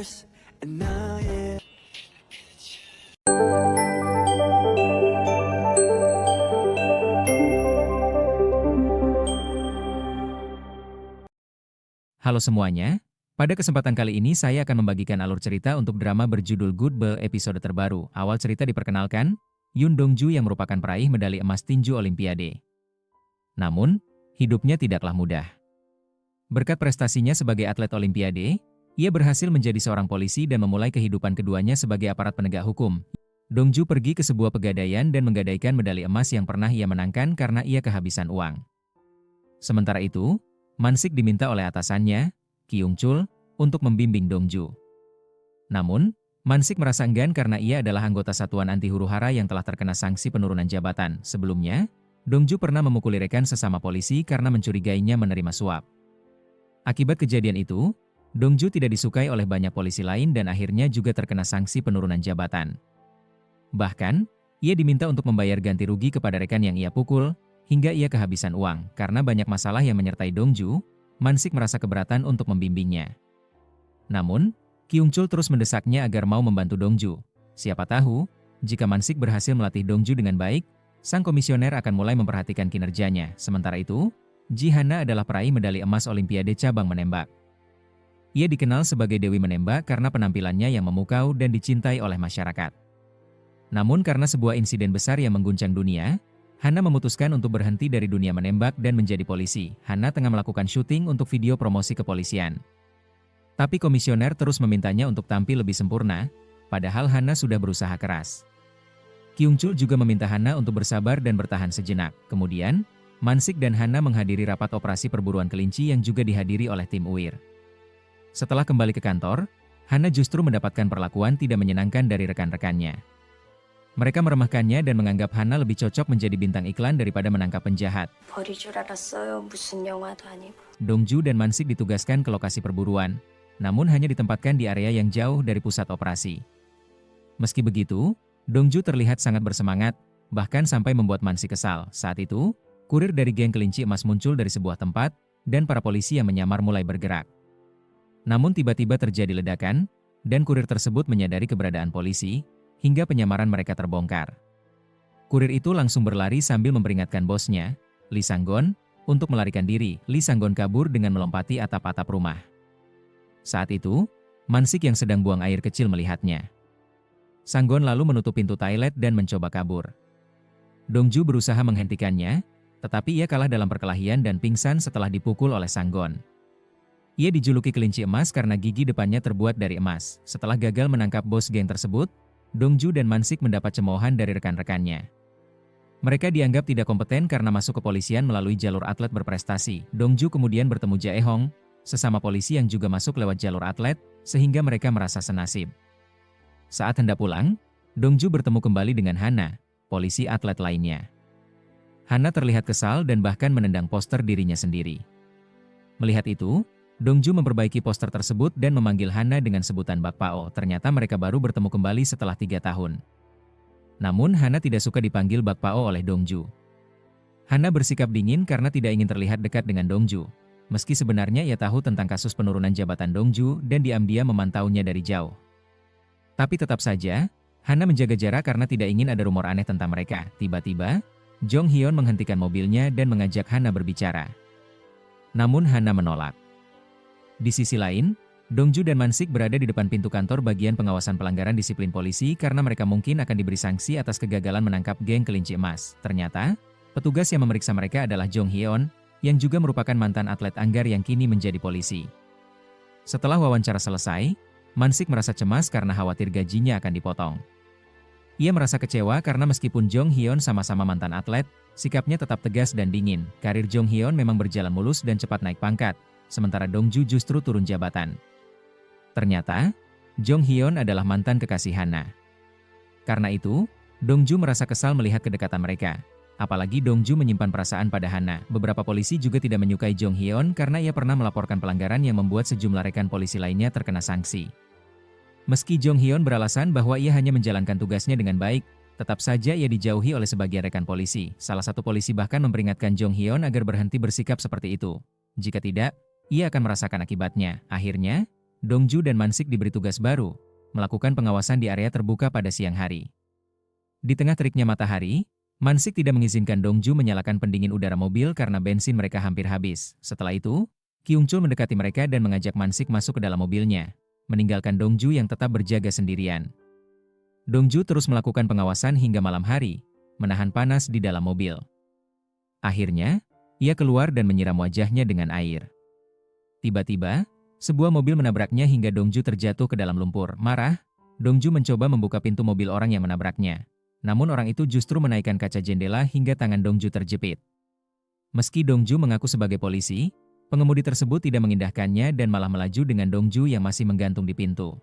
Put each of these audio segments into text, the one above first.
universe and 나의 Halo semuanya, pada kesempatan kali ini saya akan membagikan alur cerita untuk drama berjudul Good Girl episode terbaru. Awal cerita diperkenalkan, Yoon Dong-ju yang merupakan peraih medali emas tinju Olimpiade. Namun, hidupnya tidaklah mudah. Berkat prestasinya sebagai atlet Olimpiade, ia berhasil menjadi seorang polisi dan memulai kehidupan keduanya sebagai aparat penegak hukum. Dong-ju pergi ke sebuah pegadaian dan menggadaikan medali emas yang pernah ia menangkan karena ia kehabisan uang. Sementara itu, Man-sik diminta oleh atasannya, Kyung-chul, untuk membimbing Dong-ju. Namun, Man-sik merasa enggan karena ia adalah anggota satuan anti huru-hara yang telah terkena sanksi penurunan jabatan. Sebelumnya, Dong-ju pernah memukuli rekan sesama polisi karena mencurigainya menerima suap. Akibat kejadian itu, Dong-ju tidak disukai oleh banyak polisi lain dan akhirnya juga terkena sanksi penurunan jabatan. Bahkan, ia diminta untuk membayar ganti rugi kepada rekan yang ia pukul, hingga ia kehabisan uang. Karena banyak masalah yang menyertai Dong-ju, Man-sik merasa keberatan untuk membimbingnya. Namun, Kyung-chul terus mendesaknya agar mau membantu Dong-ju. Siapa tahu, jika Man-sik berhasil melatih Dong-ju dengan baik, sang komisioner akan mulai memperhatikan kinerjanya. Sementara itu, Ji-hana adalah peraih medali emas Olimpiade cabang menembak. Ia dikenal sebagai Dewi Menembak karena penampilannya yang memukau dan dicintai oleh masyarakat. Namun karena sebuah insiden besar yang mengguncang dunia, Hana memutuskan untuk berhenti dari dunia menembak dan menjadi polisi. Hana tengah melakukan syuting untuk video promosi kepolisian. Tapi komisioner terus memintanya untuk tampil lebih sempurna, padahal Hana sudah berusaha keras. Kyung-chul juga meminta Hana untuk bersabar dan bertahan sejenak. Kemudian, Man-sik dan Hana menghadiri rapat operasi perburuan kelinci yang juga dihadiri oleh tim UIR. Setelah kembali ke kantor, Hana justru mendapatkan perlakuan tidak menyenangkan dari rekan-rekannya. Mereka meremehkannya dan menganggap Hana lebih cocok menjadi bintang iklan daripada menangkap penjahat. 버릴 줄 알았어요. 무슨 영화도 아니고. Dong-ju dan Man-sik ditugaskan ke lokasi perburuan, namun hanya ditempatkan di area yang jauh dari pusat operasi. Meski begitu, Dong-ju terlihat sangat bersemangat, bahkan sampai membuat Man-sik kesal. Saat itu, kurir dari geng kelinci emas muncul dari sebuah tempat, dan para polisi yang menyamar mulai bergerak. Namun tiba-tiba terjadi ledakan, dan kurir tersebut menyadari keberadaan polisi, hingga penyamaran mereka terbongkar. Kurir itu langsung berlari sambil memperingatkan bosnya, Lee Sang-gon, untuk melarikan diri. Lee Sang-gon kabur dengan melompati atap-atap rumah. Saat itu, Man-sik yang sedang buang air kecil melihatnya. Sang-gon lalu menutup pintu toilet dan mencoba kabur. Dong-ju berusaha menghentikannya, tetapi ia kalah dalam perkelahian dan pingsan setelah dipukul oleh Sang-gon. Ia dijuluki kelinci emas karena gigi depannya terbuat dari emas. Setelah gagal menangkap bos geng tersebut, Dong-ju dan Man-sik mendapat cemoohan dari rekan-rekannya. Mereka dianggap tidak kompeten karena masuk kepolisian melalui jalur atlet berprestasi. Dong-ju kemudian bertemu Jae-hong, sesama polisi yang juga masuk lewat jalur atlet, sehingga mereka merasa senasib. Saat hendak pulang, Dong-ju bertemu kembali dengan Hana, polisi atlet lainnya. Hana terlihat kesal dan bahkan menendang poster dirinya sendiri. Melihat itu, Dong-ju memperbaiki poster tersebut dan memanggil Hana dengan sebutan Bak Pao. Ternyata mereka baru bertemu kembali setelah 3 tahun. Namun Hana tidak suka dipanggil Bak Pao oleh Dong-ju. Hana bersikap dingin karena tidak ingin terlihat dekat dengan Dong-ju. Meski sebenarnya ia tahu tentang kasus penurunan jabatan Dong-ju dan diam-diam memantaunya dari jauh. Tapi tetap saja, Hana menjaga jarak karena tidak ingin ada rumor aneh tentang mereka. Tiba-tiba, Jong Hyun menghentikan mobilnya dan mengajak Hana berbicara. Namun Hana menolak. Di sisi lain, Dong-ju dan Man-sik berada di depan pintu kantor bagian pengawasan pelanggaran disiplin polisi karena mereka mungkin akan diberi sanksi atas kegagalan menangkap geng kelinci emas. Ternyata, petugas yang memeriksa mereka adalah Jong Hyun, yang juga merupakan mantan atlet anggar yang kini menjadi polisi. Setelah wawancara selesai, Man-sik merasa cemas karena khawatir gajinya akan dipotong. Ia merasa kecewa karena meskipun Jong Hyun sama-sama mantan atlet, sikapnya tetap tegas dan dingin. Karir Jong Hyun memang berjalan mulus dan cepat naik pangkat, sementara Dong-ju justru turun jabatan. Ternyata, Jong Hyun adalah mantan kekasih Hana. Karena itu, Dong-ju merasa kesal melihat kedekatan mereka. Apalagi Dong-ju menyimpan perasaan pada Hana. Beberapa polisi juga tidak menyukai Jong Hyun karena ia pernah melaporkan pelanggaran yang membuat sejumlah rekan polisi lainnya terkena sanksi. Meski Jong Hyun beralasan bahwa ia hanya menjalankan tugasnya dengan baik, tetap saja ia dijauhi oleh sebagian rekan polisi. Salah satu polisi bahkan memperingatkan Jong Hyun agar berhenti bersikap seperti itu. Jika tidak, ia akan merasakan akibatnya. Akhirnya, Dongju dan Mansik diberi tugas baru, melakukan pengawasan di area terbuka pada siang hari. Di tengah teriknya matahari, Mansik tidak mengizinkan Dongju menyalakan pendingin udara mobil karena bensin mereka hampir habis. Setelah itu, Kyungchul mendekati mereka dan mengajak Mansik masuk ke dalam mobilnya, meninggalkan Dongju yang tetap berjaga sendirian. Dongju terus melakukan pengawasan hingga malam hari, menahan panas di dalam mobil. Akhirnya, ia keluar dan menyiram wajahnya dengan air. Tiba-tiba, sebuah mobil menabraknya hingga Dongju terjatuh ke dalam lumpur. Marah, Dongju mencoba membuka pintu mobil orang yang menabraknya. Namun orang itu justru menaikkan kaca jendela hingga tangan Dongju terjepit. Meski Dongju mengaku sebagai polisi, pengemudi tersebut tidak mengindahkannya dan malah melaju dengan Dongju yang masih menggantung di pintu.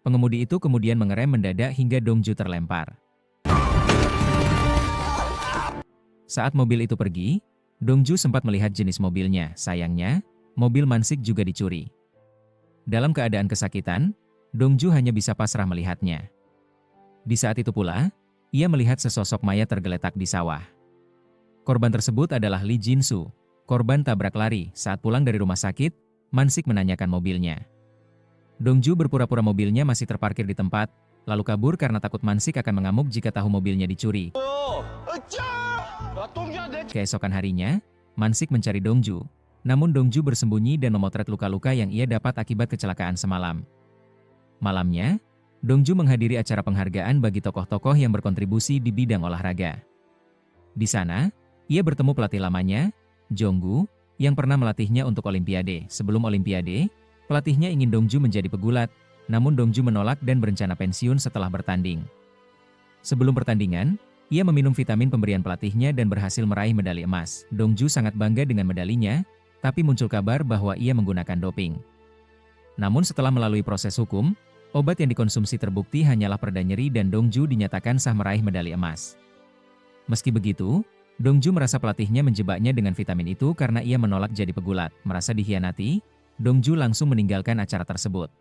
Pengemudi itu kemudian mengerem mendadak hingga Dongju terlempar. Saat mobil itu pergi, Dongju sempat melihat jenis mobilnya. Sayangnya, mobil Mansik juga dicuri. Dalam keadaan kesakitan, Dongju hanya bisa pasrah melihatnya. Di saat itu pula, ia melihat sesosok mayat tergeletak di sawah. Korban tersebut adalah Lee Jin-soo, korban tabrak lari. Saat pulang dari rumah sakit, Mansik menanyakan mobilnya. Dongju berpura-pura mobilnya masih terparkir di tempat, lalu kabur karena takut Mansik akan mengamuk jika tahu mobilnya dicuri. Keesokan harinya, Mansik mencari Dongju. Namun Dongju bersembunyi dan memotret luka-luka yang ia dapat akibat kecelakaan semalam. Malamnya, Dongju menghadiri acara penghargaan bagi tokoh-tokoh yang berkontribusi di bidang olahraga. Di sana, ia bertemu pelatih lamanya, Jonggu, yang pernah melatihnya untuk Olimpiade. Sebelum Olimpiade, pelatihnya ingin Dongju menjadi pegulat, namun Dongju menolak dan berencana pensiun setelah bertanding. Sebelum pertandingan, ia meminum vitamin pemberian pelatihnya dan berhasil meraih medali emas. Dongju sangat bangga dengan medalinya, tapi muncul kabar bahwa ia menggunakan doping. Namun setelah melalui proses hukum, obat yang dikonsumsi terbukti hanyalah pereda nyeri dan Dongju dinyatakan sah meraih medali emas. Meski begitu, Dongju merasa pelatihnya menjebaknya dengan vitamin itu karena ia menolak jadi pegulat. Merasa dikhianati, Dongju langsung meninggalkan acara tersebut.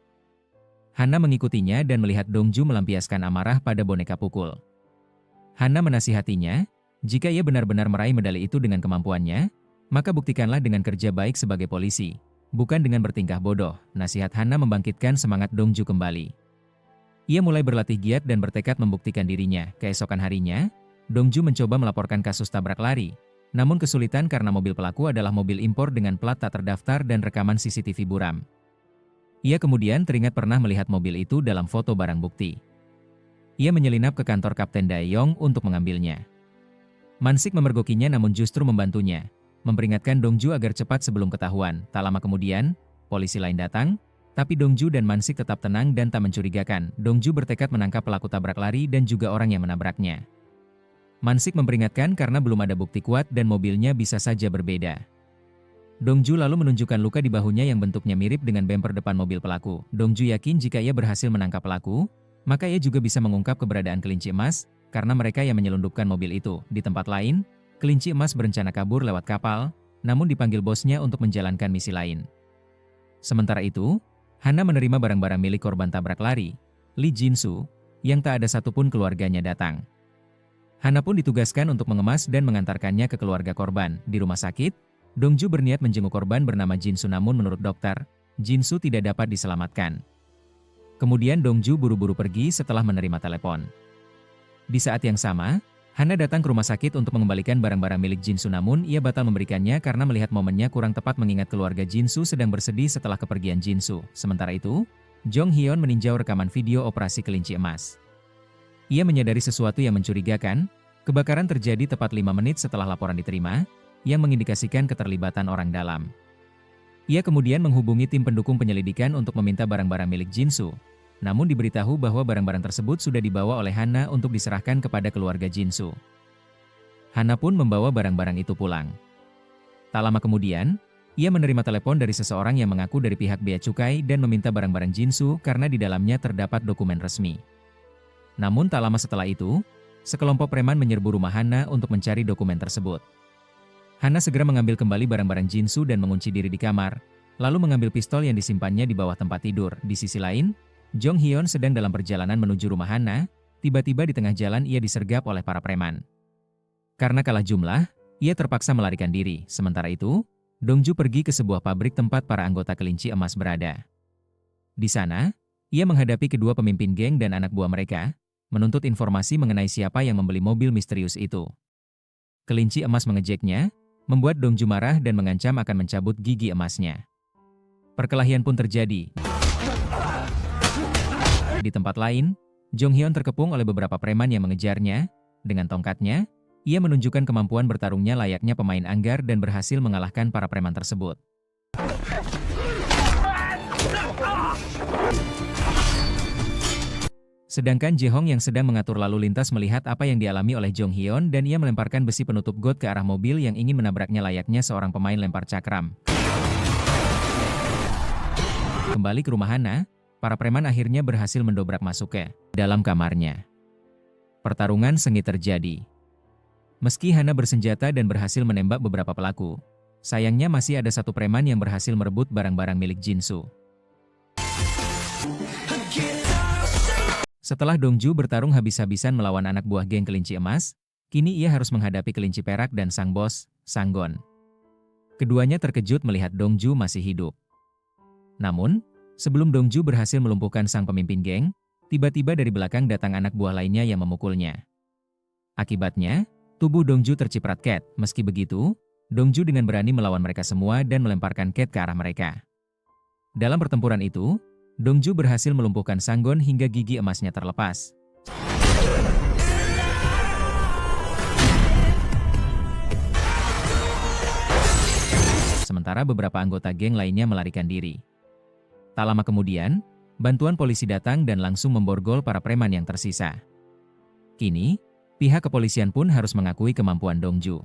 Hana mengikutinya dan melihat Dongju melampiaskan amarah pada boneka pukul. Hana menasihatinya, jika ia benar-benar meraih medali itu dengan kemampuannya, maka buktikanlah dengan kerja baik sebagai polisi, bukan dengan bertingkah bodoh. Nasihat Hana membangkitkan semangat Dongju kembali. Ia mulai berlatih giat dan bertekad membuktikan dirinya. Keesokan harinya, Dongju mencoba melaporkan kasus tabrak lari, namun kesulitan karena mobil pelaku adalah mobil impor dengan plat tak terdaftar dan rekaman CCTV buram. Ia kemudian teringat pernah melihat mobil itu dalam foto barang bukti. Ia menyelinap ke kantor Kapten Dae-yong untuk mengambilnya. Mansik memergokinya namun justru membantunya, memperingatkan Dongju agar cepat sebelum ketahuan. Tak lama kemudian, polisi lain datang, tapi Dongju dan Mansik tetap tenang dan tak mencurigakan. Dongju bertekad menangkap pelaku tabrak lari dan juga orang yang menabraknya. Mansik memperingatkan karena belum ada bukti kuat dan mobilnya bisa saja berbeda. Dongju lalu menunjukkan luka di bahunya yang bentuknya mirip dengan bemper depan mobil pelaku. Dongju yakin jika ia berhasil menangkap pelaku, maka ia juga bisa mengungkap keberadaan kelinci emas, karena mereka yang menyelundupkan mobil itu. Di tempat lain, kelinci emas berencana kabur lewat kapal, namun dipanggil bosnya untuk menjalankan misi lain. Sementara itu, Hana menerima barang-barang milik korban tabrak lari, Lee Jin-soo, yang tak ada satupun keluarganya datang. Hana pun ditugaskan untuk mengemas dan mengantarkannya ke keluarga korban. Di rumah sakit, Dongju berniat menjenguk korban bernama Jin-soo namun menurut dokter, Jin-soo tidak dapat diselamatkan. Kemudian Dongju buru-buru pergi setelah menerima telepon. Di saat yang sama, Hana datang ke rumah sakit untuk mengembalikan barang-barang milik Jin-soo namun ia batal memberikannya karena melihat momennya kurang tepat mengingat keluarga Jin-soo sedang bersedih setelah kepergian Jin-soo. Sementara itu, Jong Hyun meninjau rekaman video operasi kelinci emas. Ia menyadari sesuatu yang mencurigakan, kebakaran terjadi tepat 5 menit setelah laporan diterima, yang mengindikasikan keterlibatan orang dalam. Ia kemudian menghubungi tim pendukung penyelidikan untuk meminta barang-barang milik Jin-soo, namun diberitahu bahwa barang-barang tersebut sudah dibawa oleh Hana untuk diserahkan kepada keluarga Jin-soo. Hana pun membawa barang-barang itu pulang. Tak lama kemudian, ia menerima telepon dari seseorang yang mengaku dari pihak bea cukai dan meminta barang-barang Jin-soo karena di dalamnya terdapat dokumen resmi. Namun tak lama setelah itu, sekelompok preman menyerbu rumah Hana untuk mencari dokumen tersebut. Hana segera mengambil kembali barang-barang Jin-soo dan mengunci diri di kamar, lalu mengambil pistol yang disimpannya di bawah tempat tidur. Di sisi lain, Jong Hyun sedang dalam perjalanan menuju rumah Hana, tiba-tiba di tengah jalan ia disergap oleh para preman. Karena kalah jumlah, ia terpaksa melarikan diri. Sementara itu, Dongju pergi ke sebuah pabrik tempat para anggota kelinci emas berada. Di sana, ia menghadapi kedua pemimpin geng dan anak buah mereka, menuntut informasi mengenai siapa yang membeli mobil misterius itu. Kelinci emas mengejeknya, membuat Dongju marah dan mengancam akan mencabut gigi emasnya. Perkelahian pun terjadi. Di tempat lain, Jong Hyun terkepung oleh beberapa preman yang mengejarnya. Dengan tongkatnya, ia menunjukkan kemampuan bertarungnya layaknya pemain anggar dan berhasil mengalahkan para preman tersebut. Sedangkan Jae-hong yang sedang mengatur lalu lintas melihat apa yang dialami oleh Jong Hyun dan ia melemparkan besi penutup got ke arah mobil yang ingin menabraknya layaknya seorang pemain lempar cakram. Kembali ke rumah Hana, para preman akhirnya berhasil mendobrak masuk ke dalam kamarnya. Pertarungan sengit terjadi. Meski Hana bersenjata dan berhasil menembak beberapa pelaku, sayangnya masih ada satu preman yang berhasil merebut barang-barang milik Jinsu. Setelah Dongju bertarung habis-habisan melawan anak buah geng kelinci emas, kini ia harus menghadapi kelinci perak dan sang bos, Sanggon. Keduanya terkejut melihat Dongju masih hidup. Namun, sebelum Dongju berhasil melumpuhkan sang pemimpin geng, tiba-tiba dari belakang datang anak buah lainnya yang memukulnya. Akibatnya, tubuh Dongju terciprat Cat. Meski begitu, Dongju dengan berani melawan mereka semua dan melemparkan Cat ke arah mereka. Dalam pertempuran itu, Dongju berhasil melumpuhkan Sanggon hingga gigi emasnya terlepas. Sementara beberapa anggota geng lainnya melarikan diri. Tak lama kemudian, bantuan polisi datang dan langsung memborgol para preman yang tersisa. Kini, pihak kepolisian pun harus mengakui kemampuan Dongju.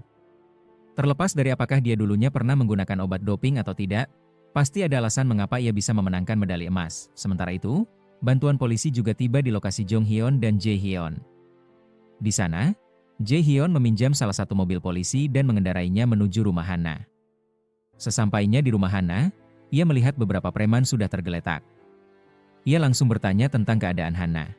Terlepas dari apakah dia dulunya pernah menggunakan obat doping atau tidak, pasti ada alasan mengapa ia bisa memenangkan medali emas. Sementara itu, bantuan polisi juga tiba di lokasi Jong Hyun dan Jae Hyun. Di sana, Jae Hyun meminjam salah satu mobil polisi dan mengendarainya menuju rumah Hana. Sesampainya di rumah Hana, ia melihat beberapa preman sudah tergeletak. Ia langsung bertanya tentang keadaan Hana.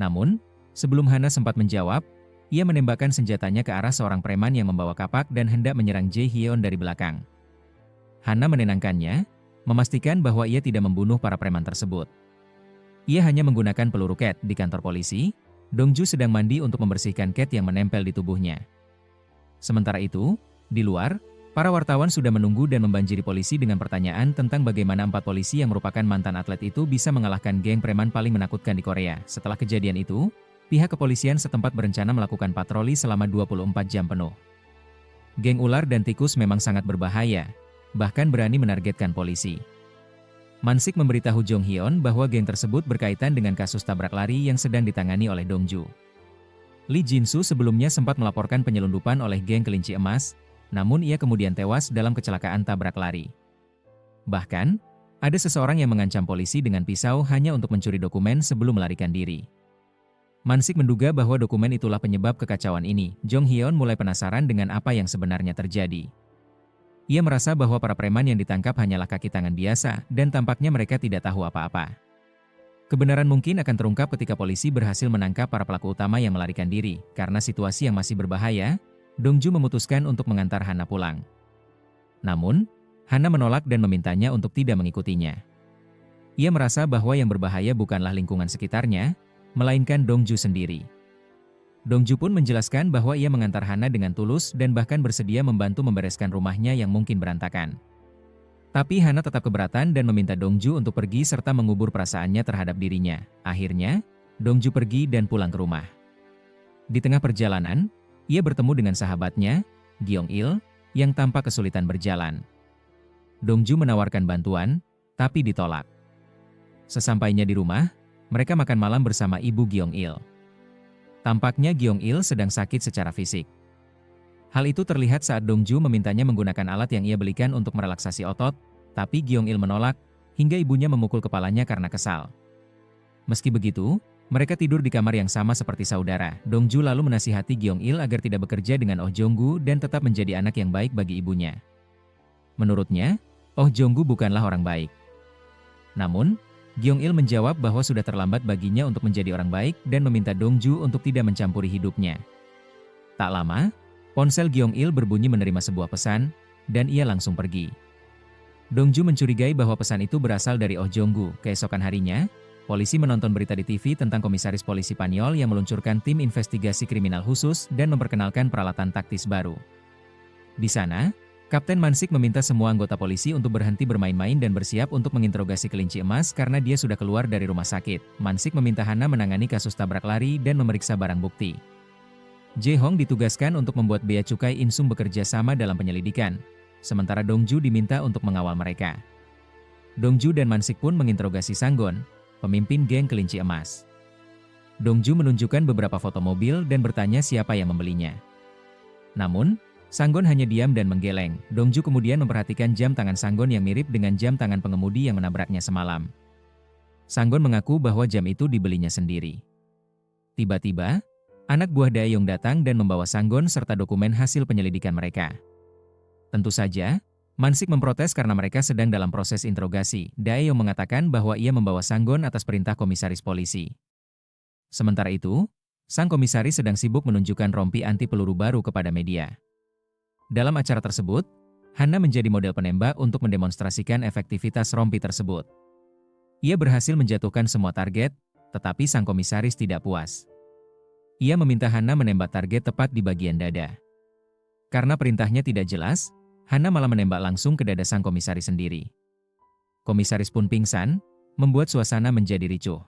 Namun, sebelum Hana sempat menjawab, ia menembakkan senjatanya ke arah seorang preman yang membawa kapak dan hendak menyerang Jae Hyun dari belakang. Hana menenangkannya, memastikan bahwa ia tidak membunuh para preman tersebut. Ia hanya menggunakan peluru Cat. Di kantor polisi, Dongju sedang mandi untuk membersihkan Cat yang menempel di tubuhnya. Sementara itu, di luar, para wartawan sudah menunggu dan membanjiri polisi dengan pertanyaan tentang bagaimana 4 polisi yang merupakan mantan atlet itu bisa mengalahkan geng preman paling menakutkan di Korea. Setelah kejadian itu, pihak kepolisian setempat berencana melakukan patroli selama 24 jam penuh. Geng ular dan tikus memang sangat berbahaya, bahkan berani menargetkan polisi. Mansik memberitahu Jong Hyun bahwa geng tersebut berkaitan dengan kasus tabrak lari yang sedang ditangani oleh Dongju. Lee Jinsu sebelumnya sempat melaporkan penyelundupan oleh geng kelinci emas, namun ia kemudian tewas dalam kecelakaan tabrak lari. Bahkan, ada seseorang yang mengancam polisi dengan pisau hanya untuk mencuri dokumen sebelum melarikan diri. Mansik menduga bahwa dokumen itulah penyebab kekacauan ini. Jong Hyun mulai penasaran dengan apa yang sebenarnya terjadi. Ia merasa bahwa para preman yang ditangkap hanyalah kaki tangan biasa, dan tampaknya mereka tidak tahu apa-apa. Kebenaran mungkin akan terungkap ketika polisi berhasil menangkap para pelaku utama yang melarikan diri. Karena situasi yang masih berbahaya, Dongju memutuskan untuk mengantar Hana pulang. Namun, Hana menolak dan memintanya untuk tidak mengikutinya. Ia merasa bahwa yang berbahaya bukanlah lingkungan sekitarnya, melainkan Dongju sendiri. Dongju pun menjelaskan bahwa ia mengantar Hana dengan tulus dan bahkan bersedia membantu membereskan rumahnya yang mungkin berantakan. Tapi Hana tetap keberatan dan meminta Dongju untuk pergi serta mengubur perasaannya terhadap dirinya. Akhirnya, Dongju pergi dan pulang ke rumah. Di tengah perjalanan, ia bertemu dengan sahabatnya, Gyeong-il, yang tampak kesulitan berjalan. Dongju menawarkan bantuan, tapi ditolak. Sesampainya di rumah, mereka makan malam bersama ibu Gyeong-il. Tampaknya Gyeong-il sedang sakit secara fisik. Hal itu terlihat saat Dongju memintanya menggunakan alat yang ia belikan untuk merelaksasi otot, tapi Gyeong-il menolak, hingga ibunya memukul kepalanya karena kesal. Meski begitu, mereka tidur di kamar yang sama seperti saudara. Dongju lalu menasihati Gyeong-il agar tidak bekerja dengan Oh Jong-gu dan tetap menjadi anak yang baik bagi ibunya. Menurutnya, Oh Jong-gu bukanlah orang baik. Namun, Gyeong-il menjawab bahwa sudah terlambat baginya untuk menjadi orang baik dan meminta Dongju untuk tidak mencampuri hidupnya. Tak lama, ponsel Gyeong-il berbunyi menerima sebuah pesan, dan ia langsung pergi. Dongju mencurigai bahwa pesan itu berasal dari Oh Jong-gu. Keesokan harinya, polisi menonton berita di TV tentang komisaris polisi Spanyol yang meluncurkan tim investigasi kriminal khusus dan memperkenalkan peralatan taktis baru. Di sana, Kapten Mansik meminta semua anggota polisi untuk berhenti bermain-main dan bersiap untuk menginterogasi kelinci emas karena dia sudah keluar dari rumah sakit. Mansik meminta Hana menangani kasus tabrak lari dan memeriksa barang bukti. Jae-hong ditugaskan untuk membuat bea cukai Insum bekerja sama dalam penyelidikan, sementara Dongju diminta untuk mengawal mereka. Dongju dan Mansik pun menginterogasi Sanggon, pemimpin geng kelinci emas. Dongju menunjukkan beberapa foto mobil dan bertanya siapa yang membelinya. Namun, Sanggon hanya diam dan menggeleng. Dongju kemudian memperhatikan jam tangan Sanggon yang mirip dengan jam tangan pengemudi yang menabraknya semalam. Sanggon mengaku bahwa jam itu dibelinya sendiri. Tiba-tiba, anak buah Dae-yong datang dan membawa Sanggon serta dokumen hasil penyelidikan mereka. Tentu saja, Mansik memprotes karena mereka sedang dalam proses interogasi. Dae-yong mengatakan bahwa ia membawa Sanggon atas perintah komisaris polisi. Sementara itu, sang komisaris sedang sibuk menunjukkan rompi anti peluru baru kepada media. Dalam acara tersebut, Hana menjadi model penembak untuk mendemonstrasikan efektivitas rompi tersebut. Ia berhasil menjatuhkan semua target, tetapi sang komisaris tidak puas. Ia meminta Hana menembak target tepat di bagian dada. Karena perintahnya tidak jelas, Hana malah menembak langsung ke dada sang komisaris sendiri. Komisaris pun pingsan, membuat suasana menjadi ricuh.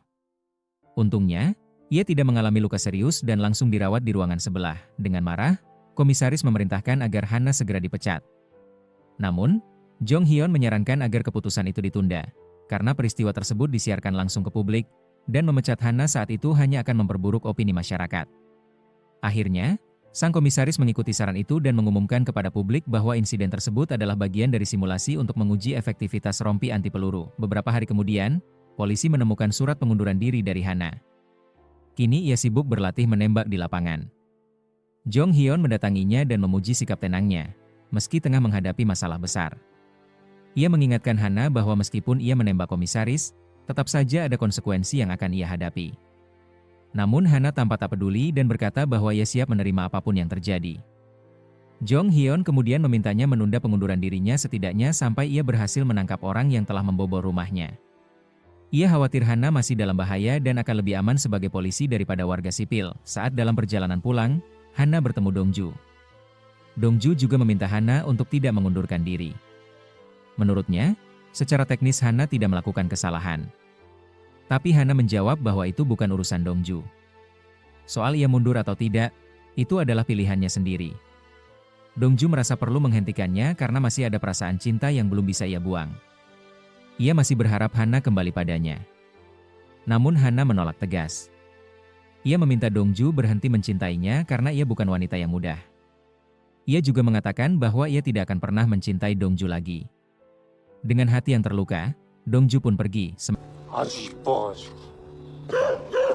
Untungnya, ia tidak mengalami luka serius dan langsung dirawat di ruangan sebelah. Dengan marah, komisaris memerintahkan agar Hana segera dipecat. Namun, Jong Hyun menyarankan agar keputusan itu ditunda, karena peristiwa tersebut disiarkan langsung ke publik, dan memecat Hana saat itu hanya akan memperburuk opini masyarakat. Akhirnya, sang komisaris mengikuti saran itu dan mengumumkan kepada publik bahwa insiden tersebut adalah bagian dari simulasi untuk menguji efektivitas rompi anti peluru. Beberapa hari kemudian, polisi menemukan surat pengunduran diri dari Hana. Kini ia sibuk berlatih menembak di lapangan. Jong Hyun mendatanginya dan memuji sikap tenangnya, meski tengah menghadapi masalah besar. Ia mengingatkan Hana bahwa meskipun ia menembak komisaris, tetap saja ada konsekuensi yang akan ia hadapi. Namun Hana tampak tak peduli dan berkata bahwa ia siap menerima apapun yang terjadi. Jong Hyun kemudian memintanya menunda pengunduran dirinya setidaknya sampai ia berhasil menangkap orang yang telah membobol rumahnya. Ia khawatir Hana masih dalam bahaya dan akan lebih aman sebagai polisi daripada warga sipil. Saat dalam perjalanan pulang, Hana bertemu Dongju. Dongju juga meminta Hana untuk tidak mengundurkan diri. Menurutnya, secara teknis Hana tidak melakukan kesalahan. Tapi Hana menjawab bahwa itu bukan urusan Dongju. Soal ia mundur atau tidak, itu adalah pilihannya sendiri. Dongju merasa perlu menghentikannya karena masih ada perasaan cinta yang belum bisa ia buang. Ia masih berharap Hana kembali padanya. Namun Hana menolak tegas. Ia meminta Dongju berhenti mencintainya karena ia bukan wanita yang mudah. Ia juga mengatakan bahwa ia tidak akan pernah mencintai Dongju lagi. Dengan hati yang terluka, Dongju pun pergi.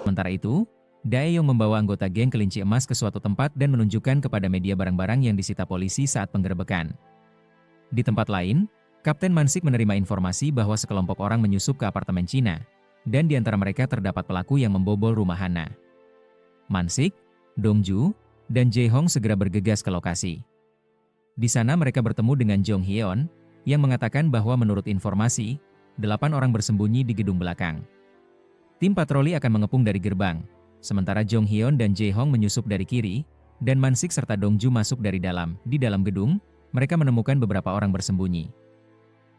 Sementara itu, Dae-yong membawa anggota geng kelinci emas ke suatu tempat dan menunjukkan kepada media barang-barang yang disita polisi saat penggerebekan. Di tempat lain, Kapten Mansik menerima informasi bahwa sekelompok orang menyusup ke apartemen Cina, dan di antara mereka terdapat pelaku yang membobol rumah Hana. Mansik, Dongju, dan Jae-hong segera bergegas ke lokasi. Di sana mereka bertemu dengan Jong Hyun, yang mengatakan bahwa menurut informasi, 8 orang bersembunyi di gedung belakang. Tim patroli akan mengepung dari gerbang, sementara Jong Hyun dan Jae-hong menyusup dari kiri, dan Mansik serta Dongju masuk dari dalam. Di dalam gedung, mereka menemukan beberapa orang bersembunyi.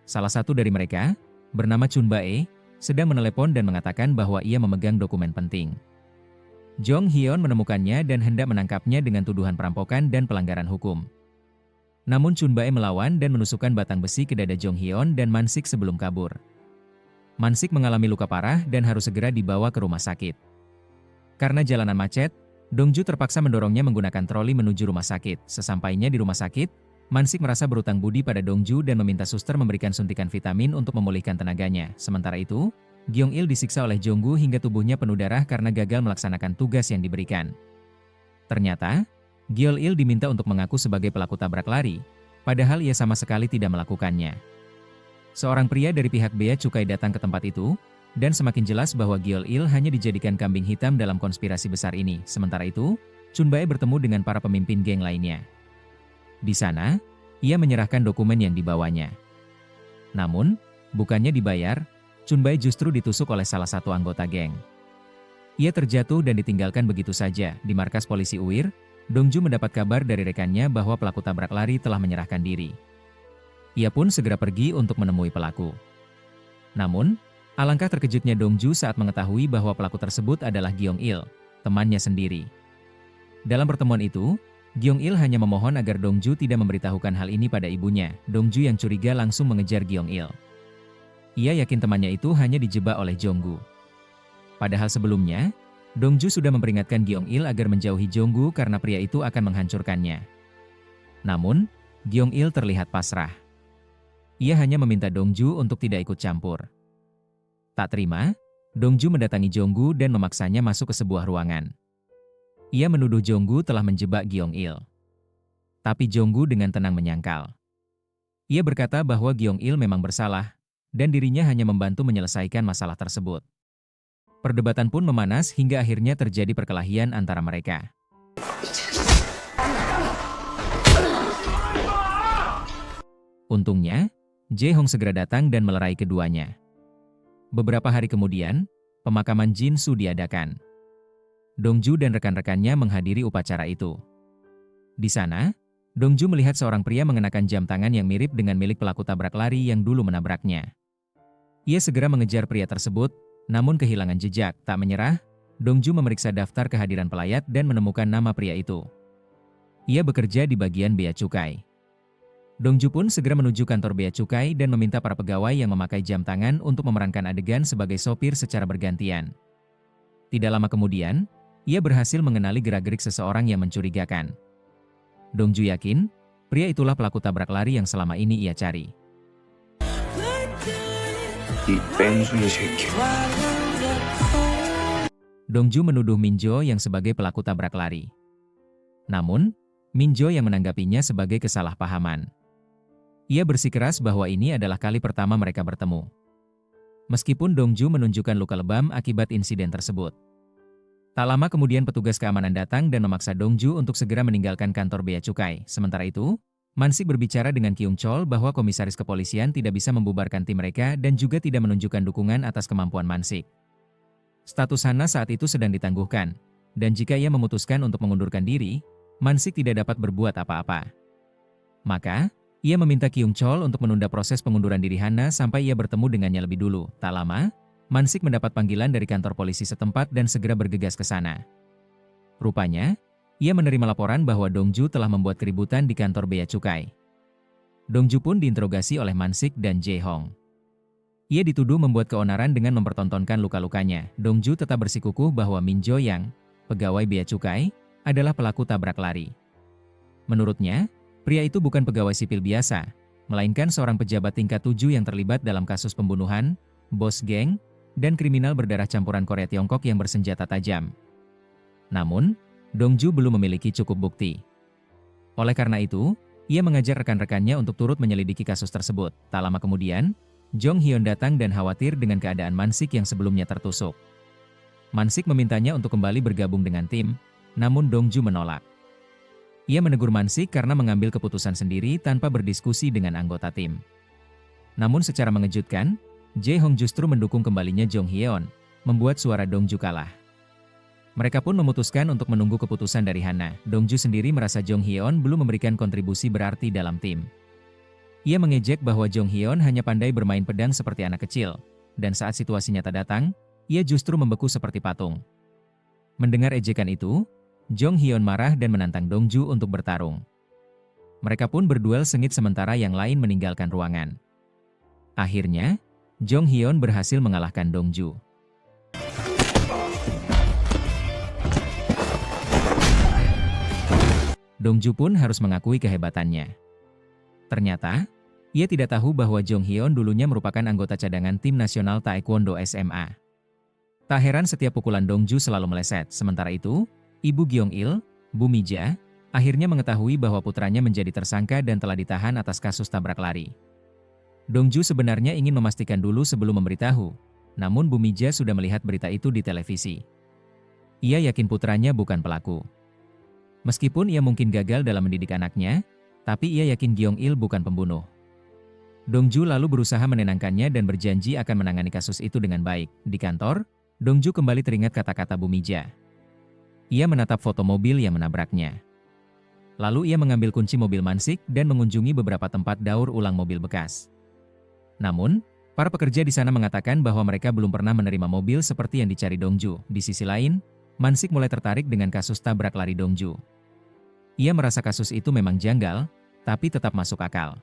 Salah satu dari mereka, bernama Chun Bae, sedang menelepon dan mengatakan bahwa ia memegang dokumen penting. Jong Hyun menemukannya dan hendak menangkapnya dengan tuduhan perampokan dan pelanggaran hukum. Namun Chun Bae melawan dan menusukkan batang besi ke dada Jong Hyun dan Mansik sebelum kabur. Mansik mengalami luka parah dan harus segera dibawa ke rumah sakit. Karena jalanan macet, Dongju terpaksa mendorongnya menggunakan troli menuju rumah sakit. Sesampainya di rumah sakit, Mansik merasa berutang budi pada Dongju dan meminta suster memberikan suntikan vitamin untuk memulihkan tenaganya. Sementara itu, Gyeong-il disiksa oleh Jonggu hingga tubuhnya penuh darah karena gagal melaksanakan tugas yang diberikan. Ternyata, Gyeong-il diminta untuk mengaku sebagai pelaku tabrak lari, padahal ia sama sekali tidak melakukannya. Seorang pria dari pihak bea cukai datang ke tempat itu, dan semakin jelas bahwa Gyeong-il hanya dijadikan kambing hitam dalam konspirasi besar ini. Sementara itu, Chun Bae bertemu dengan para pemimpin geng lainnya. Di sana, ia menyerahkan dokumen yang dibawanya. Namun, bukannya dibayar, Chunbai justru ditusuk oleh salah satu anggota geng. Ia terjatuh dan ditinggalkan begitu saja. Di markas polisi Uir, Dongju mendapat kabar dari rekannya bahwa pelaku tabrak lari telah menyerahkan diri. Ia pun segera pergi untuk menemui pelaku. Namun, alangkah terkejutnya Dongju saat mengetahui bahwa pelaku tersebut adalah Gyeong-il, temannya sendiri. Dalam pertemuan itu, Gyeong-il hanya memohon agar Dongju tidak memberitahukan hal ini pada ibunya. Dongju yang curiga langsung mengejar Gyeong-il. Ia yakin temannya itu hanya dijebak oleh Jonggu. Padahal sebelumnya, Dongju sudah memperingatkan Gyeong-il agar menjauhi Jonggu karena pria itu akan menghancurkannya. Namun, Gyeong-il terlihat pasrah. Ia hanya meminta Dongju untuk tidak ikut campur. Tak terima, Dongju mendatangi Jonggu dan memaksanya masuk ke sebuah ruangan. Ia menuduh Jonggu telah menjebak Gyeong-il. Tapi Jonggu dengan tenang menyangkal. Ia berkata bahwa Gyeong-il memang bersalah, dan dirinya hanya membantu menyelesaikan masalah tersebut. Perdebatan pun memanas hingga akhirnya terjadi perkelahian antara mereka. Untungnya, Jae-hong segera datang dan melerai keduanya. Beberapa hari kemudian, pemakaman Jin-soo diadakan. Dongju dan rekan-rekannya menghadiri upacara itu. Di sana, Dongju melihat seorang pria mengenakan jam tangan yang mirip dengan milik pelaku tabrak lari yang dulu menabraknya. Ia segera mengejar pria tersebut, namun kehilangan jejak. Tak menyerah, Dongju memeriksa daftar kehadiran pelayat dan menemukan nama pria itu. Ia bekerja di bagian bea cukai. Dongju pun segera menuju kantor bea cukai dan meminta para pegawai yang memakai jam tangan untuk memerankan adegan sebagai sopir secara bergantian. Tidak lama kemudian, ia berhasil mengenali gerak-gerik seseorang yang mencurigakan. Dongju yakin, pria itulah pelaku tabrak lari yang selama ini ia cari. Dongju menuduh Minjo yang sebagai pelaku tabrak lari. Namun, Minjo yang menanggapinya sebagai kesalahpahaman. Ia bersikeras bahwa ini adalah kali pertama mereka bertemu. Meskipun Dongju menunjukkan luka lebam akibat insiden tersebut. Tak lama kemudian petugas keamanan datang dan memaksa Dongju untuk segera meninggalkan kantor bea cukai. Sementara itu, Mansik berbicara dengan Kyung Chol bahwa komisaris kepolisian tidak bisa membubarkan tim mereka dan juga tidak menunjukkan dukungan atas kemampuan Mansik. Status Hana saat itu sedang ditangguhkan, dan jika ia memutuskan untuk mengundurkan diri, Mansik tidak dapat berbuat apa-apa. Maka, ia meminta Kyung Chol untuk menunda proses pengunduran diri Hana sampai ia bertemu dengannya lebih dulu. Tak lama, Mansik mendapat panggilan dari kantor polisi setempat dan segera bergegas ke sana. Rupanya, ia menerima laporan bahwa Dongju telah membuat keributan di kantor bea cukai. Dongju pun diinterogasi oleh Mansik dan Jae-hong. Ia dituduh membuat keonaran dengan mempertontonkan luka-lukanya. Dongju tetap bersikukuh bahwa Minjo yang, pegawai bea cukai, adalah pelaku tabrak lari. Menurutnya, pria itu bukan pegawai sipil biasa, melainkan seorang pejabat tingkat 7 yang terlibat dalam kasus pembunuhan, bos geng, dan kriminal berdarah campuran Korea Tiongkok yang bersenjata tajam. Namun, Dongju belum memiliki cukup bukti. Oleh karena itu, ia mengajak rekan-rekannya untuk turut menyelidiki kasus tersebut. Tak lama kemudian, Jong Hyun datang dan khawatir dengan keadaan Mansik yang sebelumnya tertusuk. Mansik memintanya untuk kembali bergabung dengan tim, namun Dongju menolak. Ia menegur Mansik karena mengambil keputusan sendiri tanpa berdiskusi dengan anggota tim. Namun secara mengejutkan, Jae-hong justru mendukung kembalinya Jong Hyun, membuat suara Dongju kalah. Mereka pun memutuskan untuk menunggu keputusan dari Hana. Dongju sendiri merasa Jong Hyun belum memberikan kontribusi berarti dalam tim. Ia mengejek bahwa Jong Hyun hanya pandai bermain pedang seperti anak kecil, dan saat situasi nyata datang, ia justru membeku seperti patung. Mendengar ejekan itu, Jong Hyun marah dan menantang Dongju untuk bertarung. Mereka pun berduel sengit sementara yang lain meninggalkan ruangan. Akhirnya, Jong Hyun berhasil mengalahkan Dongju. Dongju pun harus mengakui kehebatannya. Ternyata, ia tidak tahu bahwa Jong Hyun dulunya merupakan anggota cadangan tim nasional Taekwondo SMA. Tak heran setiap pukulan Dongju selalu meleset. Sementara itu, Ibu Gyeong-il, Bu Mija, akhirnya mengetahui bahwa putranya menjadi tersangka dan telah ditahan atas kasus tabrak lari. Dongju sebenarnya ingin memastikan dulu sebelum memberitahu, namun Bu Mija sudah melihat berita itu di televisi. Ia yakin putranya bukan pelaku. Meskipun ia mungkin gagal dalam mendidik anaknya, tapi ia yakin Gyeong-il bukan pembunuh. Dongju lalu berusaha menenangkannya dan berjanji akan menangani kasus itu dengan baik. Di kantor, Dongju kembali teringat kata-kata Bu Mija. Ia menatap foto mobil yang menabraknya. Lalu ia mengambil kunci mobil Mansik dan mengunjungi beberapa tempat daur ulang mobil bekas. Namun, para pekerja di sana mengatakan bahwa mereka belum pernah menerima mobil seperti yang dicari Dongju. Di sisi lain, Mansik mulai tertarik dengan kasus tabrak lari Dongju. Ia merasa kasus itu memang janggal, tapi tetap masuk akal.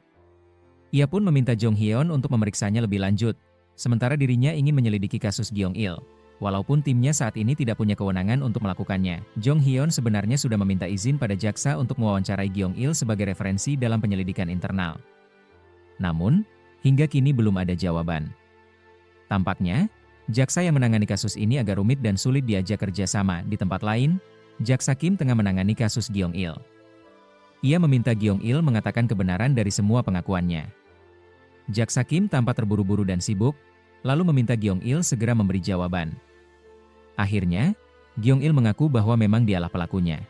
Ia pun meminta Jong Hyun untuk memeriksanya lebih lanjut, sementara dirinya ingin menyelidiki kasus Gyong Il. Walaupun timnya saat ini tidak punya kewenangan untuk melakukannya, Jong Hyun sebenarnya sudah meminta izin pada jaksa untuk mewawancarai Gyong Il sebagai referensi dalam penyelidikan internal. Namun, hingga kini belum ada jawaban. Tampaknya, jaksa yang menangani kasus ini agak rumit dan sulit diajak kerjasama. Di tempat lain, jaksa Kim tengah menangani kasus Gyong Il. Ia meminta Gyong Il mengatakan kebenaran dari semua pengakuannya. Jaksa Kim tampak terburu-buru dan sibuk, lalu meminta Gyong Il segera memberi jawaban. Akhirnya, Gyong Il mengaku bahwa memang dialah pelakunya.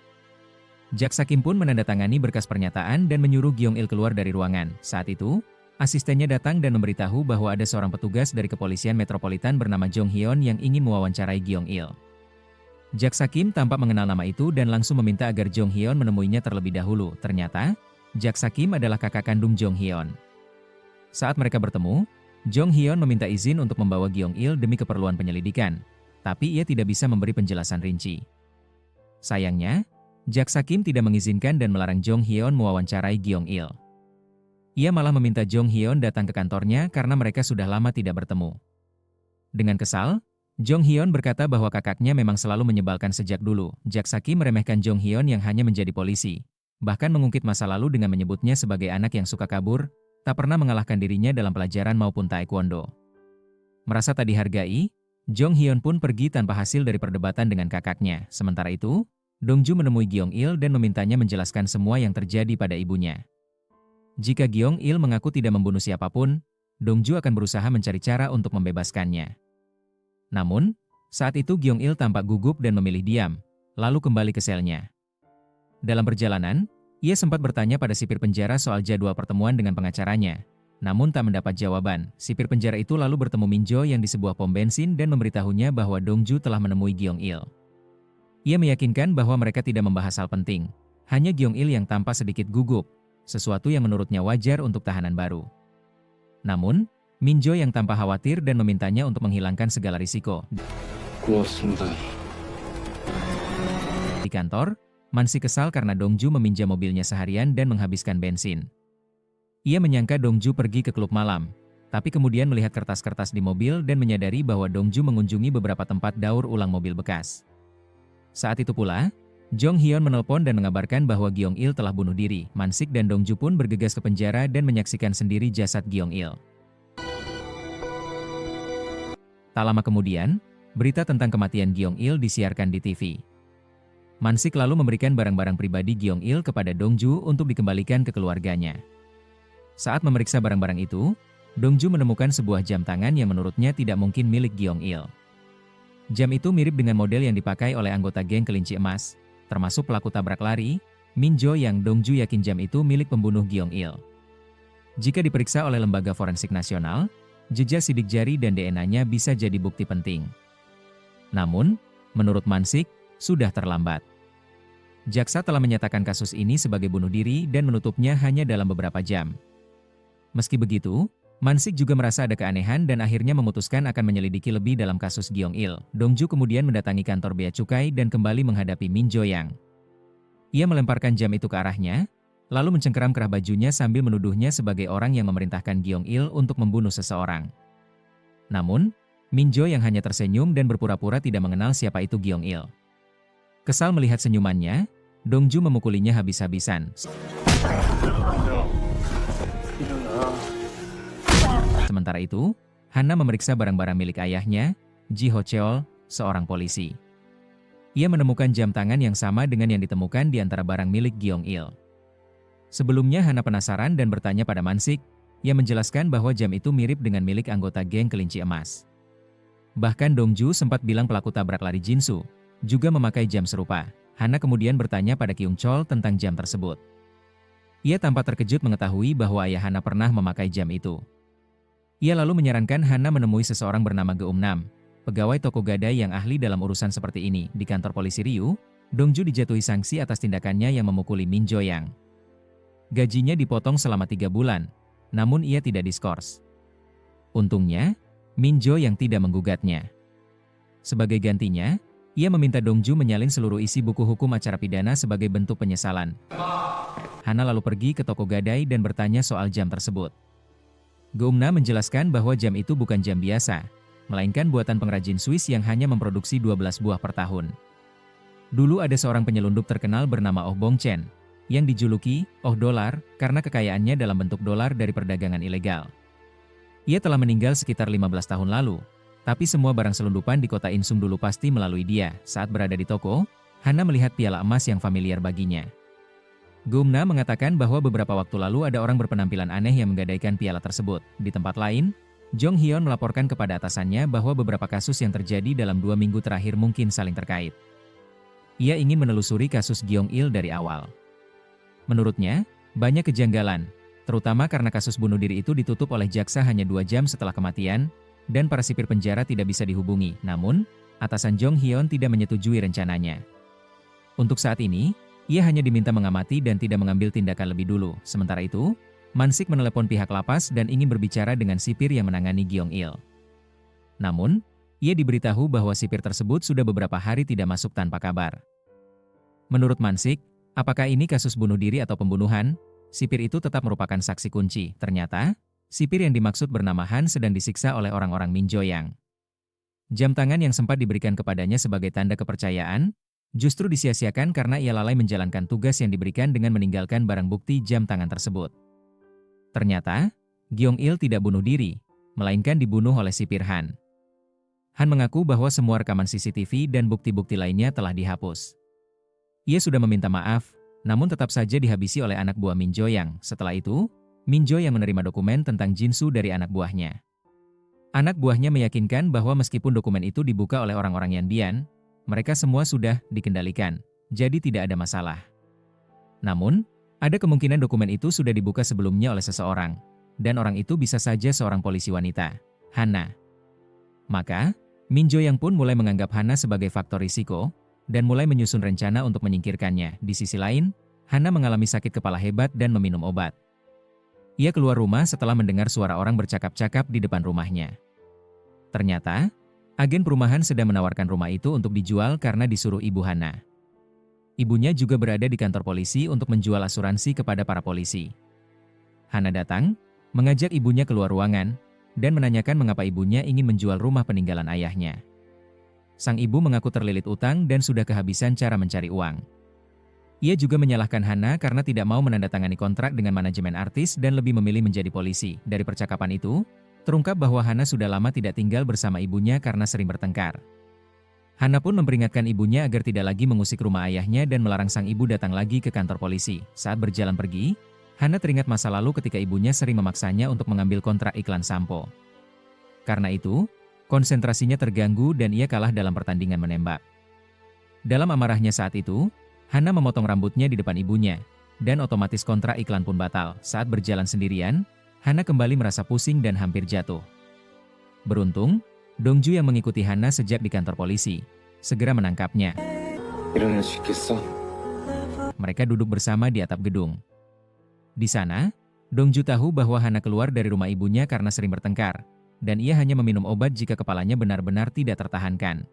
Jaksa Kim pun menandatangani berkas pernyataan dan menyuruh Gyong Il keluar dari ruangan. Saat itu, asistennya datang dan memberitahu bahwa ada seorang petugas dari kepolisian metropolitan bernama Jong Hyun yang ingin mewawancarai Gyong Il. Jaksa Kim tampak mengenal nama itu dan langsung meminta agar Jong Hyun menemuinya terlebih dahulu. Ternyata, Jaksa Kim adalah kakak kandung Jong Hyun. Saat mereka bertemu, Jong Hyun meminta izin untuk membawa Gyong Il demi keperluan penyelidikan, tapi ia tidak bisa memberi penjelasan rinci. Sayangnya, Jaksa Kim tidak mengizinkan dan melarang Jong Hyun mewawancarai Gyong Il. Ia malah meminta Jong Hyun datang ke kantornya karena mereka sudah lama tidak bertemu. Dengan kesal, Jong Hyun berkata bahwa kakaknya memang selalu menyebalkan sejak dulu. Jaksa Kim meremehkan Jong Hyun yang hanya menjadi polisi, bahkan mengungkit masa lalu dengan menyebutnya sebagai anak yang suka kabur, tak pernah mengalahkan dirinya dalam pelajaran maupun taekwondo. Merasa tak dihargai, Jong Hyun pun pergi tanpa hasil dari perdebatan dengan kakaknya. Sementara itu, Dongju menemui Gyong Il dan memintanya menjelaskan semua yang terjadi pada ibunya. Jika Gyong Il mengaku tidak membunuh siapapun, Dongju akan berusaha mencari cara untuk membebaskannya. Namun, saat itu Gyong Il tampak gugup dan memilih diam, lalu kembali ke selnya. Dalam perjalanan, ia sempat bertanya pada sipir penjara soal jadwal pertemuan dengan pengacaranya. Namun tak mendapat jawaban. Sipir penjara itu lalu bertemu Minjo yang di sebuah pom bensin dan memberitahunya bahwa Dongju telah menemui Gyong Il. Ia meyakinkan bahwa mereka tidak membahas hal penting. Hanya Gyong Il yang tampak sedikit gugup, sesuatu yang menurutnya wajar untuk tahanan baru. Namun, Minjo yang tampak khawatir dan memintanya untuk menghilangkan segala risiko. Di kantor, Mansi kesal karena Dongju meminjam mobilnya seharian dan menghabiskan bensin. Ia menyangka Dongju pergi ke klub malam, tapi kemudian melihat kertas-kertas di mobil dan menyadari bahwa Dongju mengunjungi beberapa tempat daur ulang mobil bekas. Saat itu pula, Jong Hyun menelpon dan mengabarkan bahwa Gyong Il telah bunuh diri. Mansik dan Dongju pun bergegas ke penjara dan menyaksikan sendiri jasad Gyong Il. Tak lama kemudian, berita tentang kematian Gyong Il disiarkan di TV. Mansik lalu memberikan barang-barang pribadi Gyong Il kepada Dongju untuk dikembalikan ke keluarganya. Saat memeriksa barang-barang itu, Dongju menemukan sebuah jam tangan yang menurutnya tidak mungkin milik Gyong Il. Jam itu mirip dengan model yang dipakai oleh anggota geng kelinci emas, termasuk pelaku tabrak lari, Minjo yang Dongju yakin jam itu milik pembunuh Gyong Il. Jika diperiksa oleh Lembaga Forensik Nasional, jejak sidik jari dan DNA-nya bisa jadi bukti penting. Namun, menurut Mansik, sudah terlambat. Jaksa telah menyatakan kasus ini sebagai bunuh diri dan menutupnya hanya dalam beberapa jam. Meski begitu, Mansik juga merasa ada keanehan dan akhirnya memutuskan akan menyelidiki lebih dalam kasus Gyong Il. Dongju kemudian mendatangi kantor bea cukai dan kembali menghadapi Min Jo Yang. Ia melemparkan jam itu ke arahnya, lalu mencengkeram kerah bajunya sambil menuduhnya sebagai orang yang memerintahkan Gyong Il untuk membunuh seseorang. Namun, Min Jo yang hanya tersenyum dan berpura-pura tidak mengenal siapa itu Gyong Il. Kesal melihat senyumannya, Dongju memukulinya habis-habisan. Sementara itu, Hana memeriksa barang-barang milik ayahnya, Ji Ho Cheol, seorang polisi. Ia menemukan jam tangan yang sama dengan yang ditemukan di antara barang milik Gyong Il. Sebelumnya Hana penasaran dan bertanya pada Mansik, yang menjelaskan bahwa jam itu mirip dengan milik anggota geng kelinci emas. Bahkan Dongju sempat bilang pelaku tabrak lari Jinsu juga memakai jam serupa. Hana kemudian bertanya pada Kyung Chol tentang jam tersebut. Ia tampak terkejut mengetahui bahwa ayah Hana pernah memakai jam itu. Ia lalu menyarankan Hana menemui seseorang bernama Geum-nam, pegawai toko gadai yang ahli dalam urusan seperti ini. Di kantor polisi Ryu, Dongju dijatuhi sanksi atas tindakannya yang memukuli Min Jo-yang. Gajinya dipotong selama 3 bulan, namun ia tidak diskors. Untungnya, Min Jo yang tidak menggugatnya. Sebagai gantinya, ia meminta Dongju menyalin seluruh isi buku hukum acara pidana sebagai bentuk penyesalan. Hana lalu pergi ke toko gadai dan bertanya soal jam tersebut. Geum-nam menjelaskan bahwa jam itu bukan jam biasa, melainkan buatan pengrajin Swiss yang hanya memproduksi 12 buah per tahun. Dulu ada seorang penyelundup terkenal bernama Oh Bong-chen, yang dijuluki Oh Dolar karena kekayaannya dalam bentuk dolar dari perdagangan ilegal. Ia telah meninggal sekitar 15 tahun lalu, tapi semua barang selundupan di kota Insum dulu pasti melalui dia. Saat berada di toko, Hana melihat piala emas yang familiar baginya. Geum-nam mengatakan bahwa beberapa waktu lalu ada orang berpenampilan aneh yang menggadaikan piala tersebut. Di tempat lain, Jong Hyun melaporkan kepada atasannya bahwa beberapa kasus yang terjadi dalam 2 minggu terakhir mungkin saling terkait. Ia ingin menelusuri kasus Gyeong-il dari awal. Menurutnya, banyak kejanggalan, terutama karena kasus bunuh diri itu ditutup oleh jaksa hanya 2 jam setelah kematian, dan para sipir penjara tidak bisa dihubungi. Namun, atasan Jong Hyun tidak menyetujui rencananya. Untuk saat ini, ia hanya diminta mengamati dan tidak mengambil tindakan lebih dulu. Sementara itu, Man-sik menelepon pihak lapas dan ingin berbicara dengan sipir yang menangani Gyeong-il. Namun, ia diberitahu bahwa sipir tersebut sudah beberapa hari tidak masuk tanpa kabar. Menurut Man-sik, apakah ini kasus bunuh diri atau pembunuhan? Sipir itu tetap merupakan saksi kunci. Ternyata, sipir yang dimaksud bernama Han sedang disiksa oleh orang-orang Min Jo-yang. Jam tangan yang sempat diberikan kepadanya sebagai tanda kepercayaan, justru disia-siakan karena ia lalai menjalankan tugas yang diberikan dengan meninggalkan barang bukti jam tangan tersebut. Ternyata, Gyeong-il tidak bunuh diri, melainkan dibunuh oleh sipir Han. Han mengaku bahwa semua rekaman CCTV dan bukti-bukti lainnya telah dihapus. Ia sudah meminta maaf, namun tetap saja dihabisi oleh anak buah Min Jo-yang. Setelah itu, Min Jo yang menerima dokumen tentang Jinsu dari anak buahnya. Anak buahnya meyakinkan bahwa meskipun dokumen itu dibuka oleh orang-orang Yanbian, mereka semua sudah dikendalikan, jadi tidak ada masalah. Namun, ada kemungkinan dokumen itu sudah dibuka sebelumnya oleh seseorang, dan orang itu bisa saja seorang polisi wanita, Hana. Maka, Min Jo-yang pun mulai menganggap Hana sebagai faktor risiko, dan mulai menyusun rencana untuk menyingkirkannya. Di sisi lain, Hana mengalami sakit kepala hebat dan meminum obat. Ia keluar rumah setelah mendengar suara orang bercakap-cakap di depan rumahnya. Ternyata, agen perumahan sedang menawarkan rumah itu untuk dijual karena disuruh ibu Hana. Ibunya juga berada di kantor polisi untuk menjual asuransi kepada para polisi. Hana datang, mengajak ibunya keluar ruangan, dan menanyakan mengapa ibunya ingin menjual rumah peninggalan ayahnya. Sang ibu mengaku terlilit utang dan sudah kehabisan cara mencari uang. Ia juga menyalahkan Hana karena tidak mau menandatangani kontrak dengan manajemen artis dan lebih memilih menjadi polisi. Dari percakapan itu, terungkap bahwa Hana sudah lama tidak tinggal bersama ibunya karena sering bertengkar. Hana pun memperingatkan ibunya agar tidak lagi mengusik rumah ayahnya dan melarang sang ibu datang lagi ke kantor polisi. Saat berjalan pergi, Hana teringat masa lalu ketika ibunya sering memaksanya untuk mengambil kontrak iklan sampo. Karena itu, konsentrasinya terganggu dan ia kalah dalam pertandingan menembak. Dalam amarahnya saat itu, Hana memotong rambutnya di depan ibunya, dan otomatis kontrak iklan pun batal. Saat berjalan sendirian, Hana kembali merasa pusing dan hampir jatuh. Beruntung, Dongju yang mengikuti Hana sejak di kantor polisi, segera menangkapnya. Mereka duduk bersama di atap gedung. Di sana, Dongju tahu bahwa Hana keluar dari rumah ibunya karena sering bertengkar, dan ia hanya meminum obat jika kepalanya benar-benar tidak tertahankan.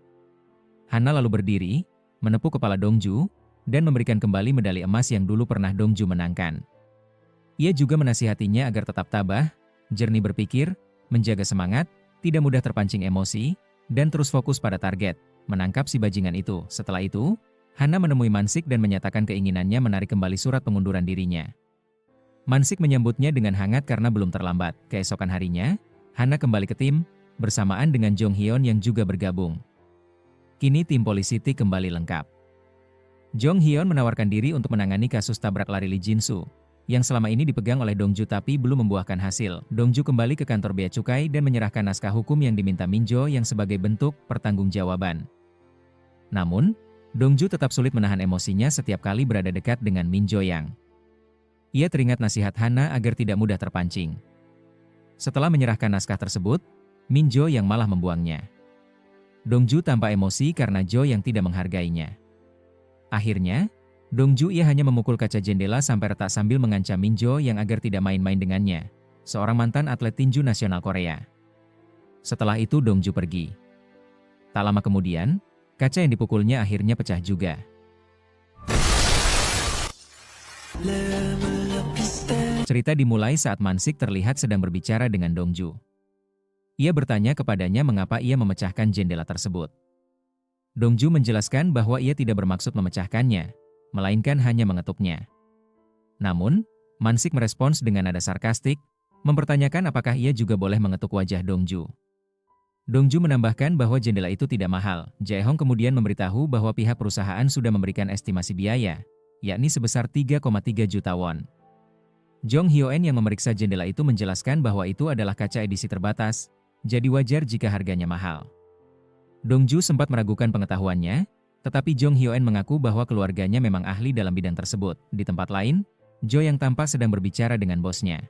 Hana lalu berdiri, menepuk kepala Dongju, dan memberikan kembali medali emas yang dulu pernah Dongju menangkan. Ia juga menasihatinya agar tetap tabah, jernih berpikir, menjaga semangat, tidak mudah terpancing emosi, dan terus fokus pada target, menangkap si bajingan itu. Setelah itu, Hana menemui Man-sik dan menyatakan keinginannya menarik kembali surat pengunduran dirinya. Man-sik menyambutnya dengan hangat karena belum terlambat. Keesokan harinya, Hana kembali ke tim, bersamaan dengan Jong Hyun yang juga bergabung. Kini tim polisi T kembali lengkap. Jong Hyun menawarkan diri untuk menangani kasus tabrak lari Lee Jin-soo, yang selama ini dipegang oleh Dongju tapi belum membuahkan hasil. Dongju kembali ke kantor bea cukai dan menyerahkan naskah hukum yang diminta Min Jo yang sebagai bentuk pertanggungjawaban. Namun, Dongju tetap sulit menahan emosinya setiap kali berada dekat dengan Min Jo yang. Ia teringat nasihat Hana agar tidak mudah terpancing. Setelah menyerahkan naskah tersebut, Min Jo yang malah membuangnya. Dongju tampak emosi karena Jo yang tidak menghargainya. Akhirnya, Dongju ia hanya memukul kaca jendela sampai retak sambil mengancam Min Jo yang agar tidak main-main dengannya, seorang mantan atlet tinju nasional Korea. Setelah itu Dongju pergi. Tak lama kemudian, kaca yang dipukulnya akhirnya pecah juga. Cerita dimulai saat Mansik terlihat sedang berbicara dengan Dongju. Ia bertanya kepadanya mengapa ia memecahkan jendela tersebut. Dongju menjelaskan bahwa ia tidak bermaksud memecahkannya, melainkan hanya mengetuknya. Namun, Mansik merespons dengan nada sarkastik, mempertanyakan apakah ia juga boleh mengetuk wajah Dongju. Dongju menambahkan bahwa jendela itu tidak mahal. Jae-hong kemudian memberitahu bahwa pihak perusahaan sudah memberikan estimasi biaya, yakni sebesar 3,3 juta won. Jong Hyo-en yang memeriksa jendela itu menjelaskan bahwa itu adalah kaca edisi terbatas, jadi wajar jika harganya mahal. Dongju sempat meragukan pengetahuannya, tetapi Jong Hyo-en mengaku bahwa keluarganya memang ahli dalam bidang tersebut. Di tempat lain, Jo yang tampak sedang berbicara dengan bosnya.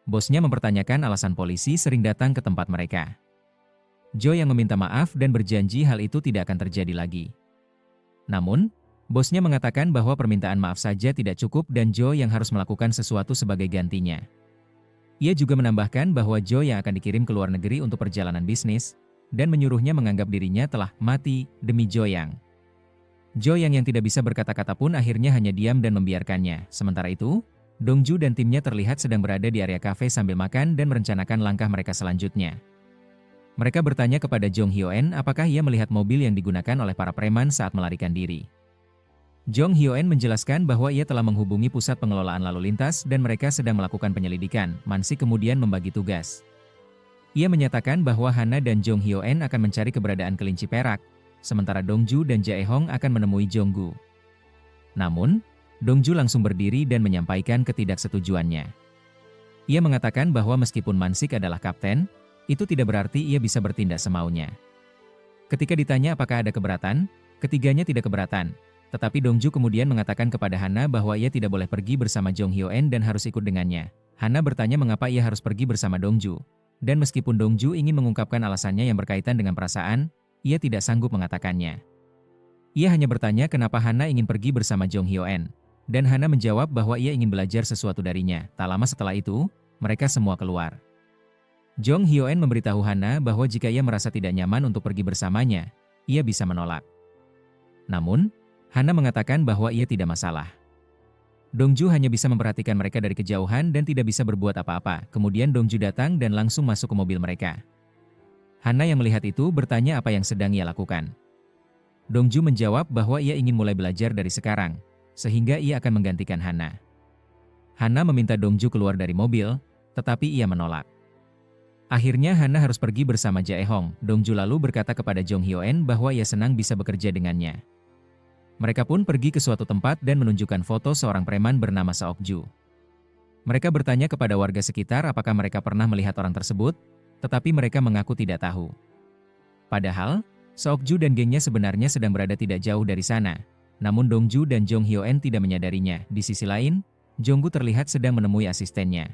Bosnya mempertanyakan alasan polisi sering datang ke tempat mereka. Jo yang meminta maaf dan berjanji hal itu tidak akan terjadi lagi. Namun, bosnya mengatakan bahwa permintaan maaf saja tidak cukup dan Jo yang harus melakukan sesuatu sebagai gantinya. Ia juga menambahkan bahwa Jo yang akan dikirim ke luar negeri untuk perjalanan bisnis, dan menyuruhnya menganggap dirinya telah mati demi Jo Yang. Jo Yang tidak bisa berkata-kata pun akhirnya hanya diam dan membiarkannya. Sementara itu, Dongju dan timnya terlihat sedang berada di area kafe sambil makan dan merencanakan langkah mereka selanjutnya. Mereka bertanya kepada Jong Hyo-en apakah ia melihat mobil yang digunakan oleh para preman saat melarikan diri. Jong Hyo-en menjelaskan bahwa ia telah menghubungi pusat pengelolaan lalu lintas dan mereka sedang melakukan penyelidikan. Mansik kemudian membagi tugas. Ia menyatakan bahwa Hana dan Jong Hyo-en akan mencari keberadaan kelinci perak, sementara Dongju dan Jae-hong akan menemui Jonggu. Namun, Dongju langsung berdiri dan menyampaikan ketidaksetujuannya. Ia mengatakan bahwa meskipun Mansik adalah kapten, itu tidak berarti ia bisa bertindak semaunya. Ketika ditanya apakah ada keberatan, ketiganya tidak keberatan, tetapi Dongju kemudian mengatakan kepada Hana bahwa ia tidak boleh pergi bersama Jong Hyo-en dan harus ikut dengannya. Hana bertanya mengapa ia harus pergi bersama Dongju, dan meskipun Dongju ingin mengungkapkan alasannya yang berkaitan dengan perasaan, ia tidak sanggup mengatakannya. Ia hanya bertanya kenapa Hana ingin pergi bersama Jong Hyo-en, dan Hana menjawab bahwa ia ingin belajar sesuatu darinya. Tak lama setelah itu, mereka semua keluar. Jong Hyo-en memberitahu Hana bahwa jika ia merasa tidak nyaman untuk pergi bersamanya, ia bisa menolak. Namun, Hana mengatakan bahwa ia tidak masalah. Dongju hanya bisa memperhatikan mereka dari kejauhan dan tidak bisa berbuat apa-apa. Kemudian Dongju datang dan langsung masuk ke mobil mereka. Hana yang melihat itu bertanya apa yang sedang ia lakukan. Dongju menjawab bahwa ia ingin mulai belajar dari sekarang, sehingga ia akan menggantikan Hana. Hana meminta Dongju keluar dari mobil, tetapi ia menolak. Akhirnya Hana harus pergi bersama Jae-hong. Dongju lalu berkata kepada Jong Hyo-en bahwa ia senang bisa bekerja dengannya. Mereka pun pergi ke suatu tempat dan menunjukkan foto seorang preman bernama Seok-ju. Mereka bertanya kepada warga sekitar apakah mereka pernah melihat orang tersebut, tetapi mereka mengaku tidak tahu. Padahal, Seok-ju dan gengnya sebenarnya sedang berada tidak jauh dari sana, namun Dongju dan Jong Hyo-en tidak menyadarinya. Di sisi lain, Jonggu terlihat sedang menemui asistennya.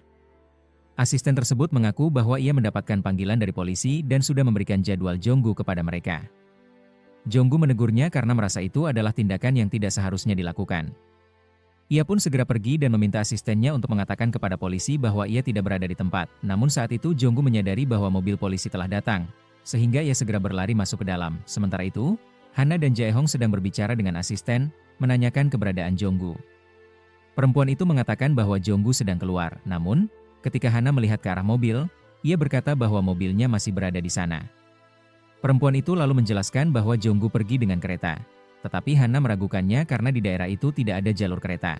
Asisten tersebut mengaku bahwa ia mendapatkan panggilan dari polisi dan sudah memberikan jadwal Jonggu kepada mereka. Jonggu menegurnya karena merasa itu adalah tindakan yang tidak seharusnya dilakukan. Ia pun segera pergi dan meminta asistennya untuk mengatakan kepada polisi bahwa ia tidak berada di tempat. Namun saat itu Jonggu menyadari bahwa mobil polisi telah datang, sehingga ia segera berlari masuk ke dalam. Sementara itu, Hana dan Jae-hong sedang berbicara dengan asisten, menanyakan keberadaan Jonggu. Perempuan itu mengatakan bahwa Jonggu sedang keluar, namun, ketika Hana melihat ke arah mobil, ia berkata bahwa mobilnya masih berada di sana. Perempuan itu lalu menjelaskan bahwa Jonggu pergi dengan kereta, tetapi Hana meragukannya karena di daerah itu tidak ada jalur kereta.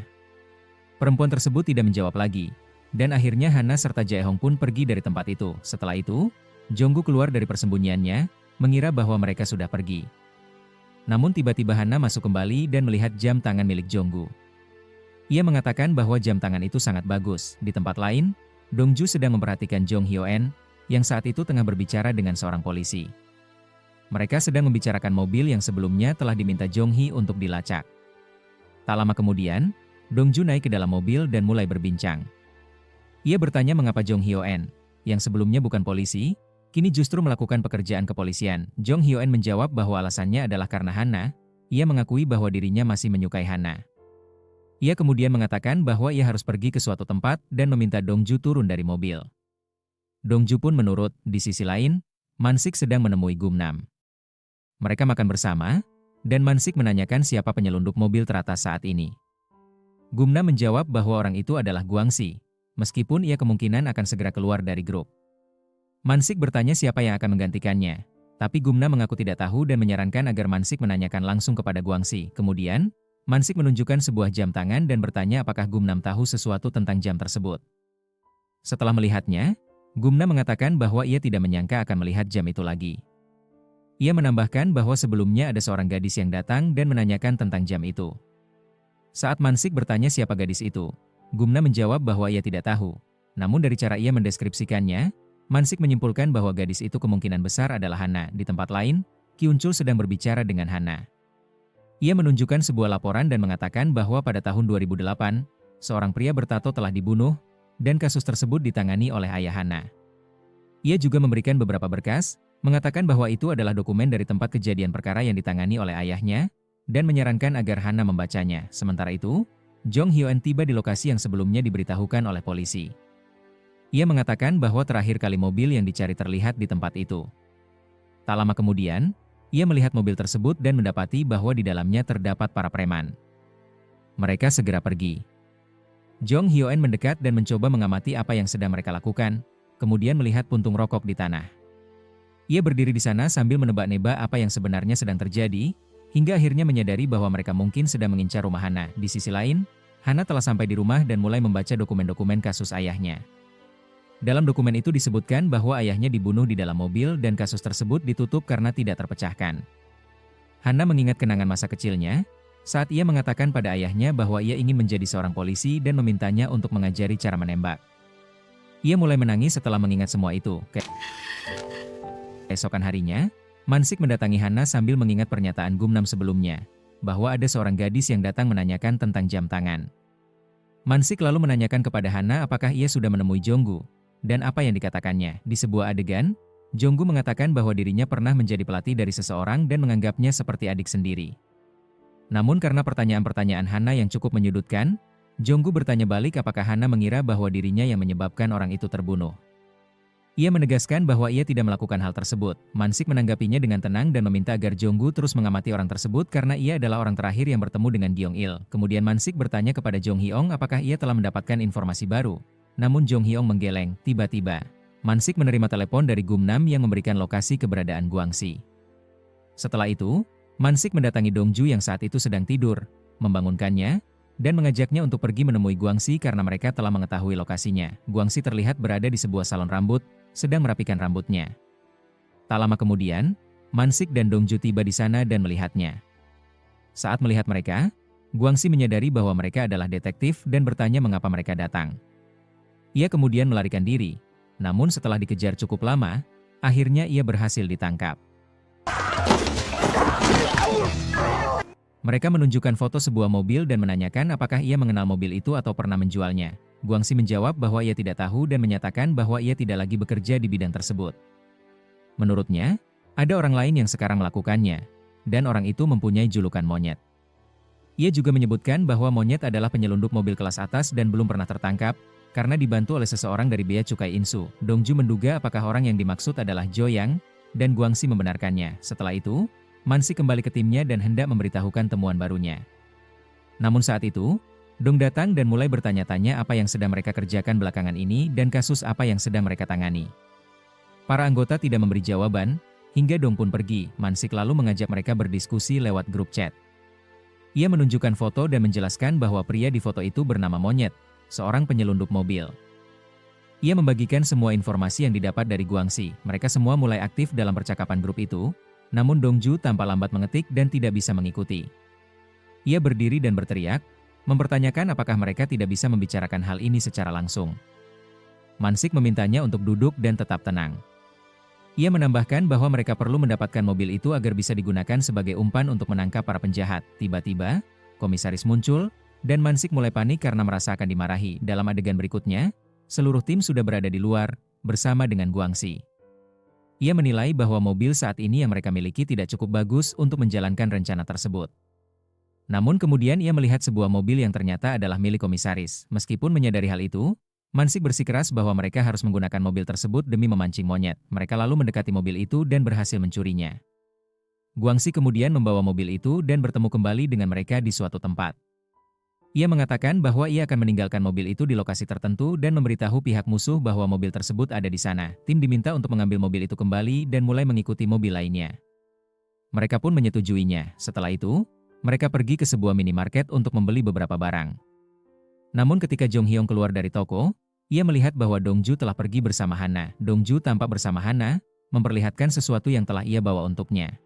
Perempuan tersebut tidak menjawab lagi, dan akhirnya Hana serta Jae-hong pun pergi dari tempat itu. Setelah itu, Jonggu keluar dari persembunyiannya, mengira bahwa mereka sudah pergi. Namun tiba-tiba Hana masuk kembali dan melihat jam tangan milik Jonggu. Ia mengatakan bahwa jam tangan itu sangat bagus. Di tempat lain, Dongju sedang memperhatikan Jong Hyo-en, yang saat itu tengah berbicara dengan seorang polisi. Mereka sedang membicarakan mobil yang sebelumnya telah diminta Jong Hee untuk dilacak. Tak lama kemudian, Dongju naik ke dalam mobil dan mulai berbincang. Ia bertanya mengapa Jong Hyo-en, yang sebelumnya bukan polisi, kini justru melakukan pekerjaan kepolisian. Jong Hyo-en menjawab bahwa alasannya adalah karena Hana. Ia mengakui bahwa dirinya masih menyukai Hana. Ia kemudian mengatakan bahwa ia harus pergi ke suatu tempat dan meminta Dongju turun dari mobil. Dongju pun menurut. Di sisi lain, Mansik sedang menemui Gumnam. Mereka makan bersama, dan Mansik menanyakan siapa penyelundup mobil teratas saat ini. Gumnam menjawab bahwa orang itu adalah Guangxi, meskipun ia kemungkinan akan segera keluar dari grup. Mansik bertanya siapa yang akan menggantikannya, tapi Gumnam mengaku tidak tahu dan menyarankan agar Mansik menanyakan langsung kepada Guangxi. Kemudian, Mansik menunjukkan sebuah jam tangan dan bertanya apakah Gumnam tahu sesuatu tentang jam tersebut. Setelah melihatnya, Gumnam mengatakan bahwa ia tidak menyangka akan melihat jam itu lagi. Ia menambahkan bahwa sebelumnya ada seorang gadis yang datang dan menanyakan tentang jam itu. Saat Mansik bertanya siapa gadis itu, Gumnam menjawab bahwa ia tidak tahu. Namun dari cara ia mendeskripsikannya, Mansik menyimpulkan bahwa gadis itu kemungkinan besar adalah Hana. Di tempat lain, Kyunchul sedang berbicara dengan Hana. Ia menunjukkan sebuah laporan dan mengatakan bahwa pada tahun 2008, seorang pria bertato telah dibunuh, dan kasus tersebut ditangani oleh ayah Hana. Ia juga memberikan beberapa berkas, mengatakan bahwa itu adalah dokumen dari tempat kejadian perkara yang ditangani oleh ayahnya, dan menyarankan agar Hana membacanya. Sementara itu, Jong Hyo-en tiba di lokasi yang sebelumnya diberitahukan oleh polisi. Ia mengatakan bahwa terakhir kali mobil yang dicari terlihat di tempat itu. Tak lama kemudian, ia melihat mobil tersebut dan mendapati bahwa di dalamnya terdapat para preman. Mereka segera pergi. Jong Hyo-en mendekat dan mencoba mengamati apa yang sedang mereka lakukan, kemudian melihat puntung rokok di tanah. Ia berdiri di sana sambil menebak-nebak apa yang sebenarnya sedang terjadi, hingga akhirnya menyadari bahwa mereka mungkin sedang mengincar rumah Hana. Di sisi lain, Hana telah sampai di rumah dan mulai membaca dokumen-dokumen kasus ayahnya. Dalam dokumen itu disebutkan bahwa ayahnya dibunuh di dalam mobil dan kasus tersebut ditutup karena tidak terpecahkan. Hana mengingat kenangan masa kecilnya, saat ia mengatakan pada ayahnya bahwa ia ingin menjadi seorang polisi dan memintanya untuk mengajari cara menembak. Ia mulai menangis setelah mengingat semua itu. Keesokan harinya, Mansik mendatangi Hana sambil mengingat pernyataan Gumnam sebelumnya, bahwa ada seorang gadis yang datang menanyakan tentang jam tangan. Mansik lalu menanyakan kepada Hana apakah ia sudah menemui Jonggu, dan apa yang dikatakannya. Di sebuah adegan, Jonggu mengatakan bahwa dirinya pernah menjadi pelatih dari seseorang dan menganggapnya seperti adik sendiri. Namun karena pertanyaan-pertanyaan Hana yang cukup menyudutkan, Jonggu bertanya balik apakah Hana mengira bahwa dirinya yang menyebabkan orang itu terbunuh. Ia menegaskan bahwa ia tidak melakukan hal tersebut. Mansik menanggapinya dengan tenang dan meminta agar Jonggu terus mengamati orang tersebut karena ia adalah orang terakhir yang bertemu dengan Gyeong-il. Kemudian Mansik bertanya kepada Jong Hyong apakah ia telah mendapatkan informasi baru. Namun Jong Hyong menggeleng. Tiba-tiba, Mansik menerima telepon dari Gumnam yang memberikan lokasi keberadaan Guangxi. Setelah itu, Mansik mendatangi Dongju yang saat itu sedang tidur, membangunkannya, dan mengajaknya untuk pergi menemui Guangxi karena mereka telah mengetahui lokasinya. Guangxi terlihat berada di sebuah salon rambut, sedang merapikan rambutnya. Tak lama kemudian, Mansik dan Dongju tiba di sana dan melihatnya. Saat melihat mereka, Guangxi menyadari bahwa mereka adalah detektif dan bertanya mengapa mereka datang. Ia kemudian melarikan diri, namun setelah dikejar cukup lama, akhirnya ia berhasil ditangkap. Mereka menunjukkan foto sebuah mobil dan menanyakan apakah ia mengenal mobil itu atau pernah menjualnya. Guangxi menjawab bahwa ia tidak tahu dan menyatakan bahwa ia tidak lagi bekerja di bidang tersebut. Menurutnya, ada orang lain yang sekarang melakukannya, dan orang itu mempunyai julukan monyet. Ia juga menyebutkan bahwa monyet adalah penyelundup mobil kelas atas dan belum pernah tertangkap, karena dibantu oleh seseorang dari Bea Cukai Insu. Dongju menduga apakah orang yang dimaksud adalah Jo Yang, dan Guangxi membenarkannya. Setelah itu, Mansik kembali ke timnya dan hendak memberitahukan temuan barunya. Namun saat itu, Dong datang dan mulai bertanya-tanya apa yang sedang mereka kerjakan belakangan ini dan kasus apa yang sedang mereka tangani. Para anggota tidak memberi jawaban, hingga Dong pun pergi. Mansik lalu mengajak mereka berdiskusi lewat grup chat. Ia menunjukkan foto dan menjelaskan bahwa pria di foto itu bernama Monyet, seorang penyelundup mobil. Ia membagikan semua informasi yang didapat dari Guangxi. Mereka semua mulai aktif dalam percakapan grup itu, namun Dongju tampak lambat mengetik dan tidak bisa mengikuti. Ia berdiri dan berteriak, mempertanyakan apakah mereka tidak bisa membicarakan hal ini secara langsung. Mansik memintanya untuk duduk dan tetap tenang. Ia menambahkan bahwa mereka perlu mendapatkan mobil itu agar bisa digunakan sebagai umpan untuk menangkap para penjahat. Tiba-tiba, komisaris muncul, dan Mansik mulai panik karena merasa akan dimarahi. Dalam adegan berikutnya, seluruh tim sudah berada di luar, bersama dengan Guangxi. Ia menilai bahwa mobil saat ini yang mereka miliki tidak cukup bagus untuk menjalankan rencana tersebut. Namun kemudian ia melihat sebuah mobil yang ternyata adalah milik komisaris. Meskipun menyadari hal itu, Mansik bersikeras bahwa mereka harus menggunakan mobil tersebut demi memancing monyet. Mereka lalu mendekati mobil itu dan berhasil mencurinya. Guangxi kemudian membawa mobil itu dan bertemu kembali dengan mereka di suatu tempat. Ia mengatakan bahwa ia akan meninggalkan mobil itu di lokasi tertentu dan memberitahu pihak musuh bahwa mobil tersebut ada di sana. Tim diminta untuk mengambil mobil itu kembali dan mulai mengikuti mobil lainnya. Mereka pun menyetujuinya. Setelah itu, mereka pergi ke sebuah minimarket untuk membeli beberapa barang. Namun ketika Jong Hyung keluar dari toko, ia melihat bahwa Dongju telah pergi bersama Hana. Dongju tampak bersama Hana, memperlihatkan sesuatu yang telah ia bawa untuknya.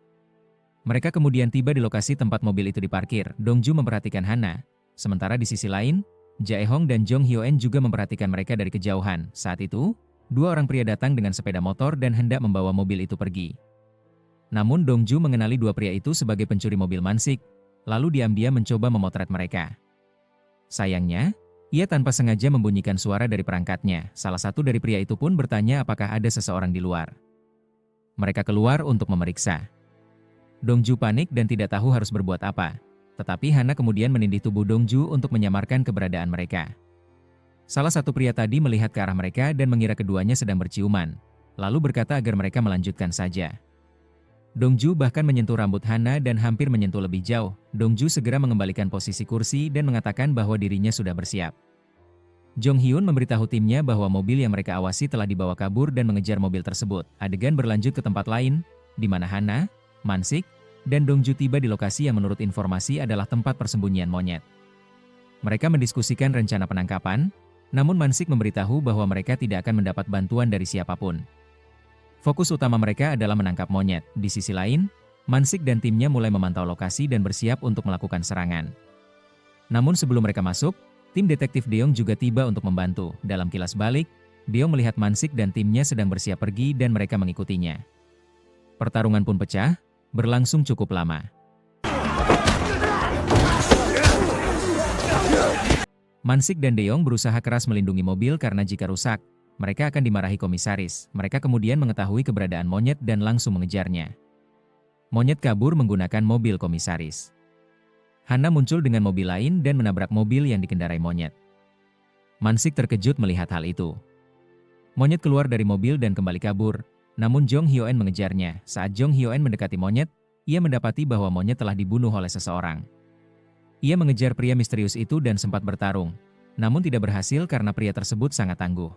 Mereka kemudian tiba di lokasi tempat mobil itu diparkir. Dongju memperhatikan Hana. Sementara di sisi lain, Jae-hong dan Jong Hyo-en juga memperhatikan mereka dari kejauhan. Saat itu, dua orang pria datang dengan sepeda motor dan hendak membawa mobil itu pergi. Namun Dongju mengenali dua pria itu sebagai pencuri mobil Mansik, lalu diam-diam mencoba memotret mereka. Sayangnya, ia tanpa sengaja membunyikan suara dari perangkatnya. Salah satu dari pria itu pun bertanya apakah ada seseorang di luar. Mereka keluar untuk memeriksa. Dongju panik dan tidak tahu harus berbuat apa. Tetapi Hana kemudian menindih tubuh Dongju untuk menyamarkan keberadaan mereka. Salah satu pria tadi melihat ke arah mereka dan mengira keduanya sedang berciuman, lalu berkata agar mereka melanjutkan saja. Dongju bahkan menyentuh rambut Hana dan hampir menyentuh lebih jauh. Dongju segera mengembalikan posisi kursi dan mengatakan bahwa dirinya sudah bersiap. Jong Hyun memberitahu timnya bahwa mobil yang mereka awasi telah dibawa kabur dan mengejar mobil tersebut. Adegan berlanjut ke tempat lain, di mana Hana, Mansik, dan Dongju tiba di lokasi yang menurut informasi adalah tempat persembunyian monyet. Mereka mendiskusikan rencana penangkapan, namun Mansik memberitahu bahwa mereka tidak akan mendapat bantuan dari siapapun. Fokus utama mereka adalah menangkap monyet. Di sisi lain, Mansik dan timnya mulai memantau lokasi dan bersiap untuk melakukan serangan. Namun sebelum mereka masuk, tim detektif Deong juga tiba untuk membantu. Dalam kilas balik, Deong melihat Mansik dan timnya sedang bersiap pergi dan mereka mengikutinya. Pertarungan pun pecah, berlangsung cukup lama. Mansik dan Deong berusaha keras melindungi mobil karena jika rusak, mereka akan dimarahi komisaris. Mereka kemudian mengetahui keberadaan monyet dan langsung mengejarnya. Monyet kabur menggunakan mobil komisaris. Hana muncul dengan mobil lain dan menabrak mobil yang dikendarai monyet. Mansik terkejut melihat hal itu. Monyet keluar dari mobil dan kembali kabur. Namun Jong Hyo-en mengejarnya. Saat Jong Hyo-en mendekati monyet, ia mendapati bahwa monyet telah dibunuh oleh seseorang. Ia mengejar pria misterius itu dan sempat bertarung, namun tidak berhasil karena pria tersebut sangat tangguh.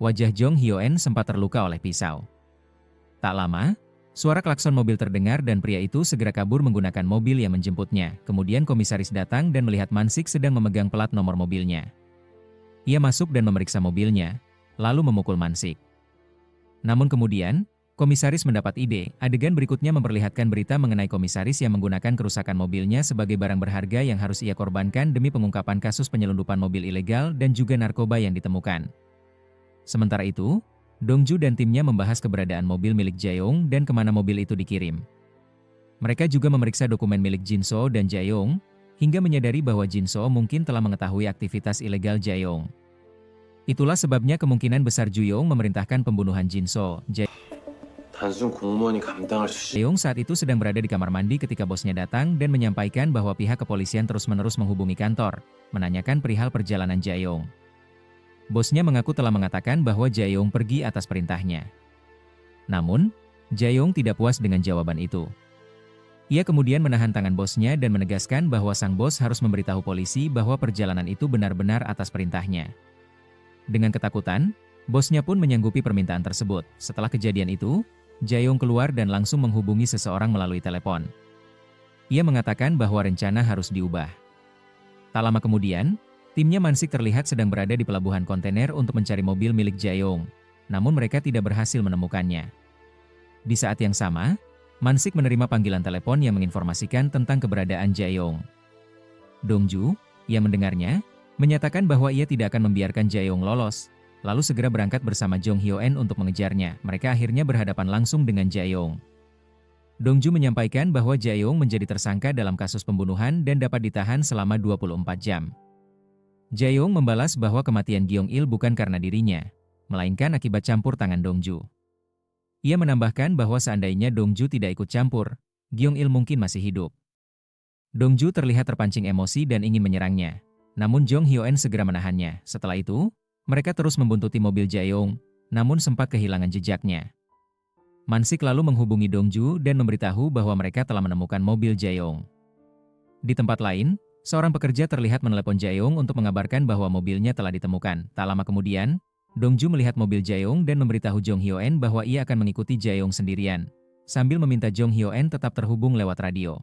Wajah Jong Hyo-en sempat terluka oleh pisau. Tak lama, suara klakson mobil terdengar dan pria itu segera kabur menggunakan mobil yang menjemputnya. Kemudian komisaris datang dan melihat Mansik sedang memegang plat nomor mobilnya. Ia masuk dan memeriksa mobilnya, lalu memukul Mansik. Namun kemudian, komisaris mendapat ide. Adegan berikutnya memperlihatkan berita mengenai komisaris yang menggunakan kerusakan mobilnya sebagai barang berharga yang harus ia korbankan demi pengungkapan kasus penyelundupan mobil ilegal dan juga narkoba yang ditemukan. Sementara itu, Dongju dan timnya membahas keberadaan mobil milik Jae-yong dan kemana mobil itu dikirim. Mereka juga memeriksa dokumen milik Jin-so dan Jae-yong, hingga menyadari bahwa Jin-so mungkin telah mengetahui aktivitas ilegal Jae-yong. Itulah sebabnya kemungkinan besar Ju-yong memerintahkan pembunuhan Jin-so. Jae-yong saat itu sedang berada di kamar mandi ketika bosnya datang dan menyampaikan bahwa pihak kepolisian terus-menerus menghubungi kantor, menanyakan perihal perjalanan Jae-yong. Bosnya mengaku telah mengatakan bahwa Jae-yong pergi atas perintahnya. Namun, Jae-yong tidak puas dengan jawaban itu. Ia kemudian menahan tangan bosnya dan menegaskan bahwa sang bos harus memberitahu polisi bahwa perjalanan itu benar-benar atas perintahnya. Dengan ketakutan, bosnya pun menyanggupi permintaan tersebut. Setelah kejadian itu, Jae-yong keluar dan langsung menghubungi seseorang melalui telepon. Ia mengatakan bahwa rencana harus diubah. Tak lama kemudian, timnya Mansik terlihat sedang berada di pelabuhan kontainer untuk mencari mobil milik Jae-yong. Namun mereka tidak berhasil menemukannya. Di saat yang sama, Mansik menerima panggilan telepon yang menginformasikan tentang keberadaan Jae-yong. Dongju, yang mendengarnya, menyatakan bahwa ia tidak akan membiarkan Jae-yong lolos, lalu segera berangkat bersama Jong Hyo-en untuk mengejarnya. Mereka akhirnya berhadapan langsung dengan Jae-yong. Dongju menyampaikan bahwa Jae-yong menjadi tersangka dalam kasus pembunuhan dan dapat ditahan selama 24 jam. Jae-yong membalas bahwa kematian Gyeong-il bukan karena dirinya, melainkan akibat campur tangan Dongju. Ia menambahkan bahwa seandainya Dongju tidak ikut campur, Gyeong-il mungkin masih hidup. Dongju terlihat terpancing emosi dan ingin menyerangnya, namun Jong Hyo-en segera menahannya. Setelah itu, mereka terus membuntuti mobil Jae-yong, namun sempat kehilangan jejaknya. Mansik lalu menghubungi Dongju dan memberitahu bahwa mereka telah menemukan mobil Jae-yong. Di tempat lain, seorang pekerja terlihat menelepon Jae-yong untuk mengabarkan bahwa mobilnya telah ditemukan. Tak lama kemudian, Dongju melihat mobil Jae-yong dan memberitahu Jong Hyo-en bahwa ia akan mengikuti Jae-yong sendirian, sambil meminta Jong Hyo-en tetap terhubung lewat radio.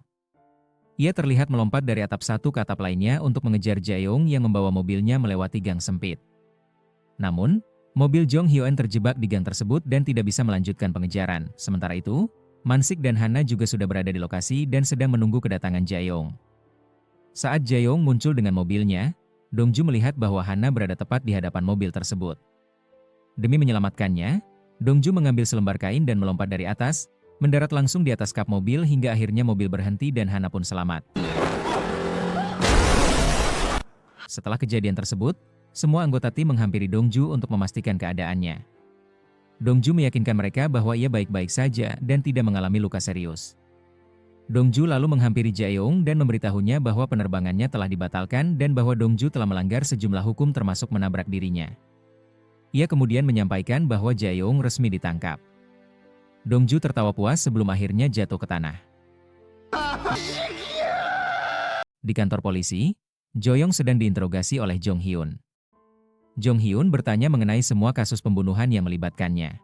Ia terlihat melompat dari atap satu ke atap lainnya untuk mengejar Jae-yong yang membawa mobilnya melewati gang sempit. Namun, mobil Jong Hyo-en terjebak di gang tersebut dan tidak bisa melanjutkan pengejaran. Sementara itu, Mansik dan Hana juga sudah berada di lokasi dan sedang menunggu kedatangan Jae-yong. Saat Jae-yong muncul dengan mobilnya, Dongju melihat bahwa Hana berada tepat di hadapan mobil tersebut. Demi menyelamatkannya, Dongju mengambil selembar kain dan melompat dari atas, mendarat langsung di atas kap mobil hingga akhirnya mobil berhenti dan Hana pun selamat. Setelah kejadian tersebut, semua anggota tim menghampiri Dongju untuk memastikan keadaannya. Dongju meyakinkan mereka bahwa ia baik-baik saja dan tidak mengalami luka serius. Dongju lalu menghampiri Jae-yong dan memberitahunya bahwa penerbangannya telah dibatalkan dan bahwa Dongju telah melanggar sejumlah hukum termasuk menabrak dirinya. Ia kemudian menyampaikan bahwa Jae-yong resmi ditangkap. Dongju tertawa puas sebelum akhirnya jatuh ke tanah. Di kantor polisi, Jo-yong sedang diinterogasi oleh Jong Hyun. Jong Hyun bertanya mengenai semua kasus pembunuhan yang melibatkannya.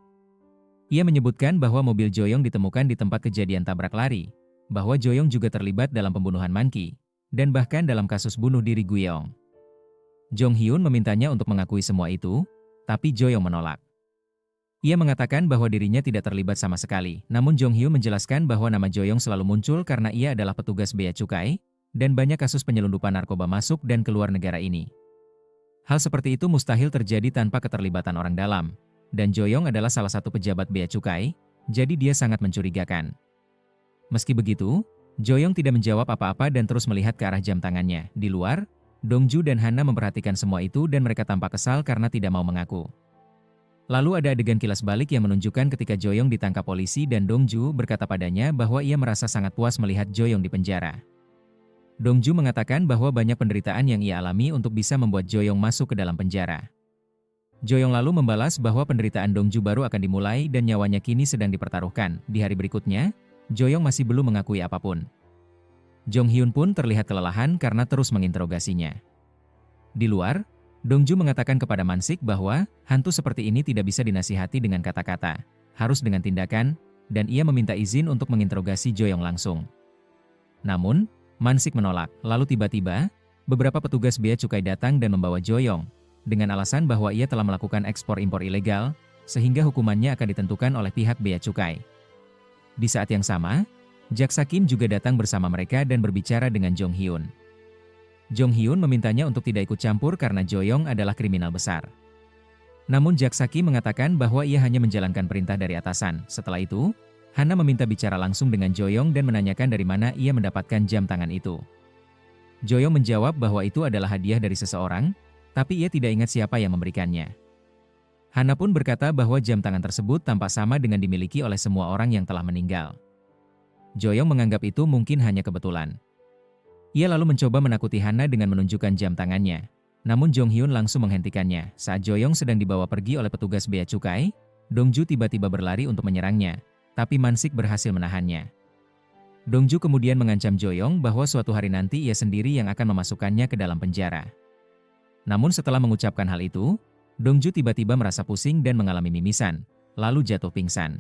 Ia menyebutkan bahwa mobil Jo-yong ditemukan di tempat kejadian tabrak lari, bahwa Jo-yong juga terlibat dalam pembunuhan Man-ki, dan bahkan dalam kasus bunuh diri Guyeong. Jong Hyun memintanya untuk mengakui semua itu, tapi Jo-yong menolak. Ia mengatakan bahwa dirinya tidak terlibat sama sekali, namun Jong Hyun menjelaskan bahwa nama Jo-yong selalu muncul karena ia adalah petugas bea cukai, dan banyak kasus penyelundupan narkoba masuk dan keluar negara ini. Hal seperti itu mustahil terjadi tanpa keterlibatan orang dalam, dan Jo-yong adalah salah satu pejabat bea cukai, jadi dia sangat mencurigakan. Meski begitu, Jo-yong tidak menjawab apa-apa dan terus melihat ke arah jam tangannya. Di luar, Dongju dan Hana memperhatikan semua itu dan mereka tampak kesal karena tidak mau mengaku. Lalu ada adegan kilas balik yang menunjukkan ketika Jo-yong ditangkap polisi dan Dongju berkata padanya bahwa ia merasa sangat puas melihat Jo-yong di penjara. Dongju mengatakan bahwa banyak penderitaan yang ia alami untuk bisa membuat Jo-yong masuk ke dalam penjara. Jo-yong lalu membalas bahwa penderitaan Dongju baru akan dimulai dan nyawanya kini sedang dipertaruhkan. Di hari berikutnya, Jo-yong masih belum mengakui apapun. Jong Hyun pun terlihat kelelahan karena terus menginterogasinya. Di luar, Dongju mengatakan kepada Mansik bahwa hantu seperti ini tidak bisa dinasihati dengan kata-kata, harus dengan tindakan, dan ia meminta izin untuk menginterogasi Jo-yong langsung. Namun, Mansik menolak. Lalu tiba-tiba, beberapa petugas bea cukai datang dan membawa Jo-yong, dengan alasan bahwa ia telah melakukan ekspor-impor ilegal, sehingga hukumannya akan ditentukan oleh pihak bea cukai. Di saat yang sama, Jaksa Kim juga datang bersama mereka dan berbicara dengan Jong Hyun. Jong Hyun memintanya untuk tidak ikut campur karena Jo-yong adalah kriminal besar. Namun Jaksa Kim mengatakan bahwa ia hanya menjalankan perintah dari atasan. Setelah itu, Hana meminta bicara langsung dengan Jo-yong dan menanyakan dari mana ia mendapatkan jam tangan itu. Jo-yong menjawab bahwa itu adalah hadiah dari seseorang, tapi ia tidak ingat siapa yang memberikannya. Hana pun berkata bahwa jam tangan tersebut tampak sama dengan dimiliki oleh semua orang yang telah meninggal. Jo-yong menganggap itu mungkin hanya kebetulan. Ia lalu mencoba menakuti Hana dengan menunjukkan jam tangannya. Namun Jong Hyun langsung menghentikannya. Saat Jo-yong sedang dibawa pergi oleh petugas bea cukai, Dongju tiba-tiba berlari untuk menyerangnya, tapi Mansik berhasil menahannya. Dongju kemudian mengancam Jo-yong bahwa suatu hari nanti ia sendiri yang akan memasukkannya ke dalam penjara. Namun setelah mengucapkan hal itu, Dongju tiba-tiba merasa pusing dan mengalami mimisan, lalu jatuh pingsan.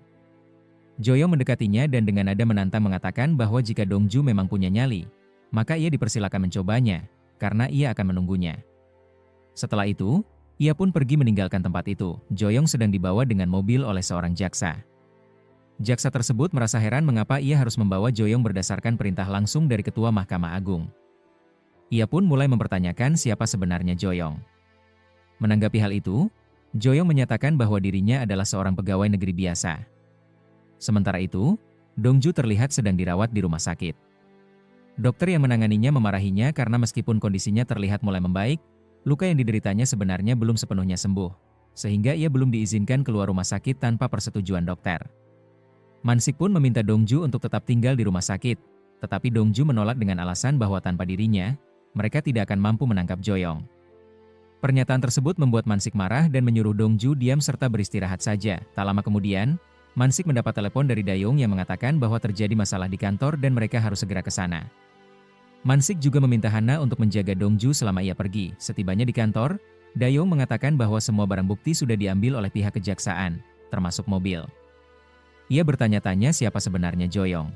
Jo-yong mendekatinya dan dengan nada menantang mengatakan bahwa jika Dongju memang punya nyali, maka ia dipersilakan mencobanya, karena ia akan menunggunya. Setelah itu, ia pun pergi meninggalkan tempat itu. Jo-yong sedang dibawa dengan mobil oleh seorang jaksa. Jaksa tersebut merasa heran mengapa ia harus membawa Jo-yong berdasarkan perintah langsung dari Ketua Mahkamah Agung. Ia pun mulai mempertanyakan siapa sebenarnya Jo-yong. Menanggapi hal itu, Jo-yong menyatakan bahwa dirinya adalah seorang pegawai negeri biasa. Sementara itu, Dongju terlihat sedang dirawat di rumah sakit. Dokter yang menanganinya memarahinya karena meskipun kondisinya terlihat mulai membaik, luka yang dideritanya sebenarnya belum sepenuhnya sembuh, sehingga ia belum diizinkan keluar rumah sakit tanpa persetujuan dokter. Mansik pun meminta Dongju untuk tetap tinggal di rumah sakit, tetapi Dongju menolak dengan alasan bahwa tanpa dirinya, mereka tidak akan mampu menangkap Joyong. Pernyataan tersebut membuat Mansik marah dan menyuruh Dongju diam serta beristirahat saja. Tak lama kemudian, Mansik mendapat telepon dari Dayong yang mengatakan bahwa terjadi masalah di kantor dan mereka harus segera ke sana. Mansik juga meminta Hana untuk menjaga Dongju selama ia pergi. Setibanya di kantor, Dayong mengatakan bahwa semua barang bukti sudah diambil oleh pihak kejaksaan, termasuk mobil. Ia bertanya-tanya siapa sebenarnya Joyong.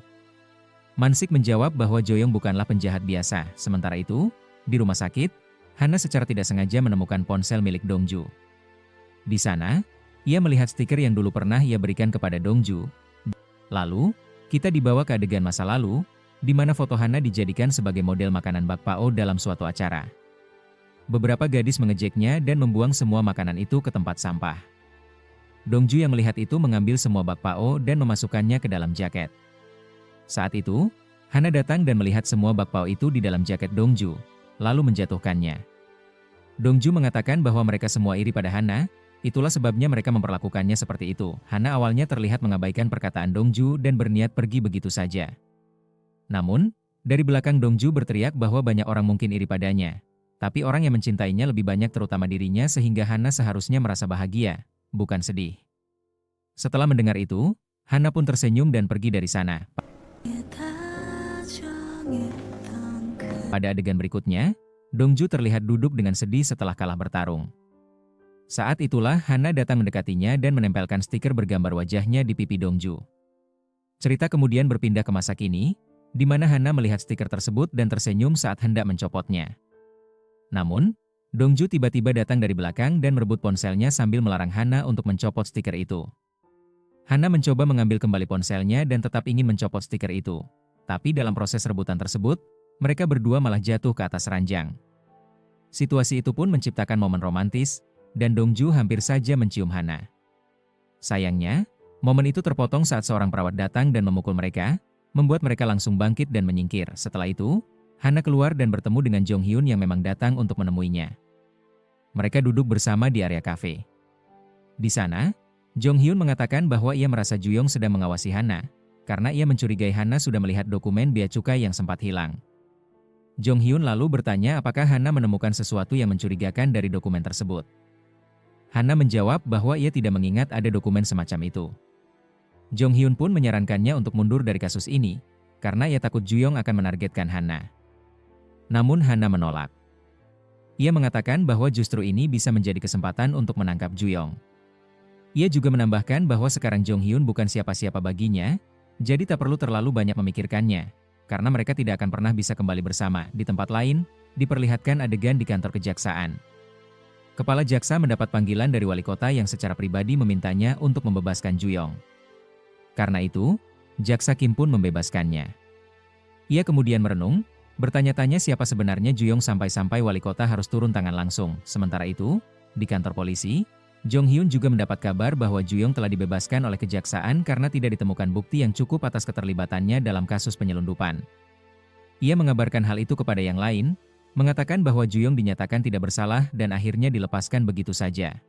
Mansik menjawab bahwa Joyong bukanlah penjahat biasa. Sementara itu, di rumah sakit, Hana secara tidak sengaja menemukan ponsel milik Dongju. Di sana, ia melihat stiker yang dulu pernah ia berikan kepada Dongju. Lalu, kita dibawa ke adegan masa lalu, di mana foto Hana dijadikan sebagai model makanan bakpao dalam suatu acara. Beberapa gadis mengejeknya dan membuang semua makanan itu ke tempat sampah. Dongju yang melihat itu mengambil semua bakpao dan memasukkannya ke dalam jaket. Saat itu, Hana datang dan melihat semua bakpao itu di dalam jaket Dongju, lalu menjatuhkannya. Dongju mengatakan bahwa mereka semua iri pada Hana, itulah sebabnya mereka memperlakukannya seperti itu. Hana awalnya terlihat mengabaikan perkataan Dongju dan berniat pergi begitu saja. Namun, dari belakang Dongju berteriak bahwa banyak orang mungkin iri padanya. Tapi orang yang mencintainya lebih banyak terutama dirinya sehingga Hana seharusnya merasa bahagia, bukan sedih. Setelah mendengar itu, Hana pun tersenyum dan pergi dari sana. Pada adegan berikutnya, Dongju terlihat duduk dengan sedih setelah kalah bertarung. Saat itulah Hana datang mendekatinya dan menempelkan stiker bergambar wajahnya di pipi Dongju. Cerita kemudian berpindah ke masa kini, di mana Hana melihat stiker tersebut dan tersenyum saat hendak mencopotnya. Namun, Dongju tiba-tiba datang dari belakang dan merebut ponselnya sambil melarang Hana untuk mencopot stiker itu. Hana mencoba mengambil kembali ponselnya dan tetap ingin mencopot stiker itu. Tapi dalam proses rebutan tersebut, mereka berdua malah jatuh ke atas ranjang. Situasi itu pun menciptakan momen romantis, dan Dongju hampir saja mencium Hana. Sayangnya, momen itu terpotong saat seorang perawat datang dan memukul mereka, membuat mereka langsung bangkit dan menyingkir. Setelah itu, Hana keluar dan bertemu dengan Jong Hyun yang memang datang untuk menemuinya. Mereka duduk bersama di area kafe. Di sana, Jong Hyun mengatakan bahwa ia merasa Juyong sedang mengawasi Hana, karena ia mencurigai Hana sudah melihat dokumen bea cukai yang sempat hilang. Jong Hyun lalu bertanya apakah Hana menemukan sesuatu yang mencurigakan dari dokumen tersebut. Hana menjawab bahwa ia tidak mengingat ada dokumen semacam itu. Jong Hyun pun menyarankannya untuk mundur dari kasus ini, karena ia takut Juyong akan menargetkan Hana. Namun Hana menolak. Ia mengatakan bahwa justru ini bisa menjadi kesempatan untuk menangkap Juyong. Ia juga menambahkan bahwa sekarang Jong Hyun bukan siapa-siapa baginya, jadi tak perlu terlalu banyak memikirkannya, karena mereka tidak akan pernah bisa kembali bersama. Di tempat lain, diperlihatkan adegan di kantor kejaksaan. Kepala jaksa mendapat panggilan dari wali kota yang secara pribadi memintanya untuk membebaskan Juyong. Karena itu, jaksa Kim pun membebaskannya. Ia kemudian merenung, bertanya-tanya siapa sebenarnya Juyong sampai-sampai wali kota harus turun tangan langsung. Sementara itu, di kantor polisi, Jong Hyun juga mendapat kabar bahwa Juyong telah dibebaskan oleh kejaksaan karena tidak ditemukan bukti yang cukup atas keterlibatannya dalam kasus penyelundupan. Ia mengabarkan hal itu kepada yang lain, mengatakan bahwa Juyong dinyatakan tidak bersalah dan akhirnya dilepaskan begitu saja.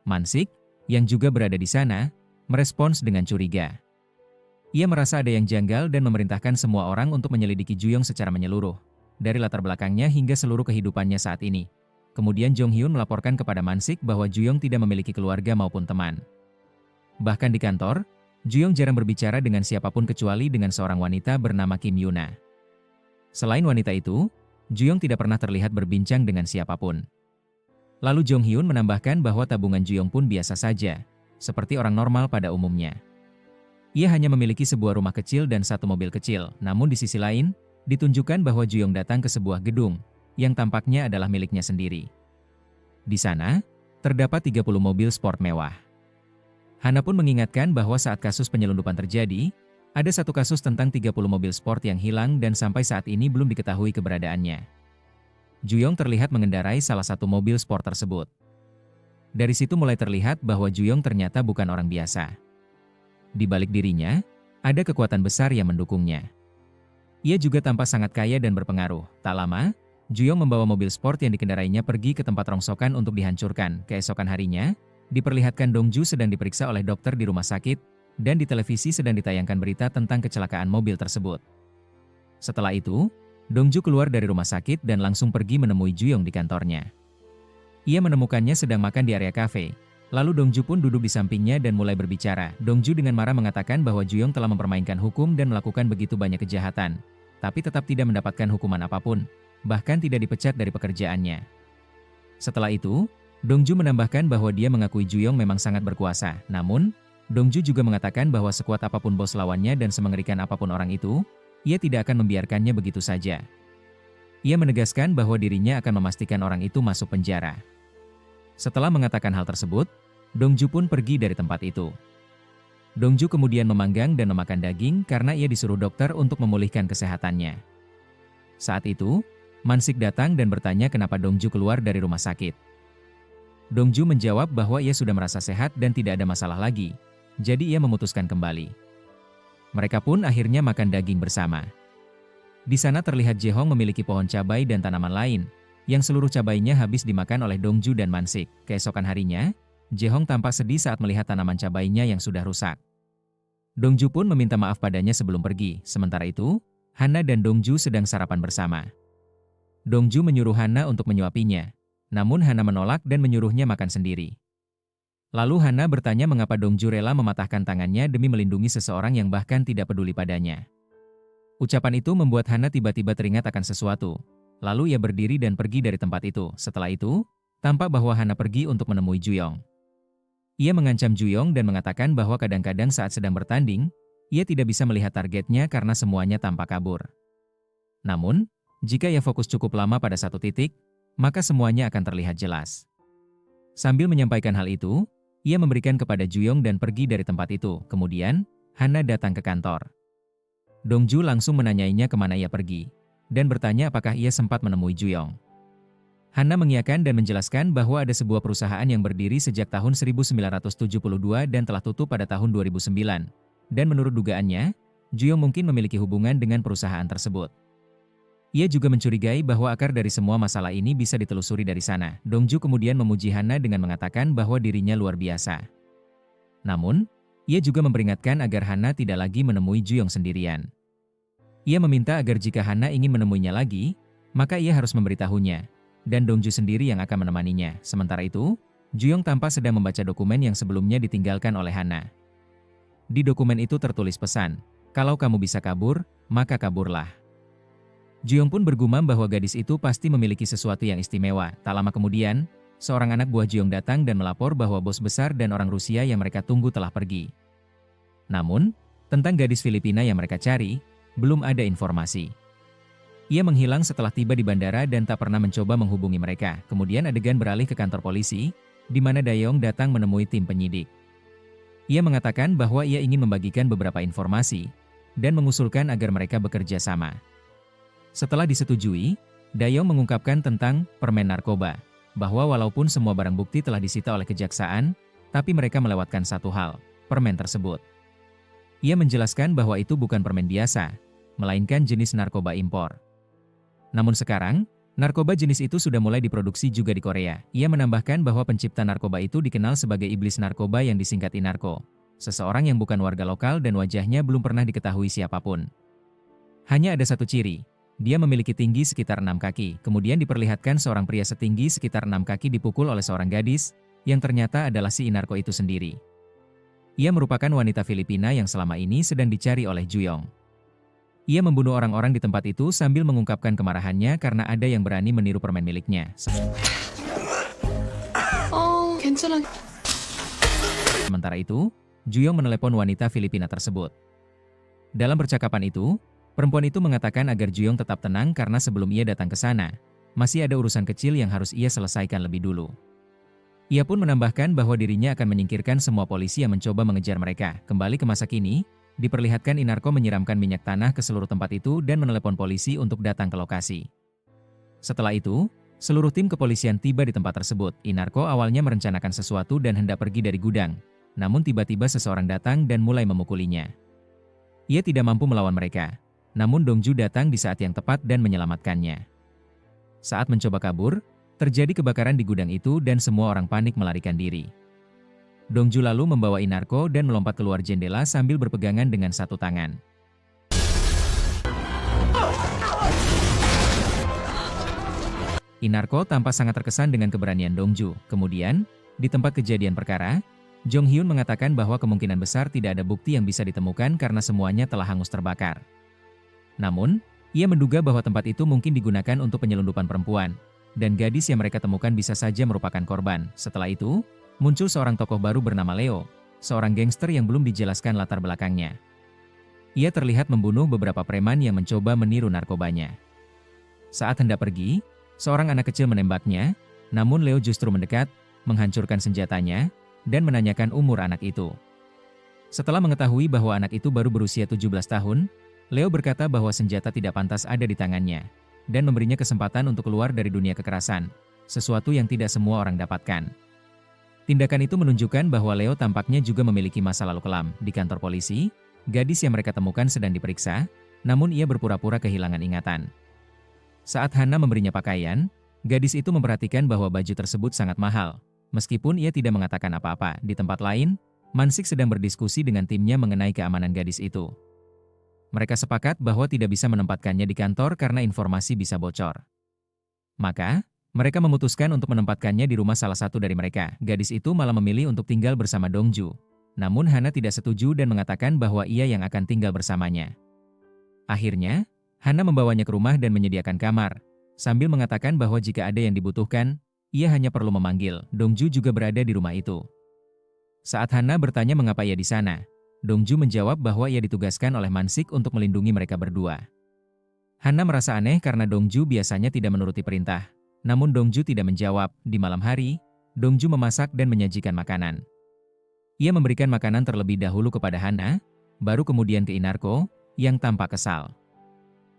Mansik, yang juga berada di sana, merespons dengan curiga. Ia merasa ada yang janggal dan memerintahkan semua orang untuk menyelidiki Juyong secara menyeluruh, dari latar belakangnya hingga seluruh kehidupannya saat ini. Kemudian Jong Hyun melaporkan kepada Mansik bahwa Juyong tidak memiliki keluarga maupun teman. Bahkan di kantor, Juyong jarang berbicara dengan siapapun kecuali dengan seorang wanita bernama Kim Yuna. Selain wanita itu, Juyong tidak pernah terlihat berbincang dengan siapapun. Lalu Jong Hyun menambahkan bahwa tabungan Juyong pun biasa saja, seperti orang normal pada umumnya. Ia hanya memiliki sebuah rumah kecil dan satu mobil kecil, namun di sisi lain, ditunjukkan bahwa Juyong datang ke sebuah gedung, yang tampaknya adalah miliknya sendiri. Di sana, terdapat 30 mobil sport mewah. Hana pun mengingatkan bahwa saat kasus penyelundupan terjadi, ada satu kasus tentang 30 mobil sport yang hilang dan sampai saat ini belum diketahui keberadaannya. Juyong terlihat mengendarai salah satu mobil sport tersebut. Dari situ mulai terlihat bahwa Juyong ternyata bukan orang biasa. Di balik dirinya, Ada kekuatan besar yang mendukungnya. Ia juga tampak sangat kaya dan berpengaruh. Tak lama, Juyong membawa mobil sport yang dikendarainya pergi ke tempat rongsokan untuk dihancurkan. Keesokan harinya, diperlihatkan Dongju sedang diperiksa oleh dokter di rumah sakit, dan di televisi sedang ditayangkan berita tentang kecelakaan mobil tersebut. Setelah itu, Dongju keluar dari rumah sakit dan langsung pergi menemui Juyong di kantornya. Ia menemukannya sedang makan di area kafe. Lalu Dongju pun duduk di sampingnya dan mulai berbicara. Dongju dengan marah mengatakan bahwa Juyong telah mempermainkan hukum dan melakukan begitu banyak kejahatan, tapi tetap tidak mendapatkan hukuman apapun, bahkan tidak dipecat dari pekerjaannya. Setelah itu, Dongju menambahkan bahwa dia mengakui Juyong memang sangat berkuasa. Namun, Dongju juga mengatakan bahwa sekuat apapun bos lawannya dan semengerikan apapun orang itu, ia tidak akan membiarkannya begitu saja. Ia menegaskan bahwa dirinya akan memastikan orang itu masuk penjara. Setelah mengatakan hal tersebut, Dongju pun pergi dari tempat itu. Dongju kemudian memanggang dan memakan daging karena ia disuruh dokter untuk memulihkan kesehatannya. Saat itu, Mansik datang dan bertanya kenapa Dongju keluar dari rumah sakit. Dongju menjawab bahwa ia sudah merasa sehat dan tidak ada masalah lagi, jadi ia memutuskan kembali. Mereka pun akhirnya makan daging bersama. Di sana terlihat Jehong memiliki pohon cabai dan tanaman lain, yang seluruh cabainya habis dimakan oleh Dongju dan Mansik. Keesokan harinya, Jehong tampak sedih saat melihat tanaman cabainya yang sudah rusak. Dongju pun meminta maaf padanya sebelum pergi. Sementara itu, Hana dan Dongju sedang sarapan bersama. Dongju menyuruh Hana untuk menyuapinya, namun Hana menolak dan menyuruhnya makan sendiri. Lalu Hana bertanya mengapa Dongju rela mematahkan tangannya demi melindungi seseorang yang bahkan tidak peduli padanya. Ucapan itu membuat Hana tiba-tiba teringat akan sesuatu. Lalu ia berdiri dan pergi dari tempat itu. Setelah itu, tampak bahwa Hana pergi untuk menemui Juyong. Ia mengancam Juyong dan mengatakan bahwa kadang-kadang saat sedang bertanding, ia tidak bisa melihat targetnya karena semuanya tampak kabur. Namun, jika ia fokus cukup lama pada satu titik, maka semuanya akan terlihat jelas. Sambil menyampaikan hal itu, ia memberikan kepada Juyong dan pergi dari tempat itu. Kemudian, Hana datang ke kantor. Dongju langsung menanyainya kemana ia pergi, dan bertanya apakah ia sempat menemui Juyong. Hana mengiyakan dan menjelaskan bahwa ada sebuah perusahaan yang berdiri sejak tahun 1972 dan telah tutup pada tahun 2009. Dan menurut dugaannya, Juyong mungkin memiliki hubungan dengan perusahaan tersebut. Ia juga mencurigai bahwa akar dari semua masalah ini bisa ditelusuri dari sana. Dongju kemudian memuji Hana dengan mengatakan bahwa dirinya luar biasa. Namun, ia juga memperingatkan agar Hana tidak lagi menemui Juyong sendirian. Ia meminta agar jika Hana ingin menemuinya lagi, maka ia harus memberitahunya, dan Dongju sendiri yang akan menemaninya. Sementara itu, Juyong tampak sedang membaca dokumen yang sebelumnya ditinggalkan oleh Hana. Di dokumen itu tertulis pesan, "Kalau kamu bisa kabur, maka kaburlah." Juyong pun bergumam bahwa gadis itu pasti memiliki sesuatu yang istimewa. Tak lama kemudian, seorang anak buah Juyong datang dan melapor bahwa bos besar dan orang Rusia yang mereka tunggu telah pergi. Namun, tentang gadis Filipina yang mereka cari, belum ada informasi. Ia menghilang setelah tiba di bandara dan tak pernah mencoba menghubungi mereka. Kemudian adegan beralih ke kantor polisi, di mana Dayong datang menemui tim penyidik. Ia mengatakan bahwa ia ingin membagikan beberapa informasi, dan mengusulkan agar mereka bekerja sama. Setelah disetujui, Dayong mengungkapkan tentang permen narkoba, bahwa walaupun semua barang bukti telah disita oleh kejaksaan, tapi mereka melewatkan satu hal, permen tersebut. Ia menjelaskan bahwa itu bukan permen biasa, melainkan jenis narkoba impor. Namun sekarang, narkoba jenis itu sudah mulai diproduksi juga di Korea. Ia menambahkan bahwa pencipta narkoba itu dikenal sebagai iblis narkoba yang disingkat Inarko, seseorang yang bukan warga lokal dan wajahnya belum pernah diketahui siapapun. Hanya ada satu ciri, dia memiliki tinggi sekitar 6 kaki. Kemudian diperlihatkan seorang pria setinggi sekitar 6 kaki dipukul oleh seorang gadis, yang ternyata adalah si Inarko itu sendiri. Ia merupakan wanita Filipina yang selama ini sedang dicari oleh Juyong. Ia membunuh orang-orang di tempat itu sambil mengungkapkan kemarahannya karena ada yang berani meniru permen miliknya. Sementara itu, Juyong menelepon wanita Filipina tersebut. Dalam percakapan itu, perempuan itu mengatakan agar Juyong tetap tenang karena sebelum ia datang ke sana, masih ada urusan kecil yang harus ia selesaikan lebih dulu. Ia pun menambahkan bahwa dirinya akan menyingkirkan semua polisi yang mencoba mengejar mereka. Kembali ke masa kini, diperlihatkan Inarko menyiramkan minyak tanah ke seluruh tempat itu dan menelepon polisi untuk datang ke lokasi. Setelah itu, seluruh tim kepolisian tiba di tempat tersebut. Inarko awalnya merencanakan sesuatu dan hendak pergi dari gudang. Namun tiba-tiba seseorang datang dan mulai memukulinya. Ia tidak mampu melawan mereka. Namun Dongju datang di saat yang tepat dan menyelamatkannya. Saat mencoba kabur, terjadi kebakaran di gudang itu dan semua orang panik melarikan diri. Dongju lalu membawa Inarko dan melompat keluar jendela sambil berpegangan dengan satu tangan. Inarko tampak sangat terkesan dengan keberanian Dongju. Kemudian, di tempat kejadian perkara, Jong Hyun mengatakan bahwa kemungkinan besar tidak ada bukti yang bisa ditemukan karena semuanya telah hangus terbakar. Namun, ia menduga bahwa tempat itu mungkin digunakan untuk penyelundupan perempuan, dan gadis yang mereka temukan bisa saja merupakan korban. Setelah itu, muncul seorang tokoh baru bernama Leo, seorang gangster yang belum dijelaskan latar belakangnya. Ia terlihat membunuh beberapa preman yang mencoba meniru narkobanya. Saat hendak pergi, seorang anak kecil menembaknya, namun Leo justru mendekat, menghancurkan senjatanya, dan menanyakan umur anak itu. Setelah mengetahui bahwa anak itu baru berusia 17 tahun, Leo berkata bahwa senjata tidak pantas ada di tangannya, dan memberinya kesempatan untuk keluar dari dunia kekerasan, sesuatu yang tidak semua orang dapatkan. Tindakan itu menunjukkan bahwa Leo tampaknya juga memiliki masa lalu kelam. Di kantor polisi, gadis yang mereka temukan sedang diperiksa, namun ia berpura-pura kehilangan ingatan. Saat Hana memberinya pakaian, gadis itu memperhatikan bahwa baju tersebut sangat mahal. Meskipun ia tidak mengatakan apa-apa, di tempat lain, Mansik sedang berdiskusi dengan timnya mengenai keamanan gadis itu. Mereka sepakat bahwa tidak bisa menempatkannya di kantor karena informasi bisa bocor. Maka, mereka memutuskan untuk menempatkannya di rumah salah satu dari mereka. Gadis itu malah memilih untuk tinggal bersama Dongju. Namun Hana tidak setuju dan mengatakan bahwa ia yang akan tinggal bersamanya. Akhirnya, Hana membawanya ke rumah dan menyediakan kamar, sambil mengatakan bahwa jika ada yang dibutuhkan, ia hanya perlu memanggil. Dongju juga berada di rumah itu. Saat Hana bertanya mengapa ia di sana, Dongju menjawab bahwa ia ditugaskan oleh Mansik untuk melindungi mereka berdua. Hana merasa aneh karena Dongju biasanya tidak menuruti perintah. Namun Dongju tidak menjawab. Di malam hari, Dongju memasak dan menyajikan makanan. Ia memberikan makanan terlebih dahulu kepada Hana, baru kemudian ke Inarko, yang tampak kesal.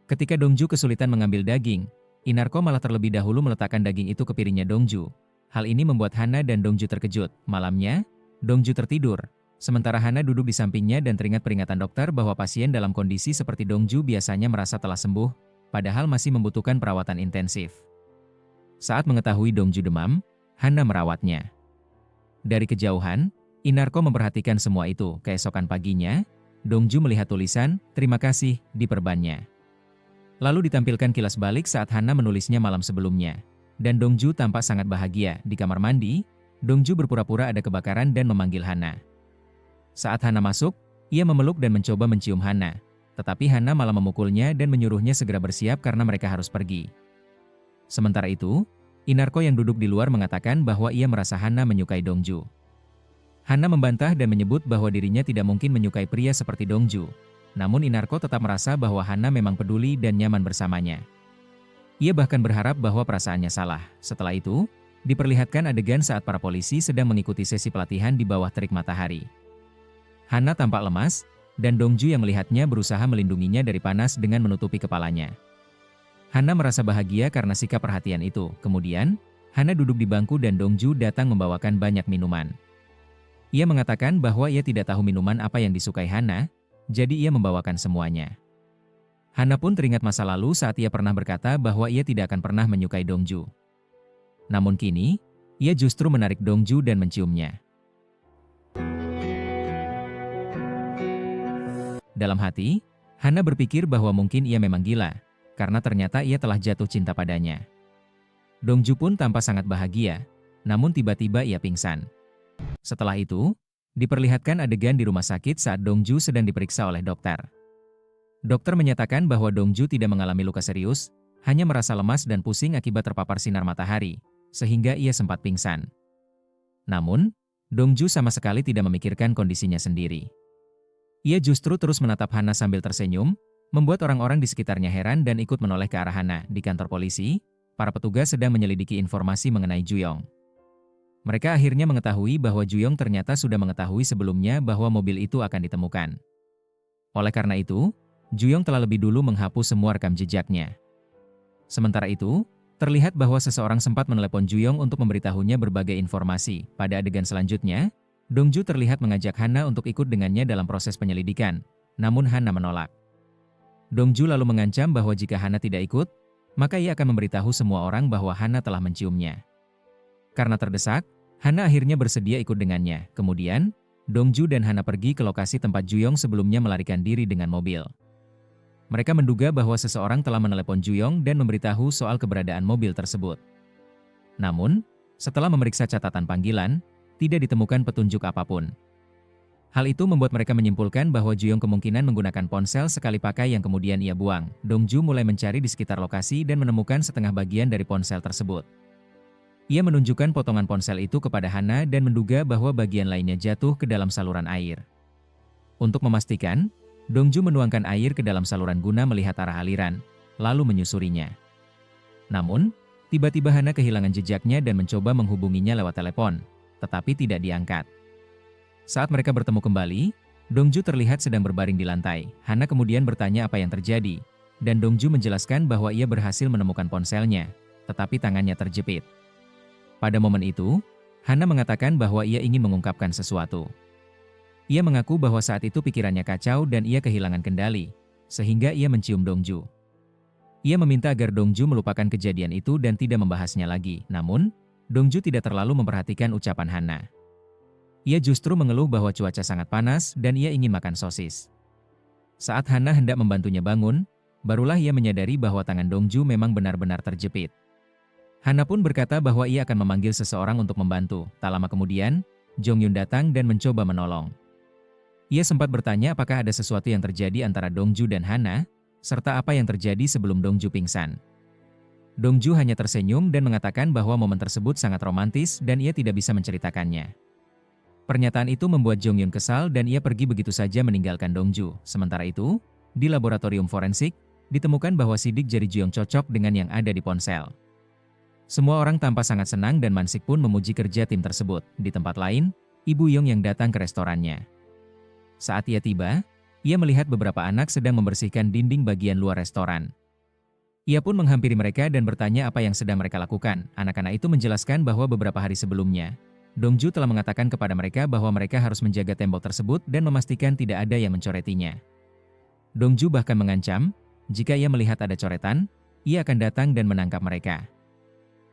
Ketika Dongju kesulitan mengambil daging, Inarko malah terlebih dahulu meletakkan daging itu ke piringnya Dongju. Hal ini membuat Hana dan Dongju terkejut. Malamnya, Dongju tertidur. Sementara Hana duduk di sampingnya dan teringat peringatan dokter bahwa pasien dalam kondisi seperti Dongju biasanya merasa telah sembuh, padahal masih membutuhkan perawatan intensif. Saat mengetahui Dongju demam, Hana merawatnya. Dari kejauhan, Inarko memperhatikan semua itu. Keesokan paginya, Dongju melihat tulisan, "Terima kasih," di perbannya. Lalu ditampilkan kilas balik saat Hana menulisnya malam sebelumnya. Dan Dongju tampak sangat bahagia. Di kamar mandi, Dongju berpura-pura ada kebakaran dan memanggil Hana. Saat Hana masuk, ia memeluk dan mencoba mencium Hana. Tetapi Hana malah memukulnya dan menyuruhnya segera bersiap karena mereka harus pergi. Sementara itu, Inarko yang duduk di luar mengatakan bahwa ia merasa Hana menyukai Dongju. Hana membantah dan menyebut bahwa dirinya tidak mungkin menyukai pria seperti Dongju. Namun Inarko tetap merasa bahwa Hana memang peduli dan nyaman bersamanya. Ia bahkan berharap bahwa perasaannya salah. Setelah itu, diperlihatkan adegan saat para polisi sedang mengikuti sesi pelatihan di bawah terik matahari. Hana tampak lemas, dan Dongju yang melihatnya berusaha melindunginya dari panas dengan menutupi kepalanya. Hana merasa bahagia karena sikap perhatian itu. Kemudian, Hana duduk di bangku dan Dongju datang membawakan banyak minuman. Ia mengatakan bahwa ia tidak tahu minuman apa yang disukai Hana, jadi ia membawakan semuanya. Hana pun teringat masa lalu saat ia pernah berkata bahwa ia tidak akan pernah menyukai Dongju. Namun kini, ia justru menarik Dongju dan menciumnya. Dalam hati, Hana berpikir bahwa mungkin ia memang gila, karena ternyata ia telah jatuh cinta padanya. Dongju pun tampak sangat bahagia, namun tiba-tiba ia pingsan. Setelah itu, diperlihatkan adegan di rumah sakit saat Dongju sedang diperiksa oleh dokter. Dokter menyatakan bahwa Dongju tidak mengalami luka serius, hanya merasa lemas dan pusing akibat terpapar sinar matahari, sehingga ia sempat pingsan. Namun, Dongju sama sekali tidak memikirkan kondisinya sendiri. Ia justru terus menatap Hana sambil tersenyum, membuat orang-orang di sekitarnya heran dan ikut menoleh ke arah Hana. Di kantor polisi, para petugas sedang menyelidiki informasi mengenai Juyong. Mereka akhirnya mengetahui bahwa Juyong ternyata sudah mengetahui sebelumnya bahwa mobil itu akan ditemukan. Oleh karena itu, Juyong telah lebih dulu menghapus semua rekam jejaknya. Sementara itu, terlihat bahwa seseorang sempat menelepon Juyong untuk memberitahunya berbagai informasi. Pada adegan selanjutnya, Dongju terlihat mengajak Hana untuk ikut dengannya dalam proses penyelidikan. namun Hana menolak. Dongju lalu mengancam bahwa jika Hana tidak ikut, maka ia akan memberitahu semua orang bahwa Hana telah menciumnya. Karena terdesak, Hana akhirnya bersedia ikut dengannya. Kemudian, Dongju dan Hana pergi ke lokasi tempat Juyong sebelumnya melarikan diri dengan mobil. Mereka menduga bahwa seseorang telah menelepon Juyong dan memberitahu soal keberadaan mobil tersebut. Namun, setelah memeriksa catatan panggilan, tidak ditemukan petunjuk apapun. Hal itu membuat mereka menyimpulkan bahwa Juyong kemungkinan menggunakan ponsel sekali pakai yang kemudian ia buang. Dongju mulai mencari di sekitar lokasi dan menemukan setengah bagian dari ponsel tersebut. Ia menunjukkan potongan ponsel itu kepada Hana dan menduga bahwa bagian lainnya jatuh ke dalam saluran air. Untuk memastikan, Dongju menuangkan air ke dalam saluran guna melihat arah aliran, lalu menyusurinya. Namun, tiba-tiba Hana kehilangan jejaknya dan mencoba menghubunginya lewat telepon, tetapi tidak diangkat. Saat mereka bertemu kembali, Dongju terlihat sedang berbaring di lantai. Hana kemudian bertanya apa yang terjadi, dan Dongju menjelaskan bahwa ia berhasil menemukan ponselnya, tetapi tangannya terjepit. Pada momen itu, Hana mengatakan bahwa ia ingin mengungkapkan sesuatu. Ia mengaku bahwa saat itu pikirannya kacau dan ia kehilangan kendali, sehingga ia mencium Dongju. Ia meminta agar Dongju melupakan kejadian itu dan tidak membahasnya lagi. Namun, Dongju tidak terlalu memperhatikan ucapan Hana. Ia justru mengeluh bahwa cuaca sangat panas dan ia ingin makan sosis. Saat Hana hendak membantunya bangun, barulah ia menyadari bahwa tangan Dongju memang benar-benar terjepit. Hana pun berkata bahwa ia akan memanggil seseorang untuk membantu. Tak lama kemudian, Jong Hyun datang dan mencoba menolong. Ia sempat bertanya apakah ada sesuatu yang terjadi antara Dongju dan Hana, serta apa yang terjadi sebelum Dongju pingsan. Dongju hanya tersenyum dan mengatakan bahwa momen tersebut sangat romantis dan ia tidak bisa menceritakannya. Pernyataan itu membuat Jong Hyun kesal dan ia pergi begitu saja meninggalkan Dongju. Sementara itu, di laboratorium forensik, ditemukan bahwa sidik jari Juyong cocok dengan yang ada di ponsel. Semua orang tampak sangat senang dan Mansik pun memuji kerja tim tersebut. Di tempat lain, Ibu Yong yang datang ke restorannya. Saat ia tiba, ia melihat beberapa anak sedang membersihkan dinding bagian luar restoran. Ia pun menghampiri mereka dan bertanya apa yang sedang mereka lakukan. Anak-anak itu menjelaskan bahwa beberapa hari sebelumnya, Dongju telah mengatakan kepada mereka bahwa mereka harus menjaga tembok tersebut dan memastikan tidak ada yang mencoretinya. Dongju bahkan mengancam, jika ia melihat ada coretan, ia akan datang dan menangkap mereka.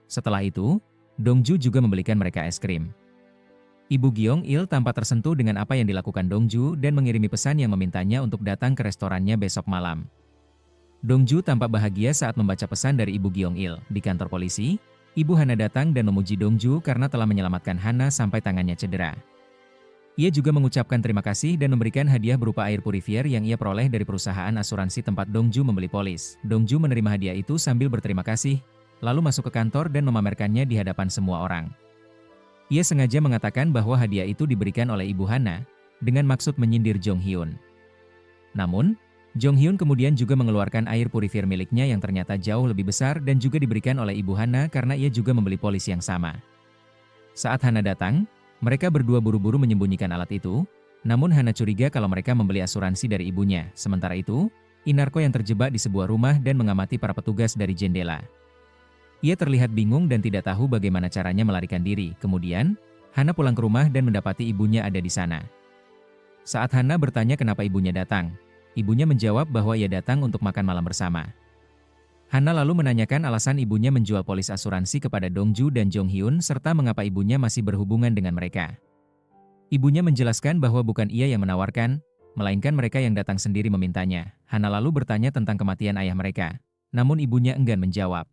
Setelah itu, Dongju juga membelikan mereka es krim. Ibu Gyeong-il tampak tersentuh dengan apa yang dilakukan Dongju dan mengirimi pesan yang memintanya untuk datang ke restorannya besok malam. Dongju tampak bahagia saat membaca pesan dari Ibu Gyeong-il. Di kantor polisi, Ibu Hana datang dan memuji Dongju karena telah menyelamatkan Hana sampai tangannya cedera. Ia juga mengucapkan terima kasih dan memberikan hadiah berupa air purifier yang ia peroleh dari perusahaan asuransi tempat Dongju membeli polis. Dongju menerima hadiah itu sambil berterima kasih, lalu masuk ke kantor dan memamerkannya di hadapan semua orang. Ia sengaja mengatakan bahwa hadiah itu diberikan oleh Ibu Hana, dengan maksud menyindir Jong Hyun. Namun, Jong Hyun kemudian juga mengeluarkan air purifier miliknya yang ternyata jauh lebih besar dan juga diberikan oleh Ibu Hana karena ia juga membeli polis yang sama. Saat Hana datang, mereka berdua buru-buru menyembunyikan alat itu, namun Hana curiga kalau mereka membeli asuransi dari ibunya. Sementara itu, Inarko yang terjebak di sebuah rumah dan mengamati para petugas dari jendela. Ia terlihat bingung dan tidak tahu bagaimana caranya melarikan diri. Kemudian, Hana pulang ke rumah dan mendapati ibunya ada di sana. Saat Hana bertanya kenapa ibunya datang, ibunya menjawab bahwa ia datang untuk makan malam bersama. Hana lalu menanyakan alasan ibunya menjual polis asuransi kepada Dongju dan Jong Hyun serta mengapa ibunya masih berhubungan dengan mereka. Ibunya menjelaskan bahwa bukan ia yang menawarkan, melainkan mereka yang datang sendiri memintanya. Hana lalu bertanya tentang kematian ayah mereka, namun ibunya enggan menjawab.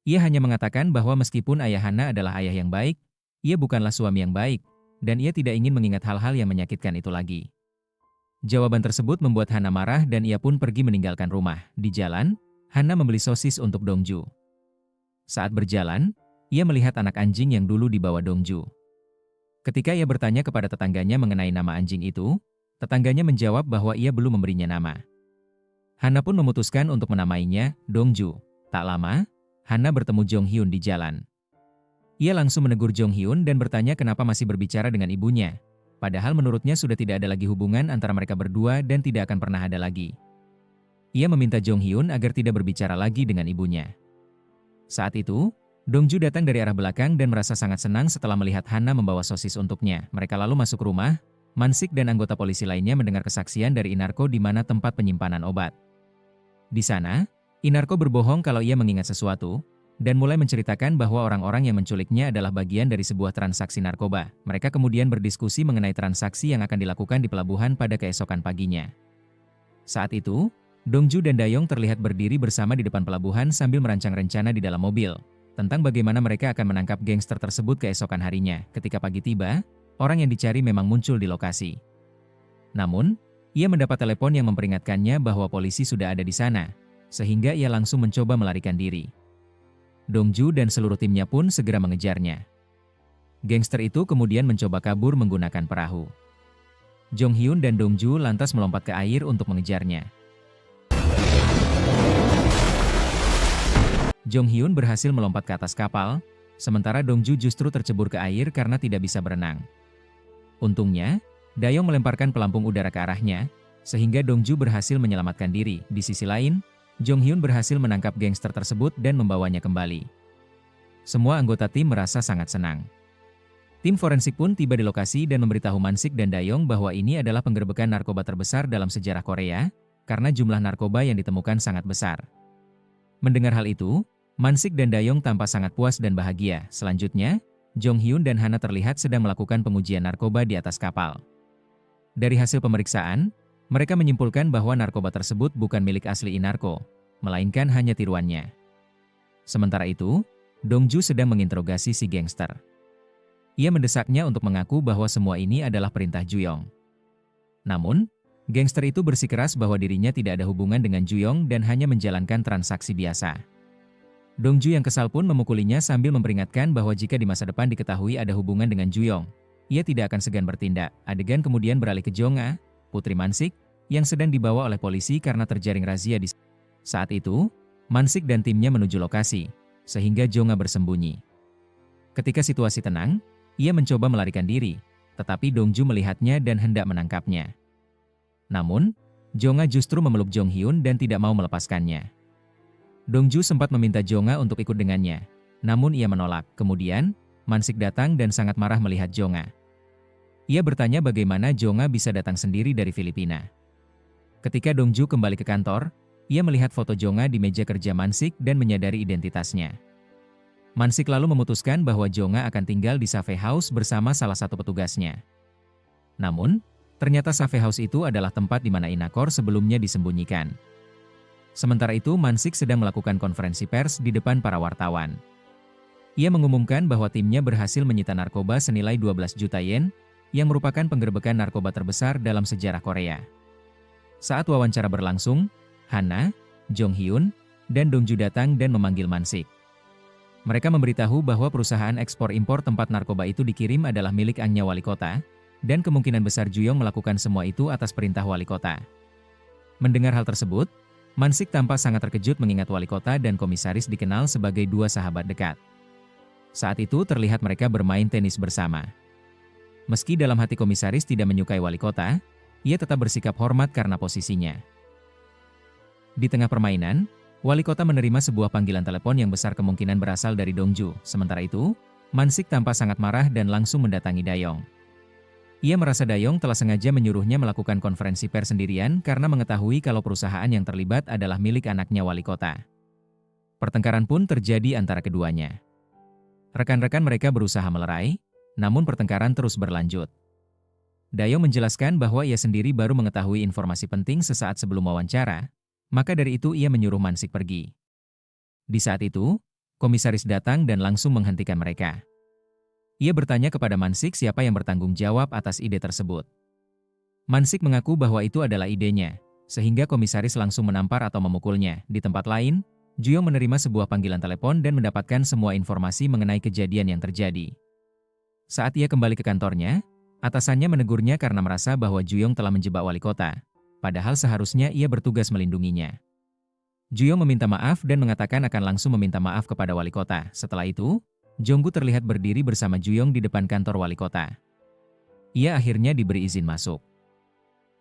Ia hanya mengatakan bahwa meskipun ayah Hana adalah ayah yang baik, ia bukanlah suami yang baik, dan ia tidak ingin mengingat hal-hal yang menyakitkan itu lagi. Jawaban tersebut membuat Hana marah dan ia pun pergi meninggalkan rumah. Di jalan, Hana membeli sosis untuk Dongju. Saat berjalan, ia melihat anak anjing yang dulu dibawa Dongju. Ketika ia bertanya kepada tetangganya mengenai nama anjing itu, tetangganya menjawab bahwa ia belum memberinya nama. Hana pun memutuskan untuk menamainya Dongju. Tak lama, Hana bertemu Jong Hyun di jalan. Ia langsung menegur Jong Hyun dan bertanya kenapa masih berbicara dengan ibunya. Padahal menurutnya sudah tidak ada lagi hubungan antara mereka berdua dan tidak akan pernah ada lagi. Ia meminta Jong Hyun agar tidak berbicara lagi dengan ibunya. Saat itu, Dongju datang dari arah belakang dan merasa sangat senang setelah melihat Hana membawa sosis untuknya. Mereka lalu masuk rumah, Mansik dan anggota polisi lainnya mendengar kesaksian dari Inarko di mana tempat penyimpanan obat. Di sana, Inarko berbohong kalau ia mengingat sesuatu, dan mulai menceritakan bahwa orang-orang yang menculiknya adalah bagian dari sebuah transaksi narkoba. Mereka kemudian berdiskusi mengenai transaksi yang akan dilakukan di pelabuhan pada keesokan paginya. Saat itu, Dongju dan Dayong terlihat berdiri bersama di depan pelabuhan sambil merancang rencana di dalam mobil, tentang bagaimana mereka akan menangkap gangster tersebut keesokan harinya. Ketika pagi tiba, orang yang dicari memang muncul di lokasi. Namun, ia mendapat telepon yang memperingatkannya bahwa polisi sudah ada di sana, sehingga ia langsung mencoba melarikan diri. Dongju dan seluruh timnya pun segera mengejarnya. Gangster itu kemudian mencoba kabur menggunakan perahu. Jong Hyun dan Dongju lantas melompat ke air untuk mengejarnya. Jong Hyun berhasil melompat ke atas kapal, sementara Dongju justru tercebur ke air karena tidak bisa berenang. Untungnya, Dayong melemparkan pelampung udara ke arahnya, sehingga Dongju berhasil menyelamatkan diri. Di sisi lain, Jong Hyun berhasil menangkap gangster tersebut dan membawanya kembali. Semua anggota tim merasa sangat senang. Tim forensik pun tiba di lokasi dan memberitahu Mansik dan Dayong bahwa ini adalah penggerbekan narkoba terbesar dalam sejarah Korea, karena jumlah narkoba yang ditemukan sangat besar. Mendengar hal itu, Mansik dan Dayong tampak sangat puas dan bahagia. Selanjutnya, Jong Hyun dan Hana terlihat sedang melakukan pengujian narkoba di atas kapal. Dari hasil pemeriksaan, mereka menyimpulkan bahwa narkoba tersebut bukan milik asli Inarko, melainkan hanya tiruannya. Sementara itu, Dongju sedang menginterogasi si gangster. Ia mendesaknya untuk mengaku bahwa semua ini adalah perintah Juyong. Namun, gangster itu bersikeras bahwa dirinya tidak ada hubungan dengan Juyong dan hanya menjalankan transaksi biasa. Dongju yang kesal pun memukulinya sambil memperingatkan bahwa jika di masa depan diketahui ada hubungan dengan Juyong, ia tidak akan segan bertindak. Adegan kemudian beralih ke Jonga, putri Mansik, yang sedang dibawa oleh polisi karena terjaring razia di saat itu, Mansik dan timnya menuju lokasi, sehingga Jonga bersembunyi. Ketika situasi tenang, ia mencoba melarikan diri, tetapi Dongju melihatnya dan hendak menangkapnya. Namun, Jonga justru memeluk Jong Hyun dan tidak mau melepaskannya. Dongju sempat meminta Jonga untuk ikut dengannya, namun ia menolak. Kemudian, Mansik datang dan sangat marah melihat Jonga. Ia bertanya bagaimana Jonga bisa datang sendiri dari Filipina. Ketika Dongju kembali ke kantor, ia melihat foto Jonga di meja kerja Mansik dan menyadari identitasnya. Mansik lalu memutuskan bahwa Jonga akan tinggal di Cafe House bersama salah satu petugasnya. Namun, ternyata Cafe House itu adalah tempat di mana Inakor sebelumnya disembunyikan. Sementara itu Mansik sedang melakukan konferensi pers di depan para wartawan. Ia mengumumkan bahwa timnya berhasil menyita narkoba senilai 12 juta yen, yang merupakan penggerbekan narkoba terbesar dalam sejarah Korea. Saat wawancara berlangsung, Hana, Jong Hyun, dan Dongju datang dan memanggil Mansik. Mereka memberitahu bahwa perusahaan ekspor-impor tempat narkoba itu dikirim adalah milik Angnya Wali Kota, dan kemungkinan besar Juyong melakukan semua itu atas perintah Wali Kota. Mendengar hal tersebut, Mansik tampak sangat terkejut mengingat Wali Kota dan komisaris dikenal sebagai dua sahabat dekat. Saat itu terlihat mereka bermain tenis bersama. Meski dalam hati komisaris tidak menyukai Wali Kota, ia tetap bersikap hormat karena posisinya. Di tengah permainan, Wali Kota menerima sebuah panggilan telepon yang besar kemungkinan berasal dari Dongju. Sementara itu, Mansik tampak sangat marah dan langsung mendatangi Dayong. Ia merasa Dayong telah sengaja menyuruhnya melakukan konferensi pers sendirian karena mengetahui kalau perusahaan yang terlibat adalah milik anaknya Wali Kota. Pertengkaran pun terjadi antara keduanya. Rekan-rekan mereka berusaha melerai, namun pertengkaran terus berlanjut. Dayong menjelaskan bahwa ia sendiri baru mengetahui informasi penting sesaat sebelum wawancara, maka dari itu ia menyuruh Mansik pergi. Di saat itu, komisaris datang dan langsung menghentikan mereka. Ia bertanya kepada Mansik siapa yang bertanggung jawab atas ide tersebut. Mansik mengaku bahwa itu adalah idenya, sehingga komisaris langsung menampar atau memukulnya. Di tempat lain, Juyong menerima sebuah panggilan telepon dan mendapatkan semua informasi mengenai kejadian yang terjadi. Saat ia kembali ke kantornya, atasannya menegurnya karena merasa bahwa Juyong telah menjebak Wali Kota, padahal seharusnya ia bertugas melindunginya. Juyong meminta maaf dan mengatakan akan langsung meminta maaf kepada Wali Kota. Setelah itu, Jonggu terlihat berdiri bersama Juyong di depan kantor Wali Kota. Ia akhirnya diberi izin masuk.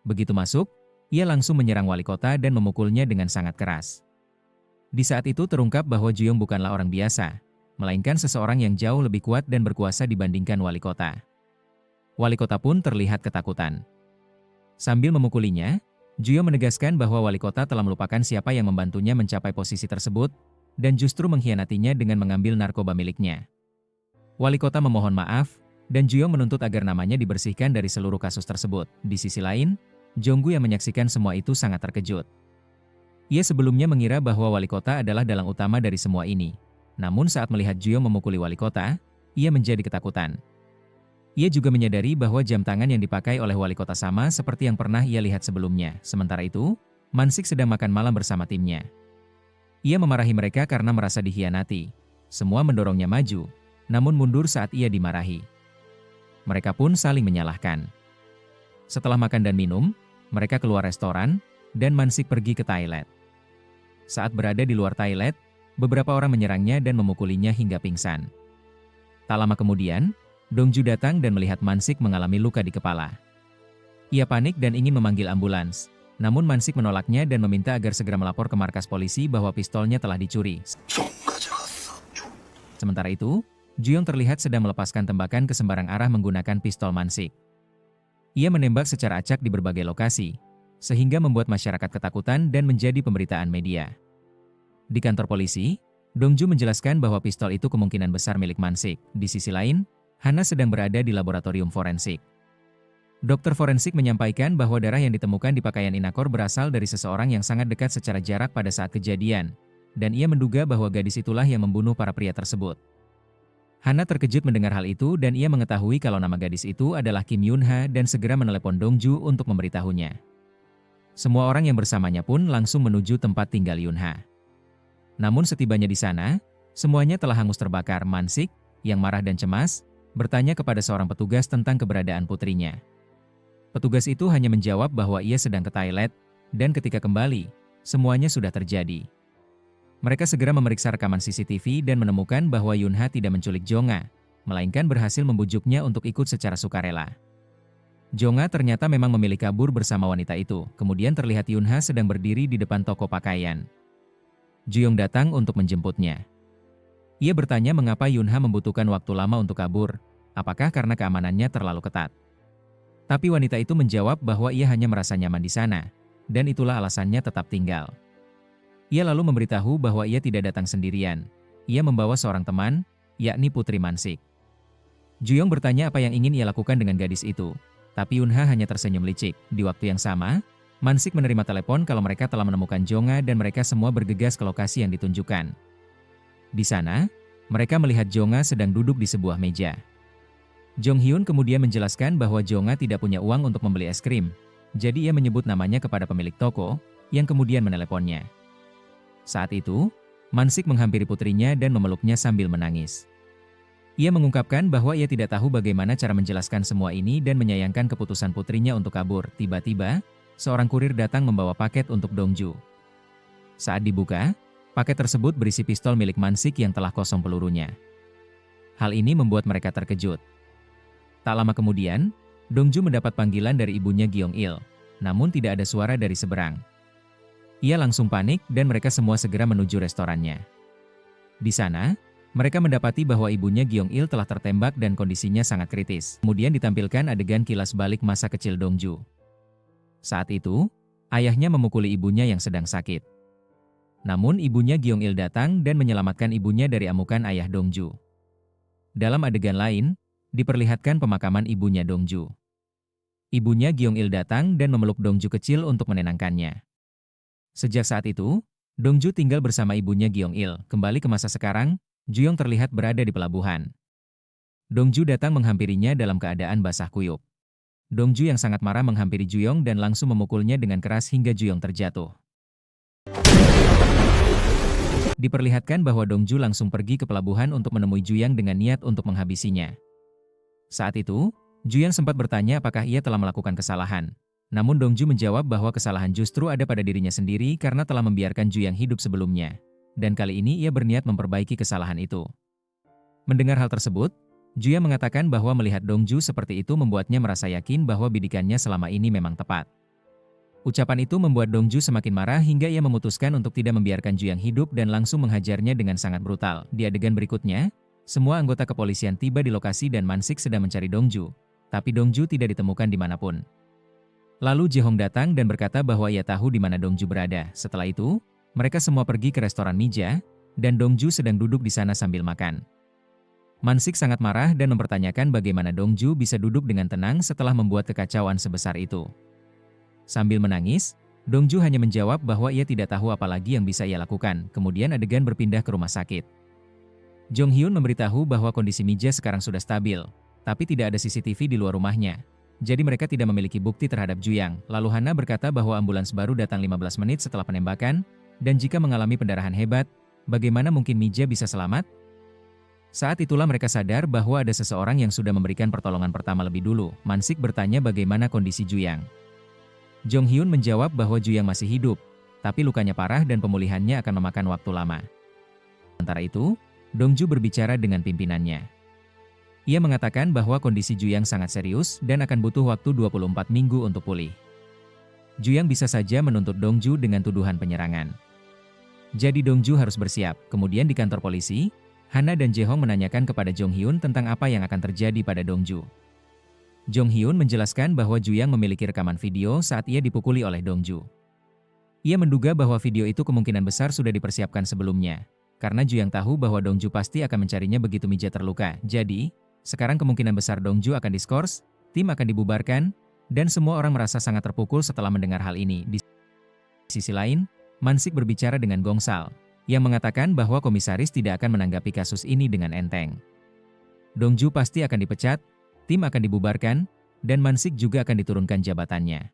Begitu masuk, ia langsung menyerang Wali Kota dan memukulnya dengan sangat keras. Di saat itu terungkap bahwa Juyong bukanlah orang biasa, melainkan seseorang yang jauh lebih kuat dan berkuasa dibandingkan Wali Kota. Wali kota pun terlihat ketakutan. Sambil memukulinya, Juyo menegaskan bahwa wali kota telah melupakan siapa yang membantunya mencapai posisi tersebut, dan justru mengkhianatinya dengan mengambil narkoba miliknya. Wali kota memohon maaf, dan Juyo menuntut agar namanya dibersihkan dari seluruh kasus tersebut. Di sisi lain, Jonggu yang menyaksikan semua itu sangat terkejut. Ia sebelumnya mengira bahwa wali kota adalah dalang utama dari semua ini. Namun saat melihat Juyo memukuli wali kota, ia menjadi ketakutan. Ia juga menyadari bahwa jam tangan yang dipakai oleh wali kota sama seperti yang pernah ia lihat sebelumnya. Sementara itu, Mansik sedang makan malam bersama timnya. Ia memarahi mereka karena merasa dikhianati. Semua mendorongnya maju, namun mundur saat ia dimarahi. Mereka pun saling menyalahkan. Setelah makan dan minum, mereka keluar restoran, dan Mansik pergi ke toilet. Saat berada di luar toilet, beberapa orang menyerangnya dan memukulinya hingga pingsan. Tak lama kemudian, Dongju datang dan melihat Mansik mengalami luka di kepala. Ia panik dan ingin memanggil ambulans, namun Mansik menolaknya dan meminta agar segera melapor ke markas polisi bahwa pistolnya telah dicuri. Sementara itu, Juyong terlihat sedang melepaskan tembakan ke sembarang arah menggunakan pistol Mansik. Ia menembak secara acak di berbagai lokasi, sehingga membuat masyarakat ketakutan dan menjadi pemberitaan media. Di kantor polisi, Dongju menjelaskan bahwa pistol itu kemungkinan besar milik Mansik. Di sisi lain, Hana sedang berada di laboratorium forensik. Dokter forensik menyampaikan bahwa darah yang ditemukan di pakaian Inakor berasal dari seseorang yang sangat dekat secara jarak pada saat kejadian, dan ia menduga bahwa gadis itulah yang membunuh para pria tersebut. Hana terkejut mendengar hal itu dan ia mengetahui kalau nama gadis itu adalah Kim Yun-ha dan segera menelepon Dongju untuk memberitahunya. Semua orang yang bersamanya pun langsung menuju tempat tinggal Yun-ha. Namun setibanya di sana, semuanya telah hangus terbakar. Mansik, yang marah dan cemas, bertanya kepada seorang petugas tentang keberadaan putrinya. Petugas itu hanya menjawab bahwa ia sedang ke toilet, dan ketika kembali, semuanya sudah terjadi. Mereka segera memeriksa rekaman CCTV dan menemukan bahwa Yun-ha tidak menculik Jonga, melainkan berhasil membujuknya untuk ikut secara sukarela. Jonga ternyata memang memilih kabur bersama wanita itu. Kemudian terlihat Yun-ha sedang berdiri di depan toko pakaian. Juyong datang untuk menjemputnya. Ia bertanya mengapa Yun-ha membutuhkan waktu lama untuk kabur, apakah karena keamanannya terlalu ketat. Tapi wanita itu menjawab bahwa ia hanya merasa nyaman di sana, dan itulah alasannya tetap tinggal. Ia lalu memberitahu bahwa ia tidak datang sendirian. Ia membawa seorang teman, yakni Putri Mansik. Juyong bertanya apa yang ingin ia lakukan dengan gadis itu, tapi Yun-ha hanya tersenyum licik. Di waktu yang sama, Mansik menerima telepon kalau mereka telah menemukan Jonga dan mereka semua bergegas ke lokasi yang ditunjukkan. Di sana, mereka melihat Jonga sedang duduk di sebuah meja. Jong Hyun kemudian menjelaskan bahwa Jonga tidak punya uang untuk membeli es krim, jadi ia menyebut namanya kepada pemilik toko, yang kemudian meneleponnya. Saat itu, Mansik menghampiri putrinya dan memeluknya sambil menangis. Ia mengungkapkan bahwa ia tidak tahu bagaimana cara menjelaskan semua ini dan menyayangkan keputusan putrinya untuk kabur. Tiba-tiba, seorang kurir datang membawa paket untuk Dongju. Saat dibuka, paket tersebut berisi pistol milik Mansik yang telah kosong pelurunya. Hal ini membuat mereka terkejut. Tak lama kemudian, Dongju mendapat panggilan dari ibunya Gyeong-il, namun tidak ada suara dari seberang. Ia langsung panik dan mereka semua segera menuju restorannya. Di sana, mereka mendapati bahwa ibunya Gyeong-il telah tertembak dan kondisinya sangat kritis. Kemudian ditampilkan adegan kilas balik masa kecil Dongju. Saat itu, ayahnya memukuli ibunya yang sedang sakit. Namun ibunya Gyeong-il datang dan menyelamatkan ibunya dari amukan ayah Dongju. Dalam adegan lain, diperlihatkan pemakaman ibunya Dongju. Ibunya Gyeong-il datang dan memeluk Dongju kecil untuk menenangkannya. Sejak saat itu, Dongju tinggal bersama ibunya Gyeong-il. Kembali ke masa sekarang, Juyong terlihat berada di pelabuhan. Dongju datang menghampirinya dalam keadaan basah kuyup. Dongju yang sangat marah menghampiri Juyong dan langsung memukulnya dengan keras hingga Juyong terjatuh. Diperlihatkan bahwa Dongju langsung pergi ke pelabuhan untuk menemui Juyang dengan niat untuk menghabisinya. Saat itu, Juyang sempat bertanya apakah ia telah melakukan kesalahan. Namun Dongju menjawab bahwa kesalahan justru ada pada dirinya sendiri karena telah membiarkan Juyang hidup sebelumnya. Dan kali ini ia berniat memperbaiki kesalahan itu. Mendengar hal tersebut, Juyang mengatakan bahwa melihat Dongju seperti itu membuatnya merasa yakin bahwa bidikannya selama ini memang tepat. Ucapan itu membuat Dongju semakin marah hingga ia memutuskan untuk tidak membiarkan Juyang hidup dan langsung menghajarnya dengan sangat brutal. Di adegan berikutnya, semua anggota kepolisian tiba di lokasi dan Mansik sedang mencari Dongju. tapi Dongju tidak ditemukan dimanapun. Lalu Jehong datang dan berkata bahwa ia tahu di mana Dongju berada. Setelah itu, mereka semua pergi ke restoran Mija, dan Dongju sedang duduk di sana sambil makan. Mansik sangat marah dan mempertanyakan bagaimana Dongju bisa duduk dengan tenang setelah membuat kekacauan sebesar itu. Sambil menangis, Dongju hanya menjawab bahwa ia tidak tahu apa lagi yang bisa ia lakukan. Kemudian adegan berpindah ke rumah sakit. Jong Hyun memberitahu bahwa kondisi Mija sekarang sudah stabil, tapi tidak ada CCTV di luar rumahnya. Jadi mereka tidak memiliki bukti terhadap Juyang. Lalu Hana berkata bahwa ambulans baru datang 15 menit setelah penembakan, dan jika mengalami pendarahan hebat, bagaimana mungkin Mija bisa selamat? Saat itulah mereka sadar bahwa ada seseorang yang sudah memberikan pertolongan pertama lebih dulu. Mansik bertanya bagaimana kondisi Juyang. Jong Hyun menjawab bahwa Juyang masih hidup, tapi lukanya parah dan pemulihannya akan memakan waktu lama. Sementara itu, Dongju berbicara dengan pimpinannya. Ia mengatakan bahwa kondisi Juyang sangat serius dan akan butuh waktu 24 minggu untuk pulih. Juyang bisa saja menuntut Dongju dengan tuduhan penyerangan. Jadi Dongju harus bersiap. Kemudian di kantor polisi, Hana dan Jehong menanyakan kepada Jong Hyun tentang apa yang akan terjadi pada Dongju. Jong Hyun menjelaskan bahwa Juyang memiliki rekaman video saat ia dipukuli oleh Dongju. Ia menduga bahwa video itu kemungkinan besar sudah dipersiapkan sebelumnya, karena Juyang tahu bahwa Dongju pasti akan mencarinya begitu Mija terluka. Jadi, sekarang kemungkinan besar Dongju akan diskors, tim akan dibubarkan, dan semua orang merasa sangat terpukul setelah mendengar hal ini. Di sisi lain, Mansik berbicara dengan Gongsal, yang mengatakan bahwa komisaris tidak akan menanggapi kasus ini dengan enteng. Dongju pasti akan dipecat, tim akan dibubarkan, dan Mansik juga akan diturunkan jabatannya.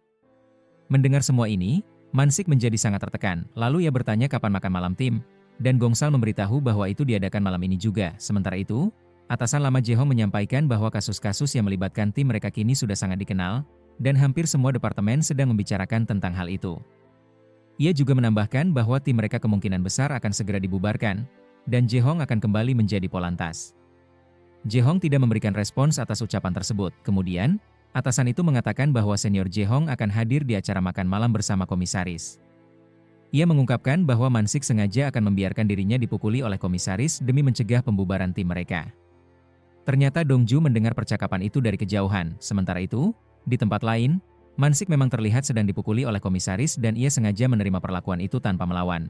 Mendengar semua ini, Mansik menjadi sangat tertekan, lalu ia bertanya kapan makan malam tim, dan Gongsal memberitahu bahwa itu diadakan malam ini juga. Sementara itu, atasan lama Jehong menyampaikan bahwa kasus-kasus yang melibatkan tim mereka kini sudah sangat dikenal, dan hampir semua departemen sedang membicarakan tentang hal itu. Ia juga menambahkan bahwa tim mereka kemungkinan besar akan segera dibubarkan, dan Jehong akan kembali menjadi Polantas. Jehong tidak memberikan respons atas ucapan tersebut. Kemudian, atasan itu mengatakan bahwa senior Jehong akan hadir di acara makan malam bersama komisaris. Ia mengungkapkan bahwa Mansik sengaja akan membiarkan dirinya dipukuli oleh komisaris demi mencegah pembubaran tim mereka. Ternyata Dongju mendengar percakapan itu dari kejauhan. Sementara itu, di tempat lain, Mansik memang terlihat sedang dipukuli oleh komisaris dan ia sengaja menerima perlakuan itu tanpa melawan.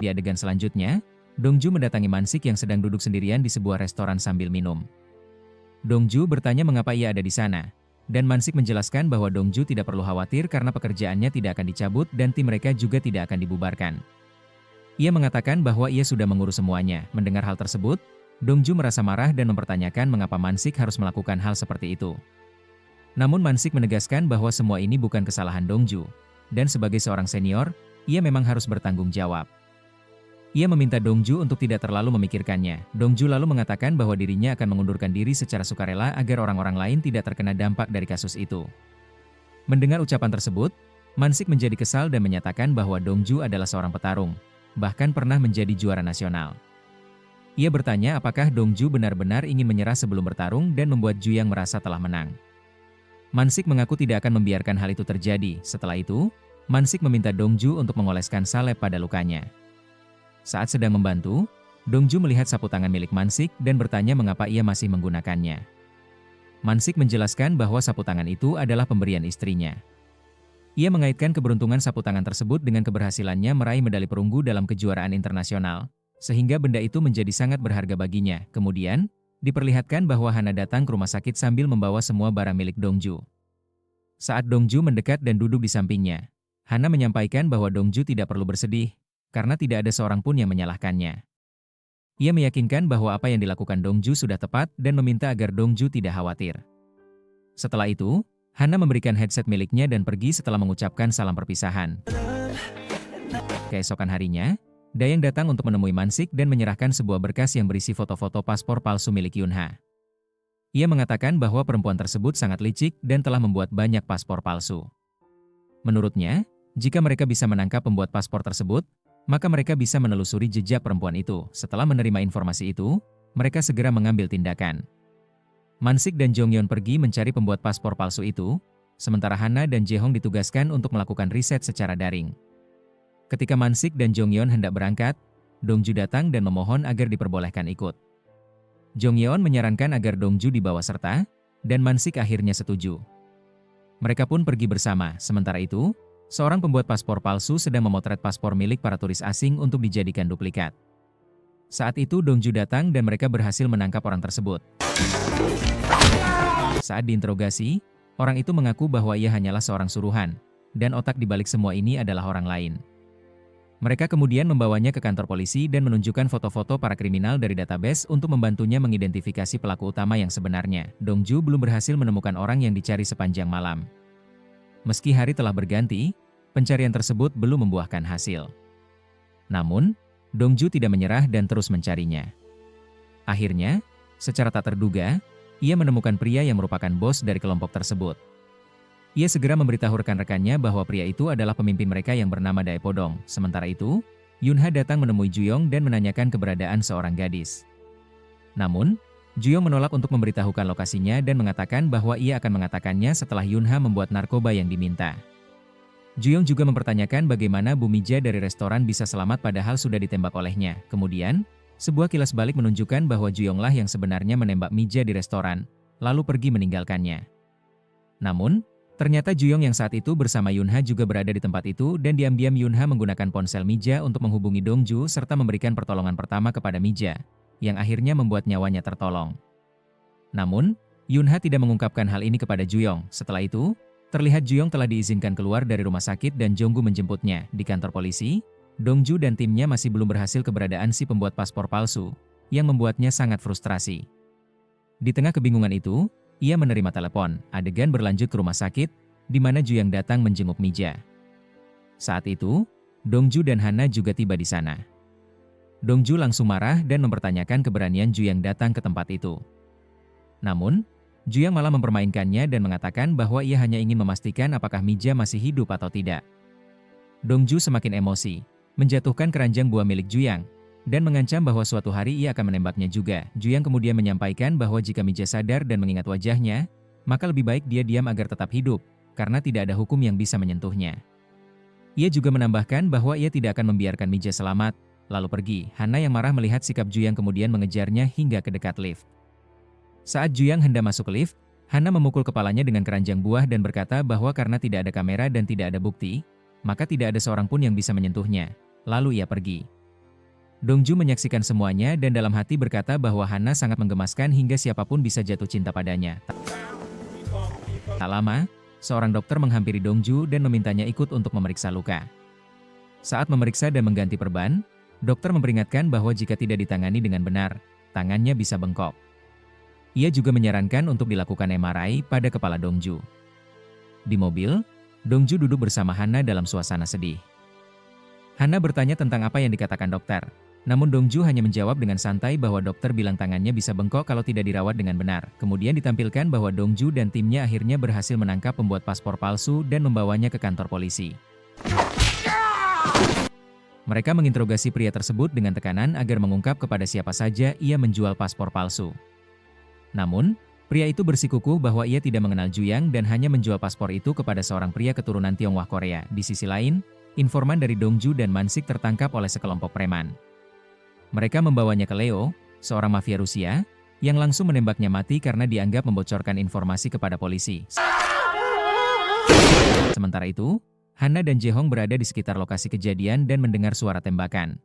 Di adegan selanjutnya, Dongju mendatangi Mansik yang sedang duduk sendirian di sebuah restoran sambil minum. Dongju bertanya mengapa ia ada di sana, dan Mansik menjelaskan bahwa Dongju tidak perlu khawatir karena pekerjaannya tidak akan dicabut dan tim mereka juga tidak akan dibubarkan. Ia mengatakan bahwa ia sudah mengurus semuanya. Mendengar hal tersebut, Dongju merasa marah dan mempertanyakan mengapa Mansik harus melakukan hal seperti itu. Namun Mansik menegaskan bahwa semua ini bukan kesalahan Dongju, dan sebagai seorang senior, ia memang harus bertanggung jawab. Ia meminta Dongju untuk tidak terlalu memikirkannya. Dongju lalu mengatakan bahwa dirinya akan mengundurkan diri secara sukarela agar orang-orang lain tidak terkena dampak dari kasus itu. Mendengar ucapan tersebut, Mansik menjadi kesal dan menyatakan bahwa Dongju adalah seorang petarung, bahkan pernah menjadi juara nasional. Ia bertanya apakah Dongju benar-benar ingin menyerah sebelum bertarung dan membuat Juyang merasa telah menang. Mansik mengaku tidak akan membiarkan hal itu terjadi. Setelah itu, Mansik meminta Dongju untuk mengoleskan salep pada lukanya. Saat sedang membantu, Dongju melihat sapu tangan milik Mansik dan bertanya mengapa ia masih menggunakannya. Mansik menjelaskan bahwa sapu tangan itu adalah pemberian istrinya. Ia mengaitkan keberuntungan sapu tangan tersebut dengan keberhasilannya meraih medali perunggu dalam kejuaraan internasional, sehingga benda itu menjadi sangat berharga baginya. Kemudian, diperlihatkan bahwa Hana datang ke rumah sakit sambil membawa semua barang milik Dongju. Saat Dongju mendekat dan duduk di sampingnya, Hana menyampaikan bahwa Dongju tidak perlu bersedih, karena tidak ada seorang pun yang menyalahkannya. Ia meyakinkan bahwa apa yang dilakukan Dongju sudah tepat dan meminta agar Dongju tidak khawatir. Setelah itu, Hana memberikan headset miliknya dan pergi setelah mengucapkan salam perpisahan. Keesokan harinya, Dayang datang untuk menemui Mansik dan menyerahkan sebuah berkas yang berisi foto-foto paspor palsu milik Yunha. Ia mengatakan bahwa perempuan tersebut sangat licik dan telah membuat banyak paspor palsu. Menurutnya, jika mereka bisa menangkap pembuat paspor tersebut, maka mereka bisa menelusuri jejak perempuan itu. Setelah menerima informasi itu, mereka segera mengambil tindakan. Mansik dan Jongyeon pergi mencari pembuat paspor palsu itu, sementara Hana dan Jehong ditugaskan untuk melakukan riset secara daring. Ketika Mansik dan Jongyeon hendak berangkat, Dongju datang dan memohon agar diperbolehkan ikut. Jongyeon menyarankan agar Dongju dibawa serta, dan Mansik akhirnya setuju. Mereka pun pergi bersama. Sementara itu, seorang pembuat paspor palsu sedang memotret paspor milik para turis asing untuk dijadikan duplikat. Saat itu Dongju datang dan mereka berhasil menangkap orang tersebut. Saat diinterogasi, orang itu mengaku bahwa ia hanyalah seorang suruhan, dan otak di balik semua ini adalah orang lain. Mereka kemudian membawanya ke kantor polisi dan menunjukkan foto-foto para kriminal dari database untuk membantunya mengidentifikasi pelaku utama yang sebenarnya. Dongju belum berhasil menemukan orang yang dicari sepanjang malam. Meski hari telah berganti, pencarian tersebut belum membuahkan hasil. Namun, Dongju tidak menyerah dan terus mencarinya. Akhirnya, secara tak terduga, ia menemukan pria yang merupakan bos dari kelompok tersebut. Ia segera memberitahu rekan-rekannya bahwa pria itu adalah pemimpin mereka yang bernama Daepodong. Sementara itu, Yunha datang menemui Juyong dan menanyakan keberadaan seorang gadis. Namun, Juyong menolak untuk memberitahukan lokasinya dan mengatakan bahwa ia akan mengatakannya setelah Yunha membuat narkoba yang diminta. Juyong juga mempertanyakan bagaimana Bu Mija dari restoran bisa selamat padahal sudah ditembak olehnya. Kemudian, sebuah kilas balik menunjukkan bahwa Juyonglah yang sebenarnya menembak Mija di restoran, lalu pergi meninggalkannya. Namun, ternyata Juyong yang saat itu bersama Yunha juga berada di tempat itu dan diam-diam Yunha menggunakan ponsel Mija untuk menghubungi Dongju serta memberikan pertolongan pertama kepada Mija, yang akhirnya membuat nyawanya tertolong. Namun, Yunha tidak mengungkapkan hal ini kepada Juyong. Setelah itu, terlihat Juyong telah diizinkan keluar dari rumah sakit dan Jonggu menjemputnya. Di kantor polisi, Dongju dan timnya masih belum berhasil keberadaan si pembuat paspor palsu, yang membuatnya sangat frustrasi. Di tengah kebingungan itu, ia menerima telepon. Adegan berlanjut ke rumah sakit, di mana Juyang datang menjenguk Mija. Saat itu, Dongju dan Hana juga tiba di sana. Dongju langsung marah dan mempertanyakan keberanian Juyang datang ke tempat itu. Namun, Juyang malah mempermainkannya dan mengatakan bahwa ia hanya ingin memastikan apakah Mija masih hidup atau tidak. Dongju semakin emosi, menjatuhkan keranjang buah milik Juyang, dan mengancam bahwa suatu hari ia akan menembaknya juga. Juyang kemudian menyampaikan bahwa jika Mija sadar dan mengingat wajahnya, maka lebih baik dia diam agar tetap hidup, karena tidak ada hukum yang bisa menyentuhnya. Ia juga menambahkan bahwa ia tidak akan membiarkan Mija selamat, lalu pergi. Hana yang marah melihat sikap Juyang kemudian mengejarnya hingga ke dekat lift. Saat Juyang hendak masuk ke lift, Hana memukul kepalanya dengan keranjang buah dan berkata bahwa karena tidak ada kamera dan tidak ada bukti, maka tidak ada seorang pun yang bisa menyentuhnya. Lalu ia pergi. Dongju menyaksikan semuanya dan dalam hati berkata bahwa Hana sangat menggemaskan hingga siapapun bisa jatuh cinta padanya. Tak lama, seorang dokter menghampiri Dongju dan memintanya ikut untuk memeriksa luka. Saat memeriksa dan mengganti perban, dokter memperingatkan bahwa jika tidak ditangani dengan benar, tangannya bisa bengkok. Ia juga menyarankan untuk dilakukan MRI pada kepala Dongju. Di mobil, Dongju duduk bersama Hana dalam suasana sedih. Hana bertanya tentang apa yang dikatakan dokter. Namun Dongju hanya menjawab dengan santai bahwa dokter bilang tangannya bisa bengkok kalau tidak dirawat dengan benar. Kemudian ditampilkan bahwa Dongju dan timnya akhirnya berhasil menangkap pembuat paspor palsu dan membawanya ke kantor polisi. Mereka menginterogasi pria tersebut dengan tekanan agar mengungkap kepada siapa saja ia menjual paspor palsu. Namun, pria itu bersikukuh bahwa ia tidak mengenal Juyang dan hanya menjual paspor itu kepada seorang pria keturunan Tionghoa Korea. Di sisi lain, informan dari Dongju dan Mansik tertangkap oleh sekelompok preman. Mereka membawanya ke Leo, seorang mafia Rusia, yang langsung menembaknya mati karena dianggap membocorkan informasi kepada polisi. Sementara itu, Hana dan Jehong berada di sekitar lokasi kejadian dan mendengar suara tembakan.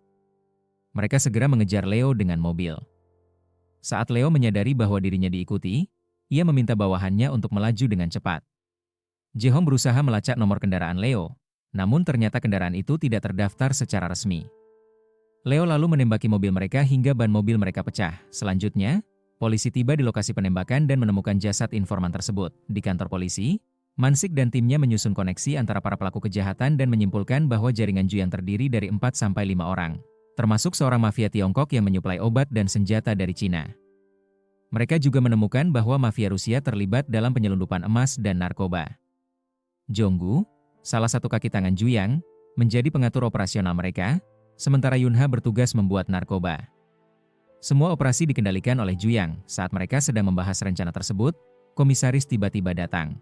Mereka segera mengejar Leo dengan mobil. Saat Leo menyadari bahwa dirinya diikuti, ia meminta bawahannya untuk melaju dengan cepat. Jehong berusaha melacak nomor kendaraan Leo, namun ternyata kendaraan itu tidak terdaftar secara resmi. Leo lalu menembaki mobil mereka hingga ban mobil mereka pecah. Selanjutnya, polisi tiba di lokasi penembakan dan menemukan jasad informan tersebut. Di kantor polisi, Mansik dan timnya menyusun koneksi antara para pelaku kejahatan dan menyimpulkan bahwa jaringan Juyang terdiri dari 4-5 orang, termasuk seorang mafia Tiongkok yang menyuplai obat dan senjata dari Cina. Mereka juga menemukan bahwa mafia Rusia terlibat dalam penyelundupan emas dan narkoba. Jonggu, salah satu kaki tangan Juyang, menjadi pengatur operasional mereka, sementara Yunha bertugas membuat narkoba. Semua operasi dikendalikan oleh Juyang. Saat mereka sedang membahas rencana tersebut, komisaris tiba-tiba datang.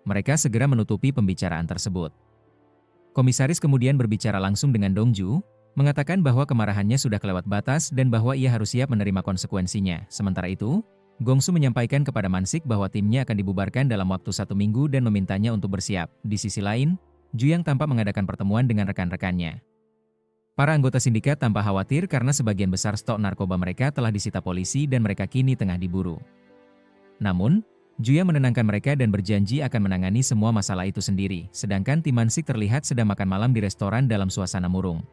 Mereka segera menutupi pembicaraan tersebut. Komisaris kemudian berbicara langsung dengan Dongju, mengatakan bahwa kemarahannya sudah kelewat batas dan bahwa ia harus siap menerima konsekuensinya. Sementara itu, Gongsu menyampaikan kepada Mansik bahwa timnya akan dibubarkan dalam waktu 1 minggu dan memintanya untuk bersiap. Di sisi lain, Juyang tampak mengadakan pertemuan dengan rekan-rekannya. Para anggota sindikat tampak khawatir karena sebagian besar stok narkoba mereka telah disita polisi dan mereka kini tengah diburu. Namun, Juyang menenangkan mereka dan berjanji akan menangani semua masalah itu sendiri, sedangkan tim Mansik terlihat sedang makan malam di restoran dalam suasana murung.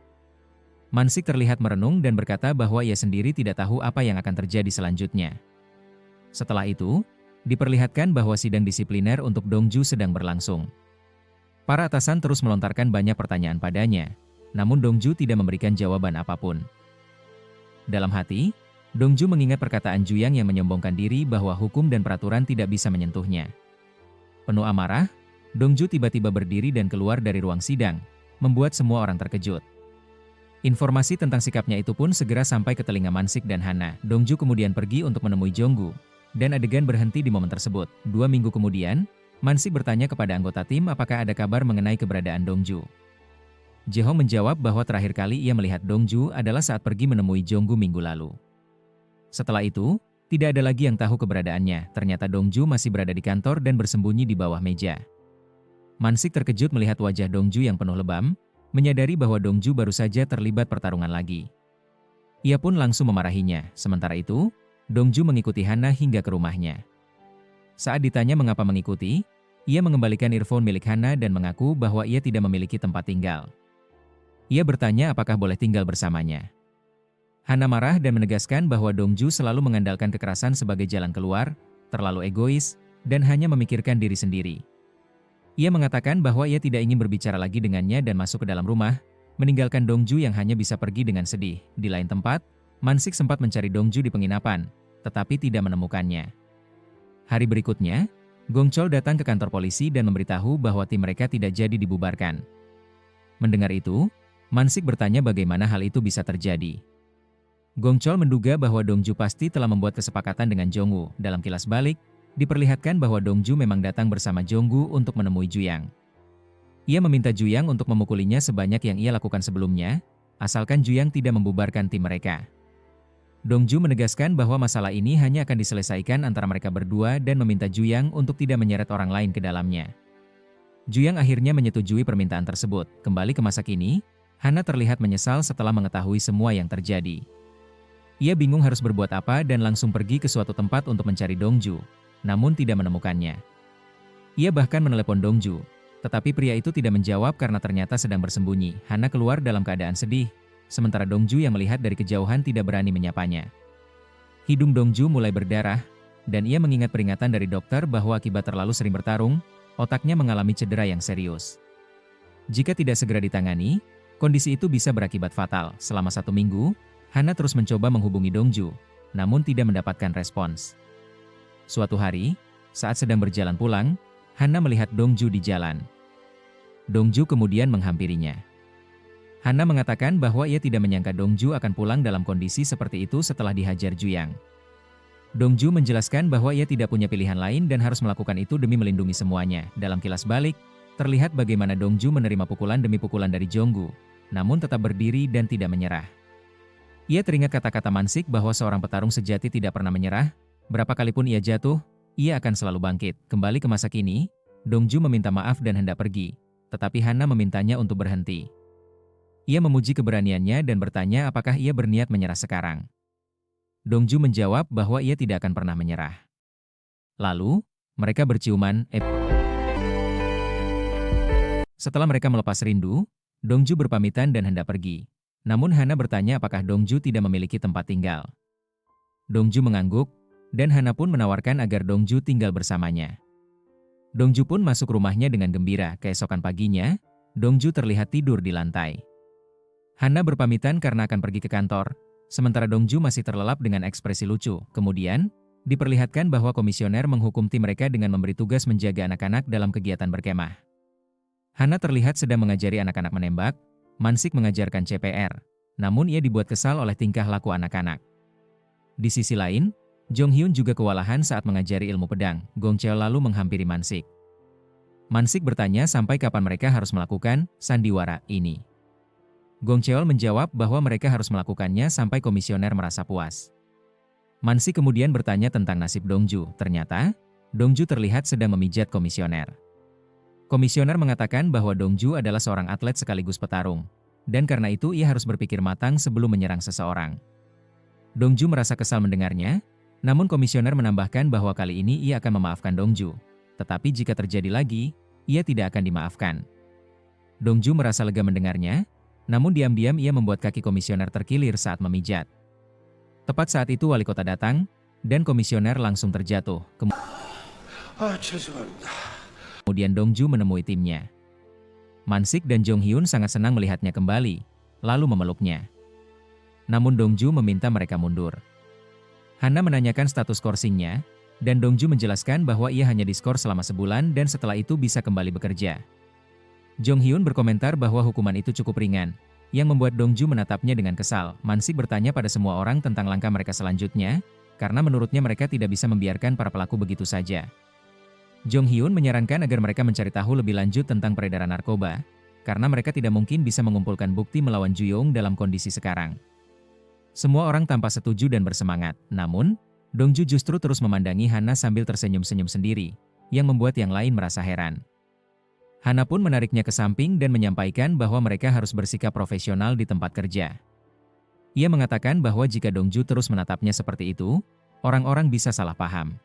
Mansik terlihat merenung dan berkata bahwa ia sendiri tidak tahu apa yang akan terjadi selanjutnya. Setelah itu, diperlihatkan bahwa sidang disipliner untuk Dongju sedang berlangsung. Para atasan terus melontarkan banyak pertanyaan padanya, namun Dongju tidak memberikan jawaban apapun. Dalam hati, Dongju mengingat perkataan Juyang yang menyombongkan diri bahwa hukum dan peraturan tidak bisa menyentuhnya. Penuh amarah, Dongju tiba-tiba berdiri dan keluar dari ruang sidang, membuat semua orang terkejut. Informasi tentang sikapnya itu pun segera sampai ke telinga Mansik dan Hana. Dongju kemudian pergi untuk menemui Jonggu, dan adegan berhenti di momen tersebut. 2 minggu kemudian, Mansik bertanya kepada anggota tim apakah ada kabar mengenai keberadaan Dongju. Jehong menjawab bahwa terakhir kali ia melihat Dongju adalah saat pergi menemui Jonggu minggu lalu. Setelah itu, tidak ada lagi yang tahu keberadaannya. Ternyata Dongju masih berada di kantor dan bersembunyi di bawah meja. Mansik terkejut melihat wajah Dongju yang penuh lebam, menyadari bahwa Dongju baru saja terlibat pertarungan lagi. Ia pun langsung memarahinya. Sementara itu, Dongju mengikuti Hana hingga ke rumahnya. Saat ditanya mengapa mengikuti, ia mengembalikan earphone milik Hana dan mengaku bahwa ia tidak memiliki tempat tinggal. Ia bertanya apakah boleh tinggal bersamanya. Hana marah dan menegaskan bahwa Dongju selalu mengandalkan kekerasan sebagai jalan keluar, terlalu egois, dan hanya memikirkan diri sendiri. Ia mengatakan bahwa ia tidak ingin berbicara lagi dengannya dan masuk ke dalam rumah, meninggalkan Dongju yang hanya bisa pergi dengan sedih. Di lain tempat, Mansik sempat mencari Dongju di penginapan, tetapi tidak menemukannya. Hari berikutnya, Gongchol datang ke kantor polisi dan memberitahu bahwa tim mereka tidak jadi dibubarkan. Mendengar itu, Mansik bertanya bagaimana hal itu bisa terjadi. Gongchol menduga bahwa Dongju pasti telah membuat kesepakatan dengan Jongwoo. Dalam kilas balik, diperlihatkan bahwa Dongju memang datang bersama Jonggu untuk menemui Juyang. Ia meminta Juyang untuk memukulinya sebanyak yang ia lakukan sebelumnya, asalkan Juyang tidak membubarkan tim mereka. Dongju menegaskan bahwa masalah ini hanya akan diselesaikan antara mereka berdua dan meminta Juyang untuk tidak menyeret orang lain ke dalamnya. Juyang akhirnya menyetujui permintaan tersebut. Kembali ke masa kini, Hana terlihat menyesal setelah mengetahui semua yang terjadi. Ia bingung harus berbuat apa dan langsung pergi ke suatu tempat untuk mencari Dongju, namun tidak menemukannya. Ia bahkan menelepon Dongju, tetapi pria itu tidak menjawab karena ternyata sedang bersembunyi. Hana keluar dalam keadaan sedih, sementara Dongju yang melihat dari kejauhan tidak berani menyapanya. Hidung Dongju mulai berdarah, dan ia mengingat peringatan dari dokter bahwa akibat terlalu sering bertarung, otaknya mengalami cedera yang serius. Jika tidak segera ditangani, kondisi itu bisa berakibat fatal. Selama 1 minggu, Hana terus mencoba menghubungi Dongju, namun tidak mendapatkan respons. Suatu hari, saat sedang berjalan pulang, Hana melihat Dongju di jalan. Dongju kemudian menghampirinya. Hana mengatakan bahwa ia tidak menyangka Dongju akan pulang dalam kondisi seperti itu setelah dihajar Juyang. Dongju menjelaskan bahwa ia tidak punya pilihan lain dan harus melakukan itu demi melindungi semuanya. Dalam kilas balik, terlihat bagaimana Dongju menerima pukulan demi pukulan dari Jonggu, namun tetap berdiri dan tidak menyerah. Ia teringat kata-kata Mansik bahwa seorang petarung sejati tidak pernah menyerah, berapa kalipun ia jatuh, ia akan selalu bangkit. Kembali ke masa kini, Dongju meminta maaf dan hendak pergi, tetapi Hana memintanya untuk berhenti. Ia memuji keberaniannya dan bertanya apakah ia berniat menyerah sekarang. Dongju menjawab bahwa ia tidak akan pernah menyerah. Lalu, mereka berciuman. Setelah mereka melepas rindu, Dongju berpamitan dan hendak pergi. Namun Hana bertanya apakah Dongju tidak memiliki tempat tinggal. Dongju mengangguk, dan Hana pun menawarkan agar Dongju tinggal bersamanya. Dongju pun masuk rumahnya dengan gembira. Keesokan paginya, Dongju terlihat tidur di lantai. Hana berpamitan karena akan pergi ke kantor, sementara Dongju masih terlelap dengan ekspresi lucu. Kemudian, diperlihatkan bahwa komisioner menghukum tim mereka dengan memberi tugas menjaga anak-anak dalam kegiatan berkemah. Hana terlihat sedang mengajari anak-anak menembak, Mansik mengajarkan CPR, namun ia dibuat kesal oleh tingkah laku anak-anak. Di sisi lain, Jong Hyun juga kewalahan saat mengajari ilmu pedang. Gong Cheo lalu menghampiri Mansik. Mansik bertanya sampai kapan mereka harus melakukan sandiwara ini. Gong Cheol menjawab bahwa mereka harus melakukannya sampai komisioner merasa puas. Mansi kemudian bertanya tentang nasib Dongju. Ternyata, Dongju terlihat sedang memijat komisioner. Komisioner mengatakan bahwa Dongju adalah seorang atlet sekaligus petarung, dan karena itu ia harus berpikir matang sebelum menyerang seseorang. Dongju merasa kesal mendengarnya, namun komisioner menambahkan bahwa kali ini ia akan memaafkan Dongju. Tetapi jika terjadi lagi, ia tidak akan dimaafkan. Dongju merasa lega mendengarnya, namun diam-diam ia membuat kaki komisioner terkilir saat memijat. Tepat saat itu wali kota datang, dan komisioner langsung terjatuh. Kemudian Dongju menemui timnya. Mansik dan Jong Hyun sangat senang melihatnya kembali, lalu memeluknya. Namun Dongju meminta mereka mundur. Hana menanyakan status skorsingnya, dan Dongju menjelaskan bahwa ia hanya diskor selama sebulan dan setelah itu bisa kembali bekerja. Jong Hyun berkomentar bahwa hukuman itu cukup ringan, yang membuat Dongju menatapnya dengan kesal. Mansik bertanya pada semua orang tentang langkah mereka selanjutnya, karena menurutnya mereka tidak bisa membiarkan para pelaku begitu saja. Jong Hyun menyarankan agar mereka mencari tahu lebih lanjut tentang peredaran narkoba, karena mereka tidak mungkin bisa mengumpulkan bukti melawan Ju-young dalam kondisi sekarang. Semua orang tampak setuju dan bersemangat, namun, Dongju justru terus memandangi Hana sambil tersenyum-senyum sendiri, yang membuat yang lain merasa heran. Hana pun menariknya ke samping dan menyampaikan bahwa mereka harus bersikap profesional di tempat kerja. Ia mengatakan bahwa jika Dongju terus menatapnya seperti itu, orang-orang bisa salah paham.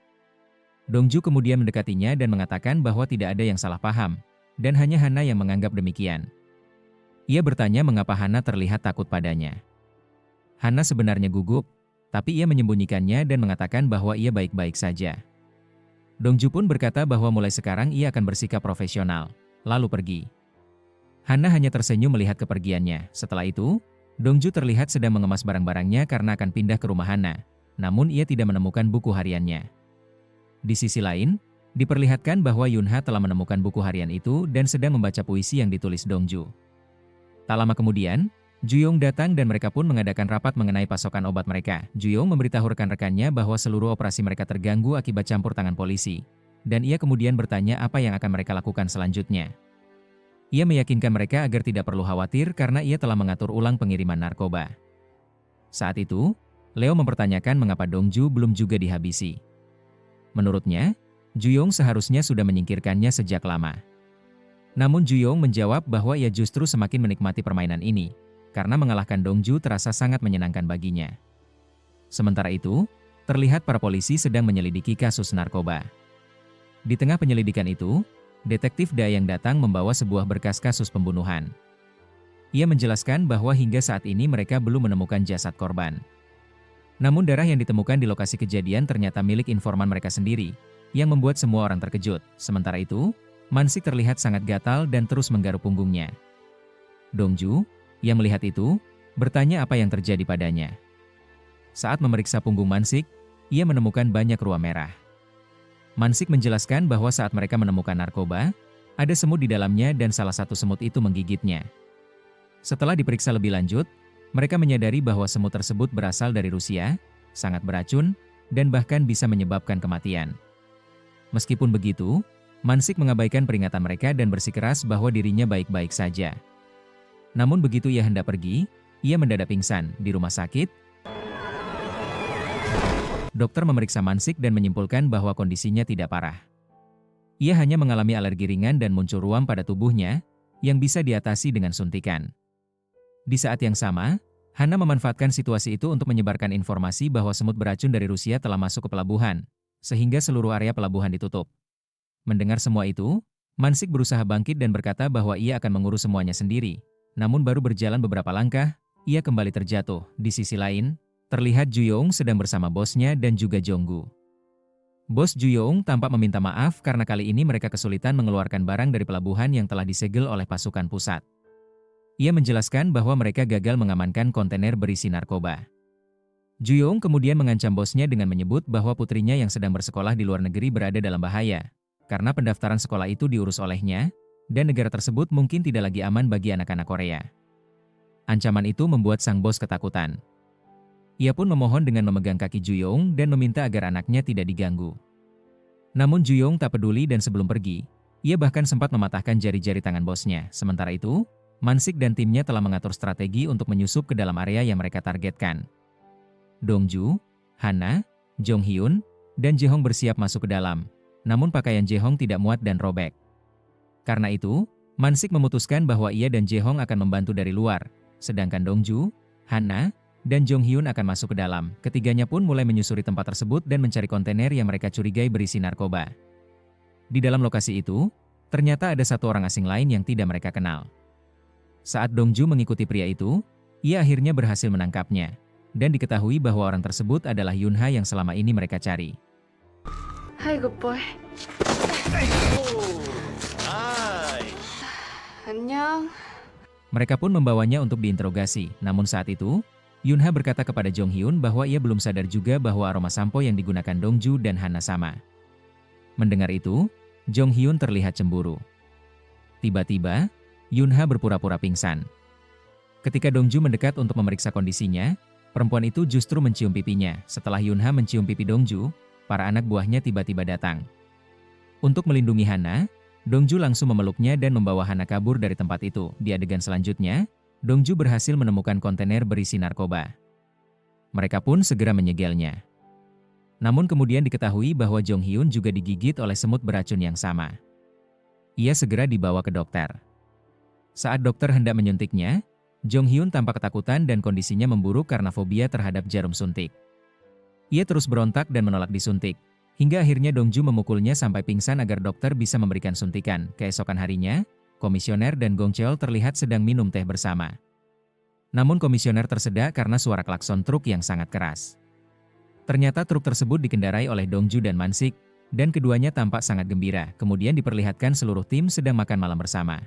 Dongju kemudian mendekatinya dan mengatakan bahwa tidak ada yang salah paham, dan hanya Hana yang menganggap demikian. Ia bertanya mengapa Hana terlihat takut padanya. Hana sebenarnya gugup, tapi ia menyembunyikannya dan mengatakan bahwa ia baik-baik saja. Dongju pun berkata bahwa mulai sekarang ia akan bersikap profesional, lalu pergi. Hana hanya tersenyum melihat kepergiannya. Setelah itu, Dongju terlihat sedang mengemas barang-barangnya karena akan pindah ke rumah Hana, namun ia tidak menemukan buku hariannya. Di sisi lain, diperlihatkan bahwa Yunha telah menemukan buku harian itu dan sedang membaca puisi yang ditulis Dongju. Tak lama kemudian, Ju-young datang dan mereka pun mengadakan rapat mengenai pasokan obat mereka. Ju-young memberitahu rekan-rekannya bahwa seluruh operasi mereka terganggu akibat campur tangan polisi, dan ia kemudian bertanya apa yang akan mereka lakukan selanjutnya. Ia meyakinkan mereka agar tidak perlu khawatir karena ia telah mengatur ulang pengiriman narkoba. Saat itu, Leo mempertanyakan mengapa Dongju belum juga dihabisi. Menurutnya, Ju-young seharusnya sudah menyingkirkannya sejak lama. Namun Ju-young menjawab bahwa ia justru semakin menikmati permainan ini, karena mengalahkan Dongju terasa sangat menyenangkan baginya. Sementara itu, terlihat para polisi sedang menyelidiki kasus narkoba. Di tengah penyelidikan itu, detektif Da yang datang membawa sebuah berkas kasus pembunuhan. Ia menjelaskan bahwa hingga saat ini mereka belum menemukan jasad korban. Namun darah yang ditemukan di lokasi kejadian ternyata milik informan mereka sendiri, yang membuat semua orang terkejut. Sementara itu, Mansik terlihat sangat gatal dan terus menggaruk punggungnya. Dongju, yang melihat itu, bertanya apa yang terjadi padanya. Saat memeriksa punggung Mansik, ia menemukan banyak ruam merah. Mansik menjelaskan bahwa saat mereka menemukan narkoba, ada semut di dalamnya dan salah satu semut itu menggigitnya. Setelah diperiksa lebih lanjut, mereka menyadari bahwa semut tersebut berasal dari Rusia, sangat beracun, dan bahkan bisa menyebabkan kematian. Meskipun begitu, Mansik mengabaikan peringatan mereka dan bersikeras bahwa dirinya baik-baik saja. Namun begitu ia hendak pergi, ia mendadak pingsan di rumah sakit. Dokter memeriksa Mansik dan menyimpulkan bahwa kondisinya tidak parah. Ia hanya mengalami alergi ringan dan muncul ruam pada tubuhnya, yang bisa diatasi dengan suntikan. Di saat yang sama, Hana memanfaatkan situasi itu untuk menyebarkan informasi bahwa semut beracun dari Rusia telah masuk ke pelabuhan, sehingga seluruh area pelabuhan ditutup. Mendengar semua itu, Mansik berusaha bangkit dan berkata bahwa ia akan mengurus semuanya sendiri. Namun baru berjalan beberapa langkah, ia kembali terjatuh. Di sisi lain, terlihat Ju-young sedang bersama bosnya dan juga Jonggu. Bos Ju-young tampak meminta maaf karena kali ini mereka kesulitan mengeluarkan barang dari pelabuhan yang telah disegel oleh pasukan pusat. Ia menjelaskan bahwa mereka gagal mengamankan kontainer berisi narkoba. Ju-young kemudian mengancam bosnya dengan menyebut bahwa putrinya yang sedang bersekolah di luar negeri berada dalam bahaya, karena pendaftaran sekolah itu diurus olehnya, dan negara tersebut mungkin tidak lagi aman bagi anak-anak Korea. Ancaman itu membuat sang bos ketakutan. Ia pun memohon dengan memegang kaki Ju-young dan meminta agar anaknya tidak diganggu. Namun Ju-young tak peduli dan sebelum pergi, ia bahkan sempat mematahkan jari-jari tangan bosnya. Sementara itu, Mansik dan timnya telah mengatur strategi untuk menyusup ke dalam area yang mereka targetkan. Dongju, Hana, Jong Hyun, dan Jae-hong bersiap masuk ke dalam. Namun pakaian Jae-hong tidak muat dan robek. Karena itu, Man-sik memutuskan bahwa ia dan Jae-hong akan membantu dari luar, sedangkan Dong-ju, Hana, dan Jong Hyun akan masuk ke dalam. Ketiganya pun mulai menyusuri tempat tersebut dan mencari kontainer yang mereka curigai berisi narkoba. Di dalam lokasi itu, ternyata ada satu orang asing lain yang tidak mereka kenal. Saat Dong-ju mengikuti pria itu, ia akhirnya berhasil menangkapnya. Dan diketahui bahwa orang tersebut adalah Yun-ha yang selama ini mereka cari. Hai, good boy. Annyeong. Mereka pun membawanya untuk diinterogasi, namun saat itu, Yun-ha berkata kepada Jong Hyun bahwa ia belum sadar juga bahwa aroma sampo yang digunakan Dong-ju dan Hana sama. Mendengar itu, Jong Hyun terlihat cemburu. Tiba-tiba, Yun-ha berpura-pura pingsan. Ketika Dong-ju mendekat untuk memeriksa kondisinya, perempuan itu justru mencium pipinya. Setelah Yun-ha mencium pipi Dong-ju, para anak buahnya tiba-tiba datang. Untuk melindungi Hana, Dong-ju langsung memeluknya dan membawa Hana kabur dari tempat itu. Di adegan selanjutnya, Dong-ju berhasil menemukan kontainer berisi narkoba. Mereka pun segera menyegelnya. Namun kemudian diketahui bahwa Jong Hyun juga digigit oleh semut beracun yang sama. Ia segera dibawa ke dokter. Saat dokter hendak menyuntiknya, Jong Hyun tampak ketakutan dan kondisinya memburuk karena fobia terhadap jarum suntik. Ia terus berontak dan menolak disuntik, hingga akhirnya Dong-ju memukulnya sampai pingsan agar dokter bisa memberikan suntikan. Keesokan harinya, komisioner dan Gong Cheol terlihat sedang minum teh bersama. Namun komisioner tersedak karena suara klakson truk yang sangat keras. Ternyata truk tersebut dikendarai oleh Dong-ju dan Man-sik, dan keduanya tampak sangat gembira. Kemudian diperlihatkan seluruh tim sedang makan malam bersama.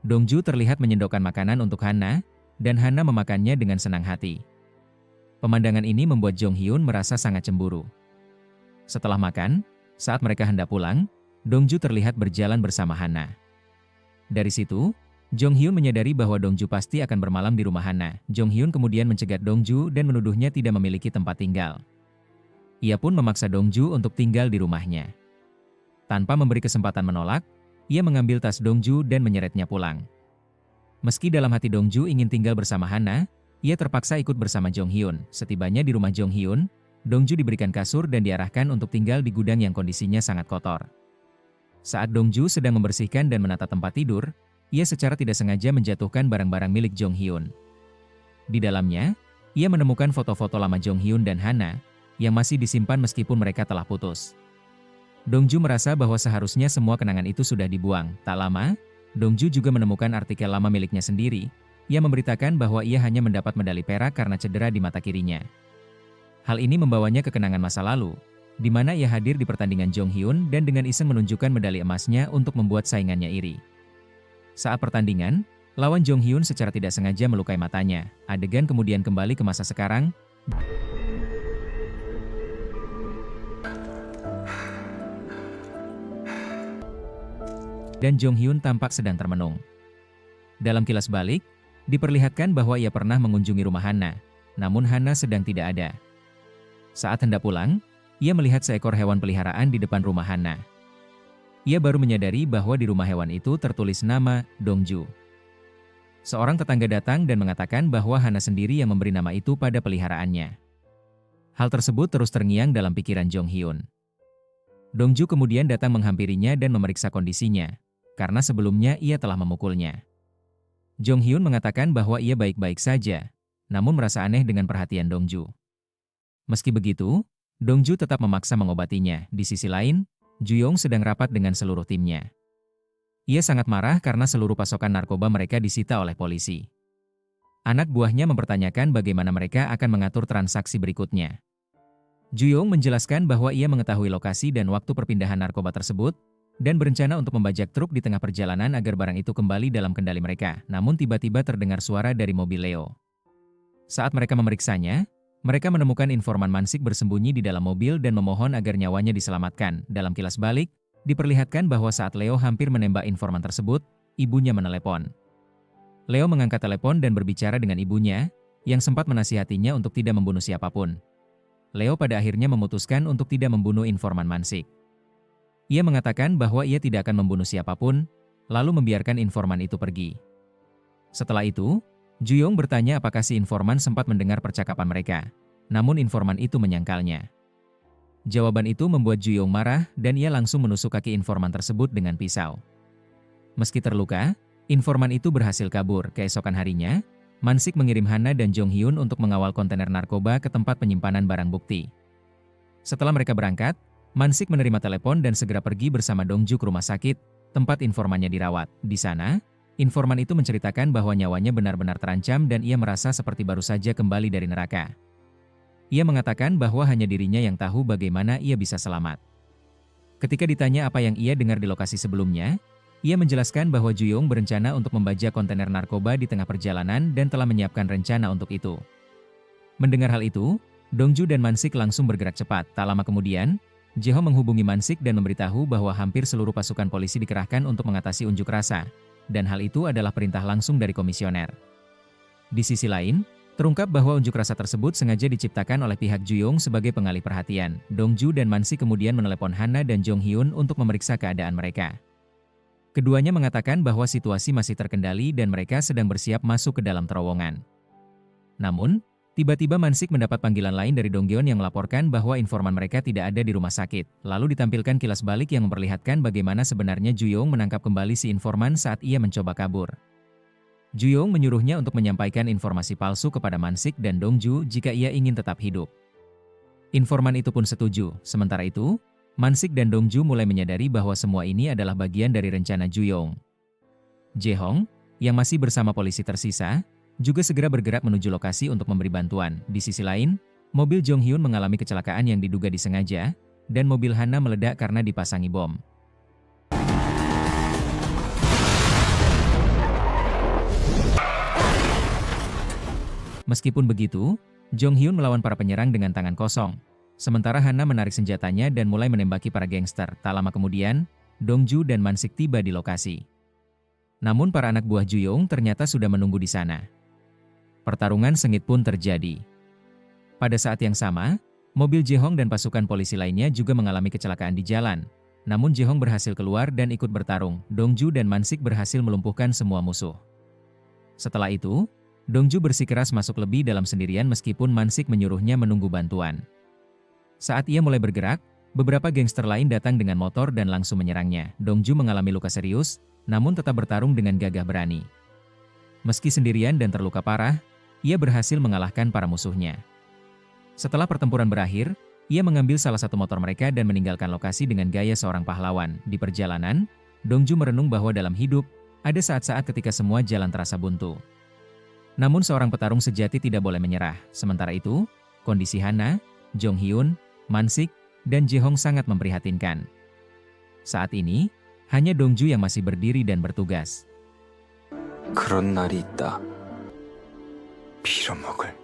Dong-ju terlihat menyendokkan makanan untuk Hana, dan Hana memakannya dengan senang hati. Pemandangan ini membuat Jong Hyun merasa sangat cemburu. Setelah makan, saat mereka hendak pulang, Dong-ju terlihat berjalan bersama Hana. Dari situ, Jong Hyun menyadari bahwa Dong-ju pasti akan bermalam di rumah Hana. Jong Hyun kemudian mencegat Dong-ju dan menuduhnya tidak memiliki tempat tinggal. Ia pun memaksa Dong-ju untuk tinggal di rumahnya. Tanpa memberi kesempatan menolak, ia mengambil tas Dong-ju dan menyeretnya pulang. Meski dalam hati Dong-ju ingin tinggal bersama Hana, ia terpaksa ikut bersama Jong Hyun. Setibanya di rumah Jong Hyun, Dong-ju diberikan kasur dan diarahkan untuk tinggal di gudang yang kondisinya sangat kotor. Saat Dong-ju sedang membersihkan dan menata tempat tidur, ia secara tidak sengaja menjatuhkan barang-barang milik Jong Hyun. Di dalamnya, ia menemukan foto-foto lama Jong Hyun dan Hana, yang masih disimpan meskipun mereka telah putus. Dong-ju merasa bahwa seharusnya semua kenangan itu sudah dibuang. Tak lama, Dong-ju juga menemukan artikel lama miliknya sendiri, yang memberitakan bahwa ia hanya mendapat medali perak karena cedera di mata kirinya. Hal ini membawanya ke kenangan masa lalu, di mana ia hadir di pertandingan Jong Hyun dan dengan iseng menunjukkan medali emasnya untuk membuat saingannya iri. Saat pertandingan, lawan Jong Hyun secara tidak sengaja melukai matanya. Adegan kemudian kembali ke masa sekarang, dan Jong Hyun tampak sedang termenung. Dalam kilas balik, diperlihatkan bahwa ia pernah mengunjungi rumah Hana, namun Hana sedang tidak ada. Saat hendak pulang, ia melihat seekor hewan peliharaan di depan rumah Hana. Ia baru menyadari bahwa di rumah hewan itu tertulis nama Dong-ju. Seorang tetangga datang dan mengatakan bahwa Hana sendiri yang memberi nama itu pada peliharaannya. Hal tersebut terus terngiang dalam pikiran Jong Hyun. Dong-ju kemudian datang menghampirinya dan memeriksa kondisinya, karena sebelumnya ia telah memukulnya. Jong Hyun mengatakan bahwa ia baik-baik saja, namun merasa aneh dengan perhatian Dong-ju. Meski begitu, Dong-ju tetap memaksa mengobatinya. Di sisi lain, Ju-yong sedang rapat dengan seluruh timnya. Ia sangat marah karena seluruh pasokan narkoba mereka disita oleh polisi. Anak buahnya mempertanyakan bagaimana mereka akan mengatur transaksi berikutnya. Ju-yong menjelaskan bahwa ia mengetahui lokasi dan waktu perpindahan narkoba tersebut, dan berencana untuk membajak truk di tengah perjalanan agar barang itu kembali dalam kendali mereka. Namun tiba-tiba terdengar suara dari mobil Leo. Saat mereka memeriksanya, mereka menemukan informan Man-sik bersembunyi di dalam mobil dan memohon agar nyawanya diselamatkan. Dalam kilas balik, diperlihatkan bahwa saat Leo hampir menembak informan tersebut, ibunya menelepon. Leo mengangkat telepon dan berbicara dengan ibunya, yang sempat menasihatinya untuk tidak membunuh siapapun. Leo pada akhirnya memutuskan untuk tidak membunuh informan Man-sik. Ia mengatakan bahwa ia tidak akan membunuh siapapun, lalu membiarkan informan itu pergi. Setelah itu, Ju-yong bertanya apakah si informan sempat mendengar percakapan mereka. namun informan itu menyangkalnya. Jawaban itu membuat Ju-yong marah dan ia langsung menusuk kaki informan tersebut dengan pisau. Meski terluka, informan itu berhasil kabur. Keesokan harinya, Mansik mengirim Hana dan Jong Hyun untuk mengawal kontainer narkoba ke tempat penyimpanan barang bukti. Setelah mereka berangkat, Mansik menerima telepon dan segera pergi bersama Dongju ke rumah sakit, tempat informannya dirawat. Di sana, informan itu menceritakan bahwa nyawanya benar-benar terancam dan ia merasa seperti baru saja kembali dari neraka. Ia mengatakan bahwa hanya dirinya yang tahu bagaimana ia bisa selamat. Ketika ditanya apa yang ia dengar di lokasi sebelumnya, ia menjelaskan bahwa Ju-yong berencana untuk membajak kontainer narkoba di tengah perjalanan dan telah menyiapkan rencana untuk itu. Mendengar hal itu, Dongju dan Mansik langsung bergerak cepat. Tak lama kemudian, Jae-ho menghubungi Mansik dan memberitahu bahwa hampir seluruh pasukan polisi dikerahkan untuk mengatasi unjuk rasa, dan hal itu adalah perintah langsung dari komisioner. Di sisi lain, terungkap bahwa unjuk rasa tersebut sengaja diciptakan oleh pihak Ju-yong sebagai pengalih perhatian. Dongju dan Mansik kemudian menelepon Hana dan Jong Hyun untuk memeriksa keadaan mereka. Keduanya mengatakan bahwa situasi masih terkendali dan mereka sedang bersiap masuk ke dalam terowongan. Namun, tiba-tiba Mansik mendapat panggilan lain dari Donggeon yang melaporkan bahwa informan mereka tidak ada di rumah sakit. Lalu ditampilkan kilas balik yang memperlihatkan bagaimana sebenarnya Ju-yong menangkap kembali si informan saat ia mencoba kabur. Ju-yong menyuruhnya untuk menyampaikan informasi palsu kepada Mansik dan Dongju jika ia ingin tetap hidup. Informan itu pun setuju. Sementara itu, Mansik dan Dongju mulai menyadari bahwa semua ini adalah bagian dari rencana Ju-yong. Jae-hong, yang masih bersama polisi tersisa, juga segera bergerak menuju lokasi untuk memberi bantuan. Di sisi lain, mobil Jong Hyun mengalami kecelakaan yang diduga disengaja, dan mobil Hana meledak karena dipasangi bom. Meskipun begitu, Jong Hyun melawan para penyerang dengan tangan kosong. Sementara Hana menarik senjatanya dan mulai menembaki para gangster. Tak lama kemudian, Dongju dan Mansik tiba di lokasi. Namun para anak buah Ju-yong ternyata sudah menunggu di sana. Pertarungan sengit pun terjadi. Pada saat yang sama, mobil Jae-hong dan pasukan polisi lainnya juga mengalami kecelakaan di jalan. Namun Jae-hong berhasil keluar dan ikut bertarung. Dongju dan Mansik berhasil melumpuhkan semua musuh. Setelah itu, Dongju bersikeras masuk lebih dalam sendirian meskipun Mansik menyuruhnya menunggu bantuan. Saat ia mulai bergerak, beberapa gangster lain datang dengan motor dan langsung menyerangnya. Dongju mengalami luka serius, namun tetap bertarung dengan gagah berani. Meski sendirian dan terluka parah, ia berhasil mengalahkan para musuhnya. Setelah pertempuran berakhir, ia mengambil salah satu motor mereka dan meninggalkan lokasi dengan gaya seorang pahlawan. Di perjalanan, Dongju merenung bahwa dalam hidup, ada saat-saat ketika semua jalan terasa buntu. Namun seorang petarung sejati tidak boleh menyerah. Sementara itu, kondisi Hana, Jong Hyun, Mansik, dan Jae-hong sangat memprihatinkan. Saat ini, hanya Dongju yang masih berdiri dan bertugas. 그런 날이 있다. 빌어먹을.